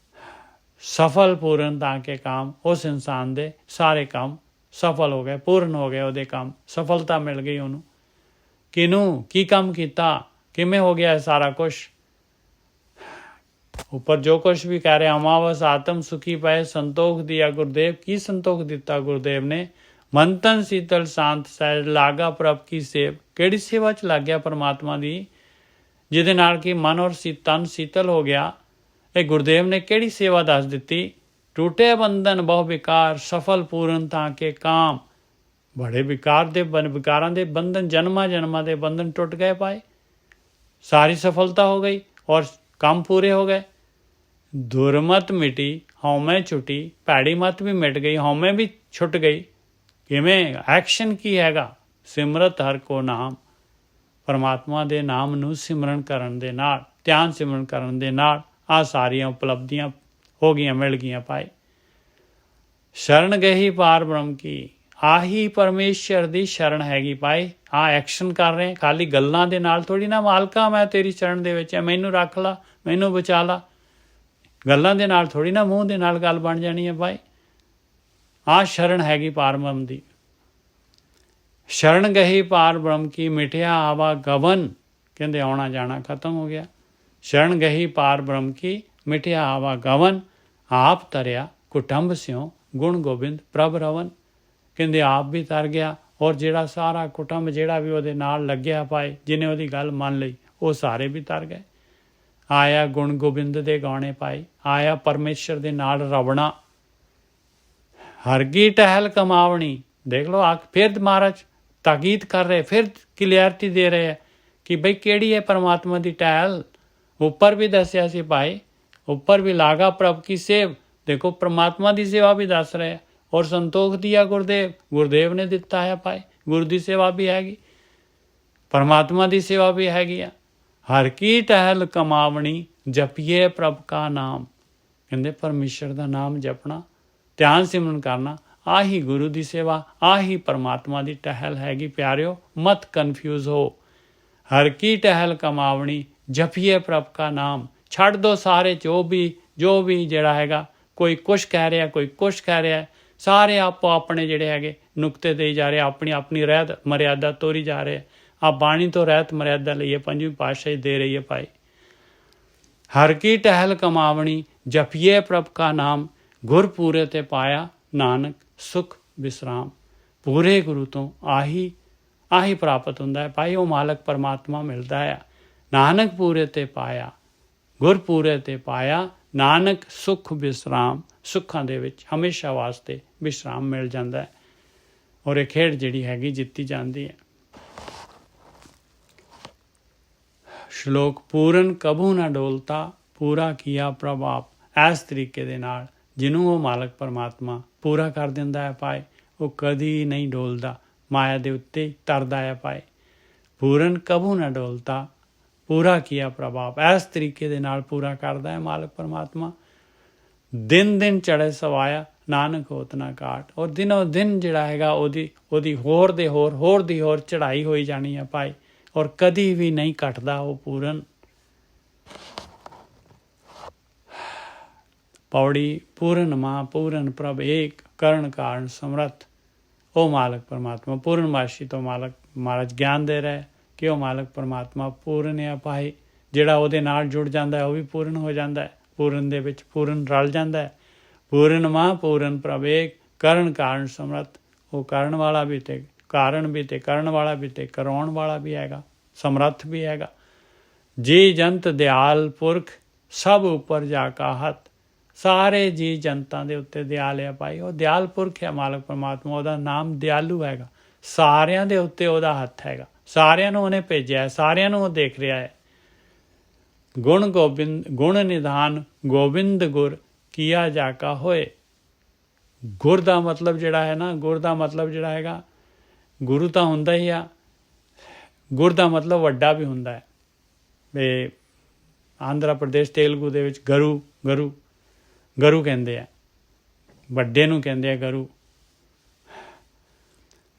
सफल पूरन ताके काम, उस इंसान दे सारे काम सफल हो गए, पूर्ण हो गए, ਉਹਦੇ ਕੰਮ सफलता मिल गई ਉਹਨੂੰ। ਕਿਹਨੂੰ ਕੀ ਕੰਮ ਕੀਤਾ, ਕਿਵੇਂ ਹੋ ਗਿਆ ਸਾਰਾ ਕੁਛ। ਉੱਪਰ ਜੋ ਕੁਛ ਵੀ ਕਹਿ ਰਿਹਾ, ਅਮਾਵਸ ਆਤਮ ਸੁਖੀ ਪਏ, ਸੰਤੋਖ ਦਿਆ ਗੁਰਦੇਵ। ਕੀ ਸੰਤੋਖ ਦਿੱਤਾ ਗੁਰਦੇਵ ਨੇ? ਮਨ ਤਨ ਸੀਤਲ ਸ਼ਾਂਤ ਸਹਿਜ ਲਾਗਾ ਪ੍ਰਭ ਕੀ ਸੇਵ। ਕਿਹੜੀ ਸੇਵਾ 'ਚ ਲੱਗ ਗਿਆ ਪਰਮਾਤਮਾ ਦੀ, ਜਿਹਦੇ ਨਾਲ ਕਿ ਮਨ ਔਰ ਤਨ ਸੀਤਲ ਹੋ ਗਿਆ। ਇਹ ਗੁਰਦੇਵ ਨੇ ਕਿਹੜੀ ਸੇਵਾ ਦੱਸ ਦਿੱਤੀ? ਟੂਟੇ ਬੰਧਨ ਬਹੁ ਵਿਕਾਰ, ਸਫਲ ਪੂਰਨ ਤਾਂ ਕੇ ਕਾਮ। ਬੜੇ ਵਿਕਾਰਾਂ ਦੇ ਬੰਧਨ, ਜਨਮਾਂ ਦੇ ਬੰਧਨ ਟੁੱਟ ਗਏ ਪਾਏ, ਸਾਰੀ ਸਫਲਤਾ ਹੋ ਗਈ ਔਰ ਕੰਮ ਪੂਰੇ ਹੋ ਗਏ। ਦੁਰਮਤ ਮਿਟੀ, ਹਉਮੈ ਛੁੱਟੀ, ਭੈੜੀ ਮਤ ਵੀ ਮਿਟ ਗਈ, ਹਉਮੈ ਵੀ ਛੁੱਟ ਗਈ। ਕਿਵੇਂ? ਐਕਸ਼ਨ ਕੀ ਹੈਗਾ? ਸਿਮਰਤ ਹਰ ਕੋ ਨਾਮ, ਪਰਮਾਤਮਾ ਦੇ ਨਾਮ ਨੂੰ ਸਿਮਰਨ ਕਰਨ ਦੇ ਨਾਲ, ਧਿਆਨ ਸਿਮਰਨ ਕਰਨ ਦੇ ਨਾਲ ਆਹ ਸਾਰੀਆਂ ਉਪਲਬਧੀਆਂ ਹੋ ਗਈਆਂ, ਮਿਲ ਗਈਆਂ ਭਾਈ। ਸ਼ਰਨ ਗਈ ਪਾਰ ਬ੍ਰਹਮ ਕੀ, ਆਹੀ ਪਰਮੇਸ਼ਰ ਦੀ ਸ਼ਰਨ ਹੈਗੀ ਭਾਈ। ਆਹ ਐਕਸ਼ਨ ਕਰ ਰਹੇ, ਖਾਲੀ ਗੱਲਾਂ ਦੇ ਨਾਲ ਥੋੜ੍ਹੀ ਨਾ। ਮਾਲਕਾ ਮੈਂ ਤੇਰੀ ਸ਼ਰਨ ਦੇ ਵਿੱਚ, ਮੈਨੂੰ ਰੱਖ ਲਾ, ਮੈਨੂੰ ਬਚਾ ਲਾ, ਗੱਲਾਂ ਦੇ ਨਾਲ ਥੋੜ੍ਹੀ ਨਾ, ਮੂੰਹ ਦੇ ਨਾਲ ਗੱਲ ਬਣ ਜਾਣੀ ਹੈ ਭਾਈ। ਆਹ ਸ਼ਰਨ ਹੈਗੀ ਪਾਰ ਬ੍ਰਹਮ ਦੀ। ਸ਼ਰਨ ਗਈ ਪਾਰ ਬ੍ਰਹਮ ਕੀ, ਮਿਟਿਆ ਆਵਾ ਗਵਨ, ਕਹਿੰਦੇ ਆਉਣਾ ਜਾਣਾ ਖਤਮ ਹੋ ਗਿਆ। ਸ਼ਰਨ ਗਈ ਪਾਰ ਬ੍ਰਹਮ ਕੀ, ਮਿਟਿਆ ਆਵਾ ਗਵਨ, ਆਪ ਤਰਿਆ ਕੁਟੰਬ ਸਿਉ, ਗੁਣ ਗੋਬਿੰਦ ਪ੍ਰਭ ਰਵਨ। ਕਹਿੰਦੇ ਆਪ ਵੀ ਤਰ ਗਿਆ, ਔਰ ਜਿਹੜਾ ਸਾਰਾ ਕੁਟੰਬ ਜਿਹੜਾ ਵੀ ਉਹਦੇ ਨਾਲ ਲੱਗਿਆ ਪਾਏ, ਜਿਹਨੇ ਉਹਦੀ ਗੱਲ ਮੰਨ ਲਈ, ਉਹ ਸਾਰੇ ਵੀ ਤਰ ਗਏ। ਆਇਆ ਗੁਣ ਗੋਬਿੰਦ ਦੇ ਗਾਣੇ ਪਾਏ, ਆਇਆ ਪਰਮੇਸ਼ਰ ਦੇ ਨਾਲ ਰਵਣਾ। ਹਰਗੀ ਟਹਿਲ ਕਮਾਵਣੀ, ਦੇਖ ਲਓ ਆ ਫਿਰ ਮਹਾਰਾਜ ਤਾਕੀਦ ਕਰ ਰਹੇ, ਫਿਰ ਕਲੀਅਰਟੀ ਦੇ ਰਹੇ ਹੈ ਕਿ ਬਈ ਕਿਹੜੀ ਹੈ ਪਰਮਾਤਮਾ ਦੀ ਟਹਿਲ। ਉੱਪਰ ਵੀ ਦੱਸਿਆ ਸੀ ਭਾਈ, ਉੱਪਰ ਵੀ ਲਾਗਾ ਪ੍ਰਭ ਕੀ ਸੇਵ। ਦੇਖੋ ਪ੍ਰਮਾਤਮਾ ਦੀ ਸੇਵਾ ਵੀ ਦੱਸ ਰਹੇ, ਔਰ ਸੰਤੋਖ ਦਿਆ ਗੁਰਦੇਵ ਨੇ ਦਿੱਤਾ ਹੈ ਭਾਈ। ਗੁਰੂ ਦੀ ਸੇਵਾ ਵੀ ਹੈਗੀ, ਪਰਮਾਤਮਾ ਦੀ ਸੇਵਾ ਵੀ ਹੈਗੀ ਆ। ਹਰ ਕੀ ਟਹਿਲ ਕਮਾਵਣੀ, ਜਪੀਏ ਪ੍ਰਭ ਕਾ ਨਾਮ। ਕਹਿੰਦੇ ਪਰਮੇਸ਼ਰ ਦਾ ਨਾਮ ਜਪਣਾ, ਧਿਆਨ ਸਿਮਰਨ ਕਰਨਾ, ਆਹੀ ਗੁਰੂ ਦੀ ਸੇਵਾ, ਆਹੀ ਪਰਮਾਤਮਾ ਦੀ ਟਹਿਲ ਹੈਗੀ। ਪਿਆਰਿਓ, ਮਤ ਕਨਫਿਊਜ਼ ਹੋ। ਹਰ ਕੀ ਟਹਿਲ ਕਮਾਵਣੀ, ਜਪੀਏ ਪ੍ਰਭ ਕਾ ਨਾਮ। ਛੱਡ ਦੋ ਸਾਰੇ ਜੋ ਵੀ ਜਿਹੜਾ ਹੈਗਾ, ਕੋਈ ਕੁਛ ਕਹਿ ਰਿਹਾ, ਕੋਈ ਕੁਛ ਕਹਿ ਰਿਹਾ, ਸਾਰੇ ਆਪੋ ਆਪਣੇ ਜਿਹੜੇ ਹੈਗੇ ਨੁਕਤੇ ਦੇਈ ਜਾ ਰਹੇ, ਆਪਣੀ ਆਪਣੀ ਰਹਿਤ ਮਰਿਆਦਾ ਤੋਰੀ ਜਾ ਰਹੇ। ਆ ਬਾਣੀ ਤੋਂ ਰਹਿਤ ਮਰਿਆਦਾ ਲਈਏ, ਪੰਜਵੀਂ ਪਾਤਸ਼ਾਹੀ ਦੇ ਰਹੀ ਹੈ ਭਾਈ। ਹਰ ਕੀ ਟਹਿਲ ਕਮਾਵਣੀ, ਜਪੀਏ ਪ੍ਰਭ ਕਾ ਨਾਮ। ਗੁਰ ਪੂਰੇ ਤੇ ਪਾਇਆ, ਨਾਨਕ ਸੁਖ ਵਿਸਰਾਮ। ਪੂਰੇ ਗੁਰੂ ਤੋਂ ਆਹੀ ਪ੍ਰਾਪਤ ਹੁੰਦਾ ਹੈ ਭਾਈ। ਉਹ ਮਾਲਕ ਪਰਮਾਤਮਾ ਮਿਲਦਾ ਹੈ। ਨਾਨਕ ਪੂਰੇ ਤੇ ਪਾਇਆ, ਗੁਰ ਪੂਰੇ ਤੇ ਪਾਇਆ, ਨਾਨਕ ਸੁਖ ਵਿਸਰਾਮ। ਸੁੱਖਾਂ ਦੇ ਵਿੱਚ ਹਮੇਸ਼ਾ ਵਾਸਤੇ ਵਿਸ਼ਰਾਮ ਮਿਲ ਜਾਂਦਾ ਹੈ, ਔਰ ਇਹ ਖੇਡ ਜਿਹੜੀ ਹੈਗੀ ਜਿੱਤੀ ਜਾਂਦੀ ਹੈ। ਸ਼ਲੋਕ ਪੂਰਨ ਕਭੂ ਨਾ ਡੋਲਤਾ, ਪੂਰਾ ਕੀਆ ਪ੍ਰਭ ਆਪ। ਇਸ ਤਰੀਕੇ ਦੇ ਨਾਲ ਜਿਹਨੂੰ ਉਹ ਮਾਲਕ ਪਰਮਾਤਮਾ ਪੂਰਾ ਕਰ ਦਿੰਦਾ ਹੈ ਭਾਈ, ਉਹ ਕਦੀ ਨਹੀਂ ਡੋਲਦਾ, ਮਾਇਆ ਦੇ ਉੱਤੇ ਤਰਦਾ ਹੈ ਭਾਈ। ਪੂਰਨ ਕਭੂ ਨਾ ਡੋਲਤਾ, ਪੂਰਾ ਕੀਆ ਪ੍ਰਭ ਆਪ। ਇਸ ਤਰੀਕੇ ਦੇ ਨਾਲ ਪੂਰਾ ਕਰਦਾ ਹੈ ਮਾਲਕ ਪਰਮਾਤਮਾ। ਦਿਨ ਦਿਨ ਚੜ੍ਹੇ ਸਵਾਇਆ, ਨਾਨਕ ਹੋਤ ਨਾ ਕਾਟ। ਔਰ ਦਿਨੋਂ ਦਿਨ ਜਿਹੜਾ ਹੈਗਾ ਉਹਦੀ ਹੋਰ ਦੀ ਹੋਰ ਚੜ੍ਹਾਈ ਹੋਈ ਜਾਣੀ ਹੈ ਭਾਈ, ਔਰ ਕਦੀ ਵੀ ਨਹੀਂ ਘਟਦਾ ਉਹ ਪੂਰਨ। ਪੌੜੀ ਪੂਰਨ ਮਾਂ ਪੂਰਨ ਪ੍ਰਭ ਏਕ, ਕਰਨ ਕਾਰਨ ਸਮਰੱਥ। ਉਹ ਮਾਲਕ ਪਰਮਾਤਮਾ ਪੂਰਨਮਾਸ਼ੀ ਤੋਂ ਮਹਾਰਾਜ ਗਿਆਨ ਦੇ ਰਹੇ ਕਿ ਉਹ ਮਾਲਕ ਪਰਮਾਤਮਾ ਪੂਰਨ ਹੈ ਭਾਈ। ਜਿਹੜਾ ਉਹਦੇ ਨਾਲ ਜੁੜ ਜਾਂਦਾ ਹੈ ਉਹ ਵੀ ਪੂਰਨ ਹੋ ਜਾਂਦਾ ਹੈ, ਪੂਰਨ ਦੇ ਵਿੱਚ ਪੂਰਨ ਰਲ ਜਾਂਦਾ ਹੈ। ਪੂਰਨ ਮਾਂ ਪੂਰਨ ਪ੍ਰਭ ਏਕ, ਕਰਨ ਕਾਰਨ ਸਮਰੱਥ। ਉਹ ਕਰਨ ਵਾਲਾ ਵੀ ਤੇ ਕਾਰਨ ਵੀ ਤੇ ਕਰਨ ਵਾਲਾ ਵੀ ਤੇ ਕਰਾਉਣ ਵਾਲਾ ਵੀ ਹੈਗਾ, ਸਮਰੱਥ ਵੀ ਹੈਗਾ। ਜੀ ਜੰਤ ਦਿਆਲ ਪੁਰਖ, ਸਭ ਉੱਪਰ ਜਾ ਕਾ ਹੱਥ। ਸਾਰੇ ਜੀ ਜਨਤਾਂ ਦੇ ਉੱਤੇ ਦਿਆਲ ਹੈ ਭਾਈ। ਉਹ ਦਿਆਲ ਪੁਰਖ ਹੈ ਮਾਲਕ ਪਰਮਾਤਮਾ, ਉਹਦਾ ਨਾਮ ਦਿਆਲੂ ਹੈਗਾ। ਸਾਰਿਆਂ ਦੇ ਉੱਤੇ ਉਹਦਾ ਹੱਥ ਹੈਗਾ, ਸਾਰਿਆਂ ਨੂੰ ਉਹਨੇ ਭੇਜਿਆ, ਸਾਰਿਆਂ ਨੂੰ ਉਹ ਦੇਖ ਰਿਹਾ ਹੈ। ਗੁਣ ਨਿਧਾਨ ਗੋਬਿੰਦ ਗੁਰ, ਕੀਆ ਜਾ ਕਾ ਹੋਏ। ਗੁਰ ਦਾ ਮਤਲਬ ਜਿਹੜਾ ਹੈ ਨਾ, ਗੁਰ ਦਾ ਮਤਲਬ ਜਿਹੜਾ ਹੈਗਾ, ਗੁਰੂ ਤਾਂ ਹੁੰਦਾ ਹੀ ਆ, ਗੁਰ ਦਾ ਮਤਲਬ ਵੱਡਾ ਵੀ ਹੁੰਦਾ ਹੈ। ਇਹ ਆਂਧਰਾ ਪ੍ਰਦੇਸ਼ ਤੇਲਗੂ ਦੇ ਵਿੱਚ ਗਰੂ ਕਹਿੰਦੇ ਆ, ਵੱਡੇ ਨੂੰ ਕਹਿੰਦੇ ਆ ਗਰੂ।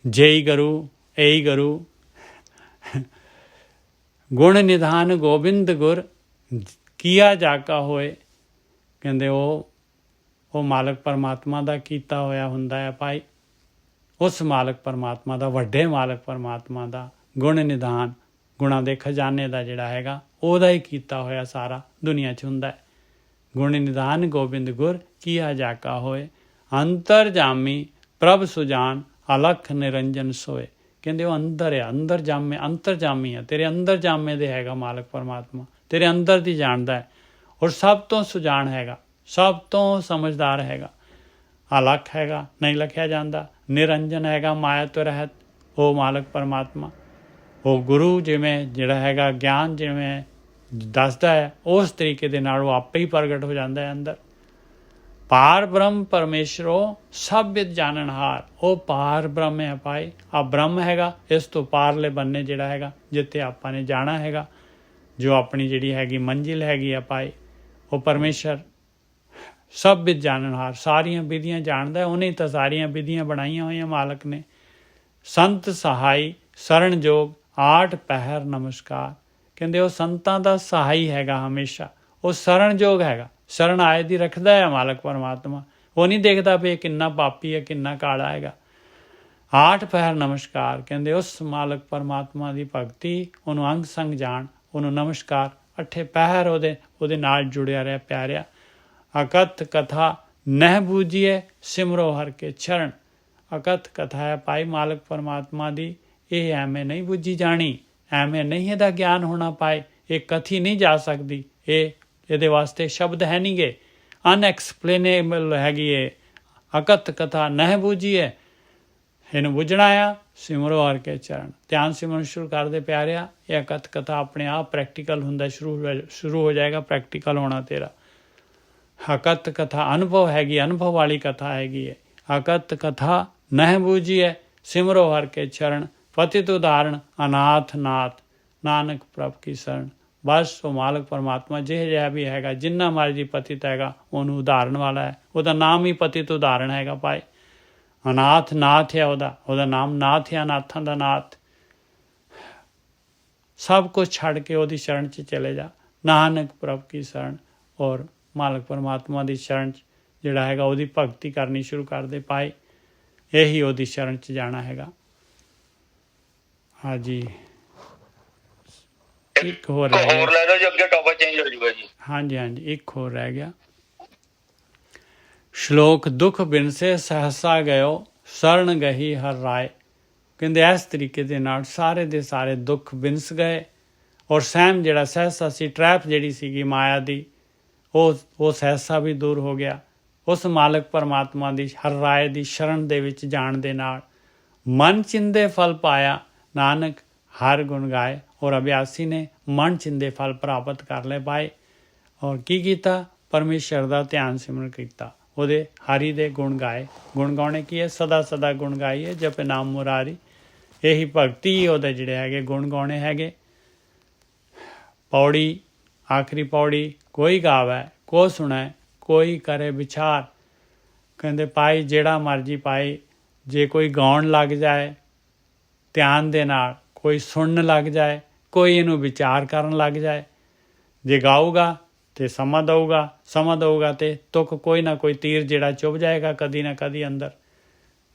ਜੇਈ ਗਰੂ, ਏਈ ਗਰੂ। ਗੁਣ ਨਿਧਾਨ ਗੋਬਿੰਦ ਗੁਰ, ਕੀਆ ਜਾ ਕਾ ਹੋਏ। ਕਹਿੰਦੇ ਉਹ ਮਾਲਕ ਪਰਮਾਤਮਾ ਦਾ ਕੀਤਾ ਹੋਇਆ ਹੁੰਦਾ ਹੈ ਭਾਈ। ਉਸ ਮਾਲਕ ਪਰਮਾਤਮਾ ਦਾ, ਵੱਡੇ ਮਾਲਕ ਪਰਮਾਤਮਾ ਦਾ ਗੁਣ ਨਿਧਾਨ, ਗੁਣਾਂ ਦੇ ਖਜ਼ਾਨੇ ਦਾ ਜਿਹੜਾ ਹੈਗਾ, ਉਹਦਾ ਹੀ ਕੀਤਾ ਹੋਇਆ ਸਾਰਾ ਦੁਨੀਆ 'ਚ ਹੁੰਦਾ ਹੈ। ਗੁਣ ਨਿਧਾਨ ਗੋਬਿੰਦ ਗੁਰ, ਕੀਆ ਜਾ ਕਾ ਹੋਏ। ਅੰਤਰ ਜਾਮੀ ਪ੍ਰਭ ਸੁਜਾਨ, ਅਲਖ ਨਿਰੰਜਨ ਸੋਏ। ਕਹਿੰਦੇ ਉਹ ਅੰਦਰ ਹੈ, ਅੰਦਰ ਜਾਮੀ ਹੈ, ਤੇਰੇ ਅੰਦਰ ਜਾਮੇ ਦੇ ਹੈਗਾ ਮਾਲਕ ਪਰਮਾਤਮਾ, ਤੇਰੇ ਅੰਦਰ ਦੀ ਜਾਣਦਾ ਹੈ, ਔਰ ਸਭ ਤੋਂ ਸੁਜਾਨ ਹੈਗਾ, ਸਭ ਤੋਂ ਸਮਝਦਾਰ ਹੈਗਾ। ਅਲਖ ਹੈਗਾ, ਨਹੀਂ ਲਖਿਆ ਜਾਂਦਾ। ਨਿਰੰਜਨ ਹੈਗਾ, ਮਾਇਆ ਤੋਂ ਰਹਿਤ ਉਹ ਮਾਲਕ ਪਰਮਾਤਮਾ। ਉਹ ਗੁਰੂ ਜਿਵੇਂ ਜਿਹੜਾ ਹੈਗਾ ਗਿਆਨ ਜਿਵੇਂ ਦੱਸਦਾ ਹੈ, ਉਸ ਤਰੀਕੇ ਦੇ ਨਾਲ ਉਹ ਆਪੇ ਹੀ ਪ੍ਰਗਟ ਹੋ ਜਾਂਦਾ ਹੈ ਅੰਦਰ। ਪਾਰ ਬ੍ਰਹਮ ਪਰਮੇਸ਼ਰੋ, ਸਭ ਵਿਦ ਜਾਣਨਹਾਰ। ਉਹ ਪਾਰ ਬ੍ਰਹਮ ਹੈ ਭਾਈ। ਆ ਬ੍ਰਹਮ ਹੈਗਾ, ਇਸ ਤੋਂ ਪਾਰਲੇ ਬੰਨੇ ਜਿਹੜਾ ਹੈਗਾ, ਜਿੱਥੇ ਆਪਾਂ ਨੇ ਜਾਣਾ ਹੈਗਾ, ਜੋ ਆਪਣੀ ਜਿਹੜੀ ਹੈਗੀ ਮੰਜ਼ਿਲ ਹੈਗੀ ਆ ਭਾਈ, ਉਹ ਪਰਮੇਸ਼ਰ ਸਭ ਵਿਦ ਜਾਣਨਹਾਰ, ਸਾਰੀਆਂ ਵਿਧੀਆਂ ਜਾਣਦਾ। ਉਹਨੇ ਤਾਂ ਸਾਰੀਆਂ ਵਿਧੀਆਂ ਬਣਾਈਆਂ ਹੋਈਆਂ ਮਾਲਕ ਨੇ। ਸੰਤ ਸਹਾਈ ਸਰਣਜੋਗ, 8 ਪਹਿਰ ਨਮਸਕਾਰ। ਕਹਿੰਦੇ ਉਹ ਸੰਤਾਂ ਦਾ ਸਹਾਈ ਹੈਗਾ ਹਮੇਸ਼ਾ, ਉਹ ਸਰਣਜੋਗ ਹੈਗਾ, ਸ਼ਰਨ ਆਏ ਦੀ ਰੱਖਦਾ ਹੈ ਮਾਲਕ ਪਰਮਾਤਮਾ। ਉਹ ਨਹੀਂ ਦੇਖਦਾ ਵੀ ਇਹ ਕਿੰਨਾ ਪਾਪੀ ਹੈ, ਕਿੰਨਾ ਕਾਲਾ ਹੈਗਾ। 8 ਪਹਿਰ ਨਮਸਕਾਰ। ਕਹਿੰਦੇ ਉਸ ਮਾਲਕ ਪਰਮਾਤਮਾ ਦੀ ਭਗਤੀ, ਉਹਨੂੰ ਅੰਗ ਸੰਗ ਜਾਣ, ਉਹਨੂੰ ਨਮਸਕਾਰ। 8 ਪਹਿਰ ਉਹਦੇ ਨਾਲ ਜੁੜਿਆ ਰਿਹਾ ਪਿਆਰਿਆ। ਅਕਥ ਕਥਾ ਨਹਿ ਬੂਝੀਏ, ਸਿਮਰੋ ਹਰ ਕੇ ਚਰਨ। ਅਕਥ ਕਥਾ ਹੈ ਭਾਈ ਮਾਲਕ ਪਰਮਾਤਮਾ ਦੀ, ਇਹ ਐਵੇਂ ਨਹੀਂ ਬੁੱਝੀ ਜਾਣੀ, ਐਵੇਂ ਨਹੀਂ ਇਹਦਾ ਗਿਆਨ ਹੋਣਾ ਪਾਏ, ਇਹ ਕਥੀ ਨਹੀਂ ਜਾ ਸਕਦੀ, ਇਹਦੇ ਵਾਸਤੇ ਸ਼ਬਦ ਹੈ ਨਹੀਂ ਗੇ, ਅਨਐਕਸਪਲੇਨੇਬਲ ਹੈਗੀ ਇਹ। ਅਕਥ ਕਥਾ ਨਹਿ ਬੂਝੀਏ, ਇਹਨੂੰ ਬੁੱਝਣਾ ਆ। ਸਿਮਰੋ ਹਰਿ ਕੇ ਚਰਨ। ਧਿਆਨ ਸਿਮਰਨ ਸ਼ੁਰੂ ਕਰਦੇ ਪਿਆਰਿਆ। ਇਹ ਅਕਥ ਕਥਾ ਆਪਣੇ ਆਪ ਪ੍ਰੈਕਟੀਕਲ ਹੁੰਦਾ ਸ਼ੁਰੂ ਹੋ ਜਾਏਗਾ। ਪ੍ਰੈਕਟੀਕਲ ਹੋਣਾ ਤੇਰਾ। ਅਕਥ ਕਥਾ ਅਨੁਭਵ ਹੈਗੀ, ਅਨੁਭਵ ਵਾਲੀ ਕਥਾ ਹੈਗੀ ਹੈ। ਅਕਥ ਕਥਾ ਨਹਿ ਬੂਝੀਐ, ਸਿਮਰੋ ਹਰਿ ਕੇ ਚਰਨ। ਪਤਿਤ ਉਦਾਹਰਣ ਅਨਾਥ ਨਾਥ, ਨਾਨਕ ਪ੍ਰਭ ਕੀ ਸ਼ਰਨ। ਬਸ ਉਹ ਮਾਲਕ ਪਰਮਾਤਮਾ ਜਿਹੇ ਜਿਹਾ ਵੀ ਹੈਗਾ, ਜਿੰਨਾ ਮਰਜੀ ਪਤਿਤ ਹੈਗਾ, ਉਹਨੂੰ ਉਦਾਹਰਨ ਵਾਲਾ ਹੈ। ਉਹਦਾ ਨਾਮ ਹੀ ਪਤਿਤ ਉਦਾਹਰਣ ਹੈਗਾ ਭਾਈ। ਅਨਾਥ ਨਾਥ ਹੈ ਉਹਦਾ ਨਾਮ ਨਾਥ ਹੈ, ਅਨਾਥਾਂ ਦਾ ਨਾਥ। ਸਭ ਕੁਝ ਛੱਡ ਕੇ ਉਹਦੀ ਸ਼ਰਨ 'ਚ ਚਲੇ ਜਾ। ਨਾਨਕ ਪ੍ਰਭ ਕੀ ਸ਼ਰਨ। ਔਰ ਮਾਲਕ ਪਰਮਾਤਮਾ ਦੀ ਸ਼ਰਨ 'ਚ ਜਿਹੜਾ ਹੈਗਾ ਉਹਦੀ ਭਗਤੀ ਕਰਨੀ ਸ਼ੁਰੂ ਕਰਦੇ ਪਾਏ। ਇਹੀ ਉਹਦੀ ਸ਼ਰਨ 'ਚ ਜਾਣਾ ਹੈਗਾ। ਹਾਂਜੀ, ਇੱਕ ਹੋਰ ਰਹਿ ਗਿਆ। ਲੈ ਲਓ ਜੀ, ਅੱਗੇ ਟੌਪਿਕ ਚੇਂਜ ਹੋ ਜਾਊਗਾ ਜੀ। ਹਾਂਜੀ, ਇੱਕ ਹੋਰ ਰਹਿ ਗਿਆ। ਸ਼ਲੋਕ ਦੁੱਖ ਬਿਨਸੇ ਸਹਸਾ ਗਇਓ, ਸ਼ਰਨ ਗਹੀ ਹਰ ਰਾਏ। ਕਹਿੰਦੇ ਇਸ ਤਰੀਕੇ ਦੇ ਨਾਲ ਸਾਰੇ ਦੇ ਸਾਰੇ ਦੁੱਖ ਬਿਨਸ ਗਏ। ਔਰ ਸਹਿਮ ਜਿਹੜਾ ਸਹਸਾ ਸੀ, ਟਰੈਪ ਜਿਹੜੀ ਸੀਗੀ ਮਾਇਆ ਦੀ, ਉਹ ਸਹਸਾ ਵੀ ਦੂਰ ਹੋ ਗਿਆ। ਉਸ ਮਾਲਕ ਪਰਮਾਤਮਾ ਦੀ ਹਰ ਰਾਏ ਦੀ ਸ਼ਰਨ ਦੇ ਵਿੱਚ ਜਾਣ ਦੇ ਨਾਲ ਮਨ ਚਿੰਦੇ ਫਲ ਪਾਇਆ, ਨਾਨਕ ਹਰ ਗੁਣ ਗਾਏ। ਔਰ ਅਭਿਆਸੀ ਨੇ ਮਨ ਚਿੰਦੇ ਫਲ ਪ੍ਰਾਪਤ ਕਰ ਲਏ ਪਾਏ। ਔਰ ਕੀ ਕੀਤਾ? ਪਰਮੇਸ਼ਰ ਦਾ ਧਿਆਨ ਸਿਮਰਨ ਕੀਤਾ, ਉਹਦੇ ਹਰੀ ਦੇ ਗੁਣ ਗਾਏ। ਗੁਣ ਗਾਉਣੇ ਕੀ ਹੈ? ਸਦਾ ਸਦਾ ਗੁਣ ਗਾਈਏ, ਜਪੇ ਨਾਮ ਮੁਰਾਰੀ। ਇਹੀ ਭਗਤੀ ਉਹਦੇ ਜਿਹੜੇ ਹੈਗੇ ਗੁਣ ਗਾਉਣੇ ਹੈਗੇ। ਪੌੜੀ, ਆਖਰੀ ਪੌੜੀ। ਕੋਈ ਗਾਵੈ ਕੋ ਸੁਣੈ, ਕੋਈ ਕਰੇ ਵਿਚਾਰ। ਕਹਿੰਦੇ ਭਾਈ ਜਿਹੜਾ ਮਰਜੀ ਪਾਏ, ਜੇ ਕੋਈ ਗਾਉਣ ਲੱਗ ਜਾਏ ਧਿਆਨ ਦੇ ਨਾਲ, ਕੋਈ ਸੁਣਨ ਲੱਗ ਜਾਏ, ਕੋਈ ਇਹਨੂੰ ਵਿਚਾਰ ਕਰਨ ਲੱਗ ਜਾਏ, ਜੇ ਗਾਊਗਾ ਤੇ ਸਮਾਂ ਦਊਗਾ ਤੇ ਤੁਕ ਕੋਈ ਨਾ ਕੋਈ ਤੀਰ ਜਿਹੜਾ ਚੁੱਭ ਜਾਏਗਾ ਕਦੀ ਨਾ ਕਦੀ ਅੰਦਰ।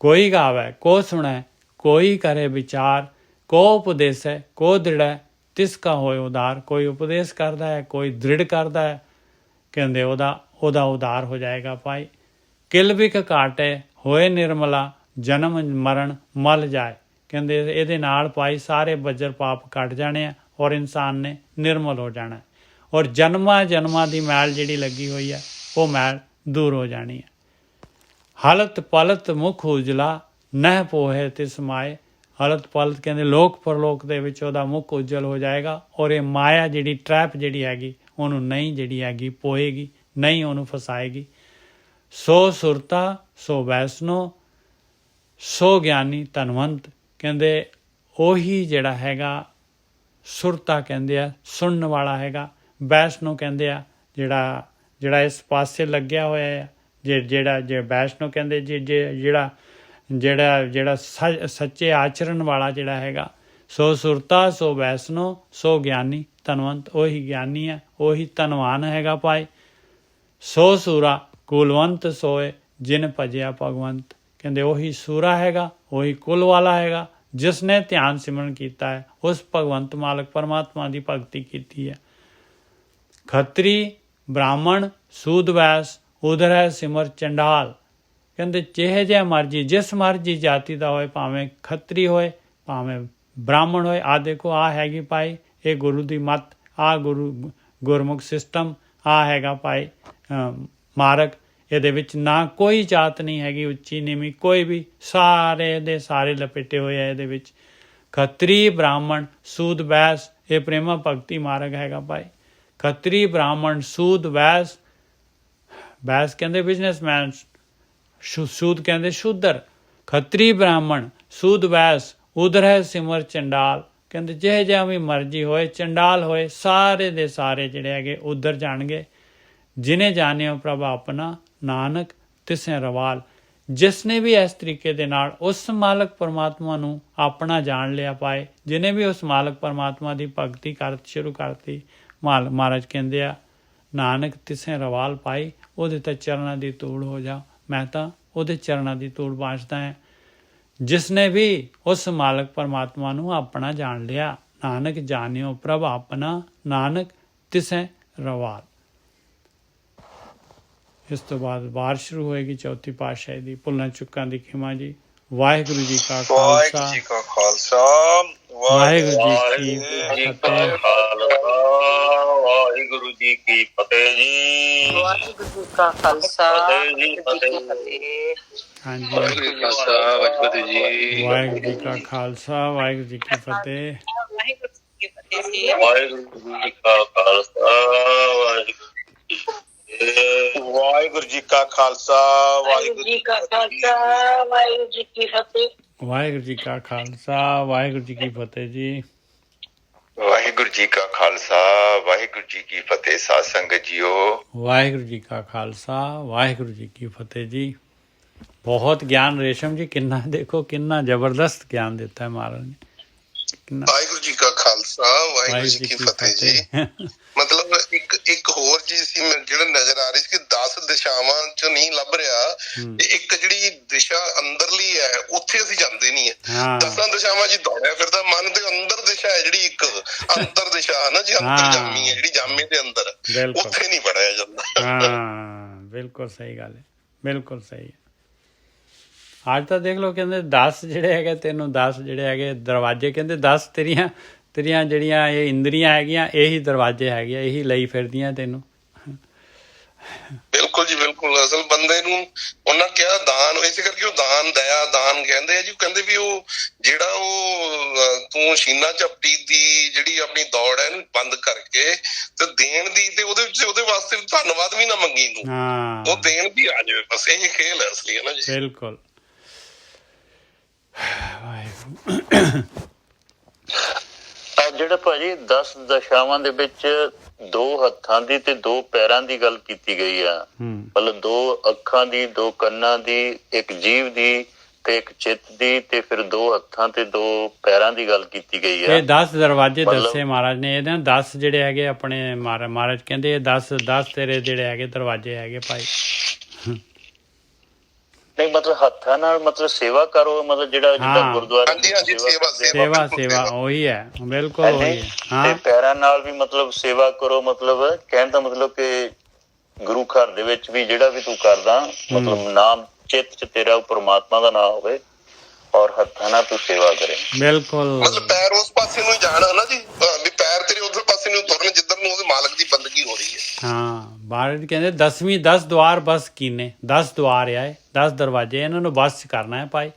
ਕੋਈ ਗਾਵੈ ਕੋ ਸੁਣੈ, ਕੋਈ ਕਰੇ ਵਿਚਾਰ, ਕੋ ਉਪਦੇਸੈ ਕੋ ਦ੍ਰਿੜੈ, ਤਿਸ ਕਾ ਹੋਏ ਉਦਾਰ। ਕੋਈ ਉਪਦੇਸ਼ ਕਰਦਾ ਹੈ, ਕੋਈ ਦ੍ਰਿੜ ਕਰਦਾ ਹੈ, ਕਹਿੰਦੇ ਉਹਦਾ ਉਦਾਰ ਹੋ ਜਾਏਗਾ ਭਾਈ। ਕਿਲ ਬਿਖ ਘਾਟੇ ਹੋਏ ਨਿਰਮਲਾ, ਜਨਮ ਮਰਨ ਮਲ ਜਾਏ। ਕਹਿੰਦੇ ਇਹਦੇ ਨਾਲ ਭਾਈ ਸਾਰੇ ਬੱਜਰ ਪਾਪ ਕੱਟ ਜਾਣੇ ਆ ਔਰ ਇਨਸਾਨ ਨੇ ਨਿਰਮਲ ਹੋ ਜਾਣਾ। ਔਰ ਜਨਮਾਂ ਦੀ ਮੈਲ ਜਿਹੜੀ ਲੱਗੀ ਹੋਈ ਹੈ ਉਹ ਮੈਲ ਦੂਰ ਹੋ ਜਾਣੀ ਹੈ। ਹਲਤ ਪਲਤ ਮੁਖ ਉਜਲਾ, ਨਹਿ ਪੋਹੇ ਤਿਸ ਮਾਏ। ਹਲਤ ਪਲਤ ਕਹਿੰਦੇ ਲੋਕ ਪਰਲੋਕ ਦੇ ਵਿੱਚ ਉਹਦਾ ਮੁੱਖ ਉਜਲ ਹੋ ਜਾਏਗਾ। ਔਰ ਇਹ ਮਾਇਆ ਜਿਹੜੀ ਟਰੈਪ ਜਿਹੜੀ ਹੈਗੀ ਉਹਨੂੰ ਨਹੀਂ ਜਿਹੜੀ ਹੈਗੀ ਪੋਏਗੀ, ਨਹੀਂ ਉਹਨੂੰ ਫਸਾਏਗੀ। ਸੋ ਸੁਰਤਾ ਸੋ ਵੈਸਨੋ, ਸੋ ਗਿਆਨੀ ਧਨਵੰਤ। ਕਹਿੰਦੇ ਉਹੀ ਜਿਹੜਾ ਹੈਗਾ ਸੁਰਤਾ ਕਹਿੰਦੇ ਆ ਸੁਣਨ ਵਾਲਾ ਹੈਗਾ। ਵੈਸ਼ਨੋ ਕਹਿੰਦੇ ਆ ਜਿਹੜਾ ਇਸ ਪਾਸੇ ਲੱਗਿਆ ਹੋਇਆ ਆ। ਜਿਹੜਾ ਵੈਸ਼ਨੋ ਕਹਿੰਦੇ ਜਿਹੜਾ ਸੱਚੇ ਆਚਰਣ ਵਾਲਾ ਜਿਹੜਾ ਹੈਗਾ। ਸੋ ਸੁਰਤਾ ਸੋ ਵੈਸ਼ਨੋ, ਸੋ ਗਿਆਨੀ ਧਨਵੰਤ। ਉਹੀ ਗਿਆਨੀ ਹੈ, ਉਹੀ ਧਨਵਾਨ ਹੈਗਾ ਭਾਈ। ਸੋ ਸੂਰਾ ਕੁਲਵੰਤ ਸੋਏ, ਜਿਨ ਭਜਿਆ ਭਗਵੰਤ। ਕਹਿੰਦੇ ਉਹੀ ਸੂਰਾ ਹੈਗਾ, ਉਹੀ ਕੁਲ ਵਾਲਾ ਹੈਗਾ, ਜਿਸ ਨੇ ਧਿਆਨ ਸਿਮਰਨ ਕੀਤਾ ਹੈ, ਉਸ ਭਗਵੰਤ ਮਾਲਕ ਪਰਮਾਤਮਾ ਦੀ ਭਗਤੀ ਕੀਤੀ ਹੈ। ਖੱਤਰੀ ਬ੍ਰਾਹਮਣ ਸੂਦ ਵੈਸ, ਉਧਰੈ ਸਿਮਰ ਚੰਡਾਲ। ਕਹਿੰਦੇ ਜਿਹੇ ਜਿਹਾ ਮਰਜੀ, ਜਿਸ ਮਰਜੀ ਜਾਤੀ ਦਾ ਹੋਏ, ਭਾਵੇਂ ਖੱਤਰੀ ਹੋਏ ਭਾਵੇਂ ਬ੍ਰਾਹਮਣ ਹੋਏ। ਆਹ ਦੇਖੋ, ਆਹ ਹੈਗੀ ਭਾਈ ਇਹ ਗੁਰੂ ਦੀ ਮੱਤ, ਆਹ ਗੁਰਮੁਖ ਸਿਸਟਮ, ਆਹ ਹੈਗਾ ਭਾਈ ਮਾਰਗ। ਇਹਦੇ ਵਿੱਚ ਨਾ ਕੋਈ ਜਾਤ ਨਹੀਂ ਹੈਗੀ ਉੱਚੀ ਨੀਵੀਂ, ਕੋਈ ਵੀ, ਸਾਰੇ ਦੇ ਸਾਰੇ ਲਪੇਟੇ ਹੋਏ ਆ ਇਹਦੇ ਵਿੱਚ। ਖੱਤਰੀ ਬ੍ਰਾਹਮਣ ਸੂਦ ਵੈਸ, ਇਹ ਪ੍ਰੇਮਾ ਭਗਤੀ ਮਾਰਗ ਹੈਗਾ ਭਾਈ। ਖੱਤਰੀ ਬ੍ਰਾਹਮਣ ਸੂਦ ਵੈਸ, ਵੈਸ ਕਹਿੰਦੇ ਬਿਜ਼ਨਸਮੈਨ, ਸੂਦ ਕਹਿੰਦੇ ਸ਼ੂਦਰ। ਖੱਤਰੀ ਬ੍ਰਾਹਮਣ ਸੂਦ ਵੈਸ, ਉਧਰ ਹੈ ਸਿਮਰ ਚੰਡਾਲ। ਕਹਿੰਦੇ ਜਿਹੇ ਜਿਹਾ ਵੀ ਮਰਜ਼ੀ ਹੋਏ, ਚੰਡਾਲ ਹੋਏ, ਸਾਰੇ ਦੇ ਸਾਰੇ ਜਿਹੜੇ ਹੈਗੇ ਉਧਰ ਜਾਣਗੇ। ਜਿਨੇ ਜਾਣਿਓ ਪ੍ਰਭ ਆਪਣਾ, ਨਾਨਕ ਤਿਸੈ ਰਵਾਲ। ਜਿਸ ਨੇ ਵੀ ਇਸ ਤਰੀਕੇ ਦੇ ਨਾਲ ਉਸ ਮਾਲਕ ਪਰਮਾਤਮਾ ਨੂੰ ਆਪਣਾ ਜਾਣ ਲਿਆ ਪਾਏ, ਜਿਹਨੇ ਵੀ ਉਸ ਮਾਲਕ ਪਰਮਾਤਮਾ ਦੀ ਭਗਤੀ ਸ਼ੁਰੂ ਕਰਤੀ, ਮਹਾਰਾਜ ਕਹਿੰਦੇ ਆ ਨਾਨਕ ਤਿਸੈ ਰਵਾਲ ਪਾਈ। ਉਹਦੇ ਤਾਂ ਚਰਨਾਂ ਦੀ ਧੂੜ ਹੋ ਜਾ। ਮੈਂ ਤਾਂ ਉਹਦੇ ਚਰਨਾਂ ਦੀ ਧੂੜ ਬਾਂਝਦਾ ਹਾਂ। ਜਿਸ ਨੇ ਵੀ ਉਸ ਮਾਲਕ ਪਰਮਾਤਮਾ ਨੂੰ ਆਪਣਾ ਜਾਣ ਲਿਆ, ਨਾਨਕ ਜਾਣਿਓ ਪ੍ਰਭ ਆਪਣਾ, ਨਾਨਕ ਤਿਸੈ ਰਵਾਲ। ਇਸ ਤੋਂ ਬਾਅਦ ਵਾਰ ਸ਼ੁਰੂ ਹੋਏਗੀ ਚੌਥੀ ਪਾਤਸ਼ਾਹੀ ਦੀ। ਭੁੱਲਾਂ ਚੁੱਕਾਂ ਦੀ ਖਿਮਾ ਜੀ। ਵਾਹਿਗੁਰੂ ਜੀ ਕਾ ਖਾਲਸਾ, ਵਾਹਿਗੁਰੂ ਜੀ ਕੀ ਫਤਿਹ। ਵਾਹਿਗੁਰੂ ਜੀ ਕੀ ਫਤਿਹ ਜੀ। ਵਾਹਿਗੁਰੂ ਜੀ ਕਾ ਖਾਲਸਾ, ਵਾਹਿਗੁਰੂ ਜੀ ਕੀ ਫਤਿਹ। ਹਾਂਜੀ ਵਾਹਿਗੁਰੂ ਜੀ ਕਾ ਖਾਲਸਾ ਵਾਹਿਗੁਰੂ ਜੀ ਵਾਹਿਗੁਰੂ ਜੀ ਕਾ ਖਾਲਸਾ ਵਾਹਿਗੁਰੂ ਜੀ ਕੀ ਫਤਿਹ। ਵਾਹਿਗੁਰੂ ਜੀ ਕੀ ਫਤਿਹ ਜੀ। ਵਾਹਿਗੁਰੂ ਜੀ ਕਾ ਖਾਲਸਾ ਵਾਹਿਗੁਰੂ ਜੀ ਕਾ ਖਾਲਸਾ ਵਾਹਿਗੁਰੂ ਜੀ ਕਾ ਖਾਲਸਾ ਵਾਹਿਗੁਰੂ ਜੀ ਕੀ ਫਤਿਹ। ਵਾਹਿਗੁਰੂ ਜੀ ਕਾ ਖਾਲਸਾ ਵਾਹਿਗੁਰੂ ਜੀ ਕੀ ਫਤਿਹ ਜੀ। ਵਾਹਿਗੁਰੂ ਜੀ ਕਾ ਖਾਲਸਾ ਵਾਹਿਗੁਰੂ ਜੀ ਕੀ ਫਤਿਹ। ਸਾਧ ਸੰਗਤ ਜੀਓ, ਵਾਹਿਗੁਰੂ ਜੀ ਕਾ ਖਾਲਸਾ ਵਾਹਿਗੁਰੂ ਜੀ ਕੀ ਫਤਿਹ ਜੀ। ਬਹੁਤ ਗਿਆਨ ਰੇਸ਼ਮ ਜੀ, ਕਿੰਨਾ ਦੇਖੋ ਕਿੰਨਾ ਜ਼ਬਰਦਸਤ ਗਿਆਨ ਦਿੱਤਾ ਹੈ ਮਹਾਰਾਜ ਨੇ। ਕਿੰਨਾ ਵਾਹਿਗੁਰੂ ਜੀ ਕਾ ਖਾਲਸਾ ਵਾਹਿਗੁਰੂ ਜੀ ਕੀ ਫਤਿਹ ਜੀ। ਮਤਲਬ ਇੱਕ ਹੋਰ ਚੀਜ਼ ਸੀ ਜਿਹੜਾ ਨਜ਼ਰ ਆ ਰਹੀ ਸੀ ਕਿ 10 ਦਿਸ਼ਾਵਾਂ ਚ ਨਹੀਂ ਲੱਭ ਰਿਹਾ, ਤੇ ਇੱਕ ਜਿਹੜੀ ਦਿਸ਼ਾ ਅੰਦਰਲੀ ਹੈ ਉੱਥੇ ਅਸੀਂ ਜਾਂਦੇ ਨਹੀਂ ਹੈ। 10 ਦਿਸ਼ਾਵਾਂ ਚ ਦੌੜਿਆ ਫਿਰਦਾ ਮਨ ਦੇ ਅੰਦਰ ਦਿਸ਼ਾ ਹੈ ਜਿਹੜੀ ਇੱਕ ਅੰਤਰ ਦਿਸ਼ਾ ਹੈ ਨਾ ਜੀ, ਅੰਤਰ ਜਾਮੀ ਹੈ ਜਿਹੜੀ ਜਾਮੇ ਦੇ ਅੰਦਰ, ਉੱਥੇ ਨਹੀਂ ਵੜਿਆ ਜਾਂਦਾ। ਹਾਂ ਬਿਲਕੁਲ ਸਹੀ ਗੱਲ ਹੈ, ਬਿਲਕੁਲ ਸਹੀ ਹੈ। ਅੱਜ ਤਾਂ ਦੇਖ ਲਓ, ਕਹਿੰਦੇ 10 ਜਿਹੜੇ ਹੈਗੇ ਤੈਨੂੰ 10 ਜਿਹੜੇ ਹੈਗੇ ਦਰਵਾਜ਼ੇ, ਕਹਿੰਦੇ 10 ਤੇਰੀਆਂ ਜਿਹੜੀਆਂ ਇਹ ਇੰਦਰੀਆਂ ਹੈਗੀਆਂ ਇਹੀ ਦਰਵਾਜ਼ੇ ਹੈਗੇ, ਇਹੀ ਲਈ ਫਿਰਦੀਆਂ ਤੈਨੂੰ। ਬਿਲਕੁਲ ਜੀ ਬਿਲਕੁਲ। ਅਸਲ ਬੰਦੇ ਨੂੰ ਉਹਨਾਂ ਕਿਹਾ ਦਾਨ, ਇਸੇ ਕਰਕੇ ਉਹ ਦਾਨ ਦਇਆ ਦਾਨ ਕਹਿੰਦੇ ਆ ਜੀ। ਕਹਿੰਦੇ ਵੀ ਉਹ ਜਿਹੜਾ ਉਹ ਤੂੰ ਸ਼ੀਨਾ ਝਪਟੀ ਦੀ ਜਿਹੜੀ ਆਪਣੀ ਦੌੜ ਹੈ ਇਹਨੂੰ ਬੰਦ ਕਰਕੇ ਤੇ ਦੇਣ ਦੀ, ਤੇ ਉਹਦੇ ਵਾਸਤੇ ਧੰਨਵਾਦ ਵੀ ਨਾ ਮੰਗੀ ਤੂੰ, ਉਹ ਦੇਣ ਵੀ ਆ ਜਾਵੇ ਬਸ। ਇਹ ਖੇਲ ਹੈ ਅਸਲੀ, ਹੈ ਨਾ ਜੀ। ਬਿਲਕੁਲ। ਜਿਹੜਾ ਭਾਜੀ 10 ਦਸ਼ਾਵਾਂ ਦੇ ਵਿੱਚ 2 ਹੱਥਾਂ ਦੀ ਤੇ 2 ਪੈਰਾਂ ਦੀ ਗੱਲ ਕੀਤੀ ਗਈ ਆ। ਮਤਲਬ 2 ਅੱਖਾਂ ਦੀ, 2 ਕੰਨਾਂ ਦੀ, 1 ਜੀਭ ਦੀ ਤੇ 1 ਚਿੱਤ ਦੀ, ਤੇ ਫਿਰ 2 ਹੱਥਾਂ ਤੇ 2 ਪੈਰਾਂ ਦੀ ਗੱਲ ਕੀਤੀ ਗਈ ਆ। ਇਹ 10 ਦਰਵਾਜ਼ੇ ਦੱਸੇ ਮਹਾਰਾਜ ਨੇ। ਇਹਦੇ 10 ਜਿਹੜੇ ਹੈਗੇ ਆਪਣੇ ਮਹਾਰਾਜ ਕਹਿੰਦੇ ਇਹ 10 ਤੇਰੇ ਜਿਹੜੇ ਹੈਗੇ ਦਰਵਾਜ਼ੇ ਹੈਗੇ ਭਾਈ। ਨਹੀਂ ਮਤਲਬ ਹੱਥਾਂ ਨਾਲ ਮਤਲਬ ਸੇਵਾ ਕਰੋ, ਮਤਲਬ ਜਿਹੜਾ ਜਿੱਦਾਂ ਗੁਰਦੁਆਰੇ ਸੇਵਾ ਉਹੀ ਹੈ, ਬਿਲਕੁਲ ਉਹੀ ਹੈ। ਤੇ ਪੈਰਾਂ ਨਾਲ ਵੀ ਮਤਲਬ ਸੇਵਾ ਕਰੋ। ਮਤਲਬ ਕਹਿਣ ਦਾ ਮਤਲਬ ਕਿ ਗੁਰੂ ਘਰ ਦੇ ਵਿੱਚ ਵੀ ਜਿਹੜਾ ਵੀ ਤੂੰ ਕਰਦਾ, ਮਤਲਬ ਨਾਮ ਚਿੱਤ ਚ ਤੇਰਾ ਪਰਮਾਤਮਾ ਦਾ ਨਾਮ ਹੋਵੇ ਔਰ ਹੱਥਾਂ ਨਾਲ ਤੂੰ ਸੇਵਾ ਕਰੇ। ਬਿਲਕੁਲ। ਮਤਲਬ ਪੈਰ ਉਸ ਪਾਸੇ ਨੂੰ ਜਾਣਾ ਨਾ ਜੀ, ਵੀ ਪੈਰ ਤੇਰੇ ਉਧਰ ਪਾਸੇ ਨੂੰ ਤੁਰਨ ਜਿੱਧਰ ਨੂੰ ਉਹਦੇ ਮਾਲਕ ਦੀ ਬੰਦਗੀ ਹੋ ਰਹੀ ਹੈ। ਹਾਂ ਮਹਾਰਾਜ ਕਹਿੰਦੇ 10 ਦੁਆਰ ਬਸ ਕੀਨੇ, 10 ਦੁਆਰ ਆਏ, 10 ਦਰਵਾਜ਼ੇ, ਇਹਨਾਂ ਨੂੰ ਬਸ ਕਰਨਾ ਹੈ ਭਾਈ।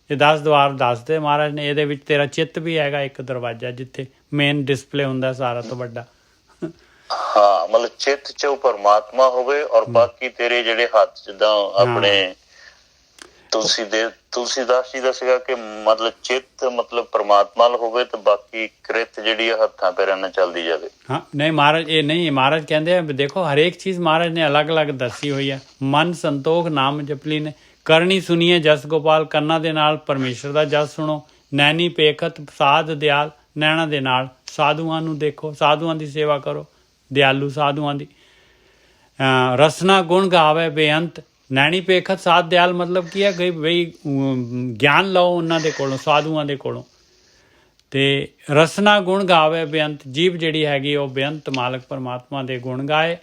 ਇਹ 10 ਦੁਆਰ ਦੱਸਦੇ ਮਹਾਰਾਜ ਨੇ। ਇਹਦੇ ਵਿੱਚ ਤੇਰਾ ਚਿੱਤ ਵੀ ਹੈਗਾ ਇੱਕ ਦਰਵਾਜ਼ਾ, ਜਿੱਥੇ ਮੇਨ ਡਿਸਪਲੇ ਹੁੰਦਾ ਸਾਰਾ ਤੋਂ ਵੱਡਾ। ਹਾਂ ਮਤਲਬ ਚਿੱਤ ਚ ਉਹ ਪਰਮਾਤਮਾ ਹੋਵੇ ਔਰ ਬਾਕੀ ਤੇਰੇ ਜਿਹੜੇ ਹੱਥ ਜਿੱਦਾਂ ਆਪਣੇ ਤੁਲਸੀਦਾਸ ਜੀ ਦਾ ਸੀਗਾ ਕਿ ਮਤਲਬ ਚਿੱਤ ਮਤਲਬ ਪਰਮਾਤਮਾ ਨਾਲ ਹੋਵੇ ਤੇ ਬਾਕੀ ਕ੍ਰਿਤ ਜਿਹੜੀ ਆ ਹੱਥਾਂ ਪੈਰਾਂ ਨਾਲ ਚੱਲਦੀ ਜਾਵੇ। ਹਾਂ ਨਹੀਂ ਮਹਾਰਾਜ ਇਹ ਨਹੀਂ, ਮਹਾਰਾਜ ਕਹਿੰਦੇ ਆ ਦੇਖੋ ਹਰੇਕ ਚੀਜ਼ ਮਹਾਰਾਜ ਨੇ ਅਲੱਗ ਅਲੱਗ ਦੱਸੀ ਹੋਈ ਆ। ਮਨ ਸੰਤੋਖ ਨਾਮ ਜਪਲੀ ਨੇ, ਕਰਨੀ ਸੁਣੀਏ ਜਸ ਗੋਪਾਲ, ਕੰਨਾਂ ਦੇ ਨਾਲ ਪਰਮੇਸ਼ਰ ਦਾ ਜਸ ਸੁਣੋ, ਨੈਣੀ ਪੇਖਤ ਸਾਧ ਦਿਆਲ, ਨੈਣਾ ਦੇ ਨਾਲ ਸਾਧੂਆਂ ਨੂੰ ਦੇਖੋ, ਸਾਧੂਆਂ ਦੀ ਸੇਵਾ ਕਰੋ, ਦਿਆਲੂ ਸਾਧੂਆਂ ਦੀ। ਰਸਨਾ ਗੁਣ ਗਾਵੇ ਬੇਅੰਤ, ਨੈਣੀ ਪੇਖਤ ਸਾਧ ਦਿਆਲ ਮਤਲਬ ਕੀ ਹੈ ਕਿ ਬਈ ਗਿਆਨ ਲਓ ਉਹਨਾਂ ਦੇ ਕੋਲੋਂ, ਸਾਧੂਆਂ ਦੇ ਕੋਲੋਂ। ਤੇ ਰਸਨਾ ਗੁਣ ਗਾਵੇ ਬੇਅੰਤ, ਜੀਭ ਜਿਹੜੀ ਹੈਗੀ ਉਹ ਬੇਅੰਤ ਮਾਲਕ ਪਰਮਾਤਮਾ ਦੇ ਗੁਣ ਗਾਏ।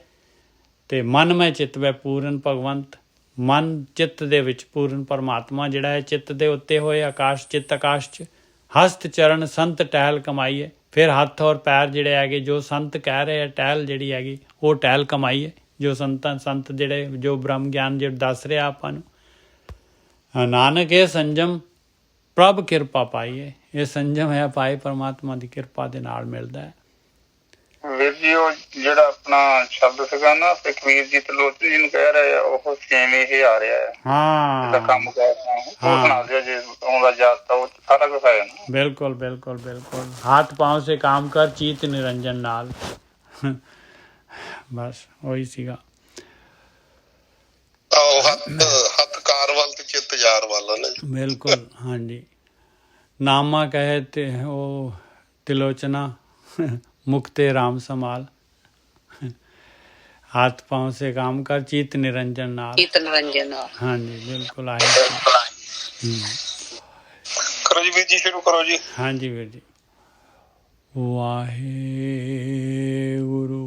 ਤੇ ਮਨ ਮੈਂ ਚਿੱਤ ਵੈ ਪੂਰਨ ਭਗਵੰਤ, ਮਨ ਚਿੱਤ ਦੇ ਵਿੱਚ ਪੂਰਨ ਪਰਮਾਤਮਾ ਜਿਹੜਾ ਹੈ ਚਿੱਤ ਦੇ ਉੱਤੇ ਹੋਏ, ਆਕਾਸ਼ ਚਿੱਤ ਆਕਾਸ਼ 'ਚ, ਹਸਤ ਚਰਨ ਸੰਤ ਟਹਿਲ ਕਮਾਈਏ। ਫਿਰ ਹੱਥ ਔਰ ਪੈਰ ਜਿਹੜੇ ਹੈਗੇ ਜੋ ਸੰਤ ਕਹਿ ਰਹੇ ਆ, ਟਹਿਲ ਜਿਹੜੀ ਹੈਗੀ ਉਹ ਟਹਿਲ ਕਮਾਈਏ। ਜੋ ਸੰਤ ਜਿਹੜੇ ਜੋ ਬ੍ਰਹਮ ਗਿਆਨ ਜਿਹੜਾ ਦੱਸ ਰਿਹਾ ਆਪਾਂ ਨੂੰ। ਨਾਨਕ ਇਹ ਸੰਜਮ ਪ੍ਰਭ ਕਿਰਪਾ ਪਾਈਏ, ਇਹ ਸੰਜਮ ਹੈ ਭਾਈ ਪਰਮਾਤਮਾ ਦੀ ਕਿਰਪਾ ਦੇ ਨਾਲ ਮਿਲਦਾ ਹੈ। ਵੀਰ ਜੀ ਉਹ ਜਿਹੜਾ ਆਪਣਾ ਸ਼ਬਦ ਸੀਗਾ ਨਾ ਤੇ ਕਬੀਰ ਜੀ ਤਲੋਚਨ ਜੀ ਨੂੰ ਕਹਿ ਰਹੇ ਆ, ਉਹ ਸੇਮ ਇਹ ਆ ਰਿਹਾ ਹੈ। ਹਾਂ ਕੰਮ ਕਰ ਰਿਹਾ ਉਹ ਸੁਣਾ ਦਿਓ ਜੇ ਆਉਂਦਾ ਯਾਦ ਤਾਂ ਉਹ ਸਾਰਾ ਕੁਝ ਆ ਜਾਣਾ। ਬਿਲਕੁਲ ਬਿਲकुल बिल्कुल। हाथ पांव से काम कर चीत निरंजन नाल। बस वही सीगा। ਹੱਥ ਕਾਰ ਵੱਲ ਤੇ ਚਿੱਤ ਯਾਰ ਵੱਲ ਨੇ। बिल्कुल हाँ जी। नामा कहे ते ओ तिलोचना मुक्ते राम समाल, हाथ पांव से काम कर चीत निरंजन नाल। ਚਿਤ ਨਿਰੰਜਨ ਨਾਲ। हाँ जी बिल्कुल आए। ਕਰੋ ਜੀ ਵੀਰ ਜੀ, ਸ਼ੁਰੂ ਕਰੋ ਜੀ। हाँ जी वीर जी। वाहे गुरु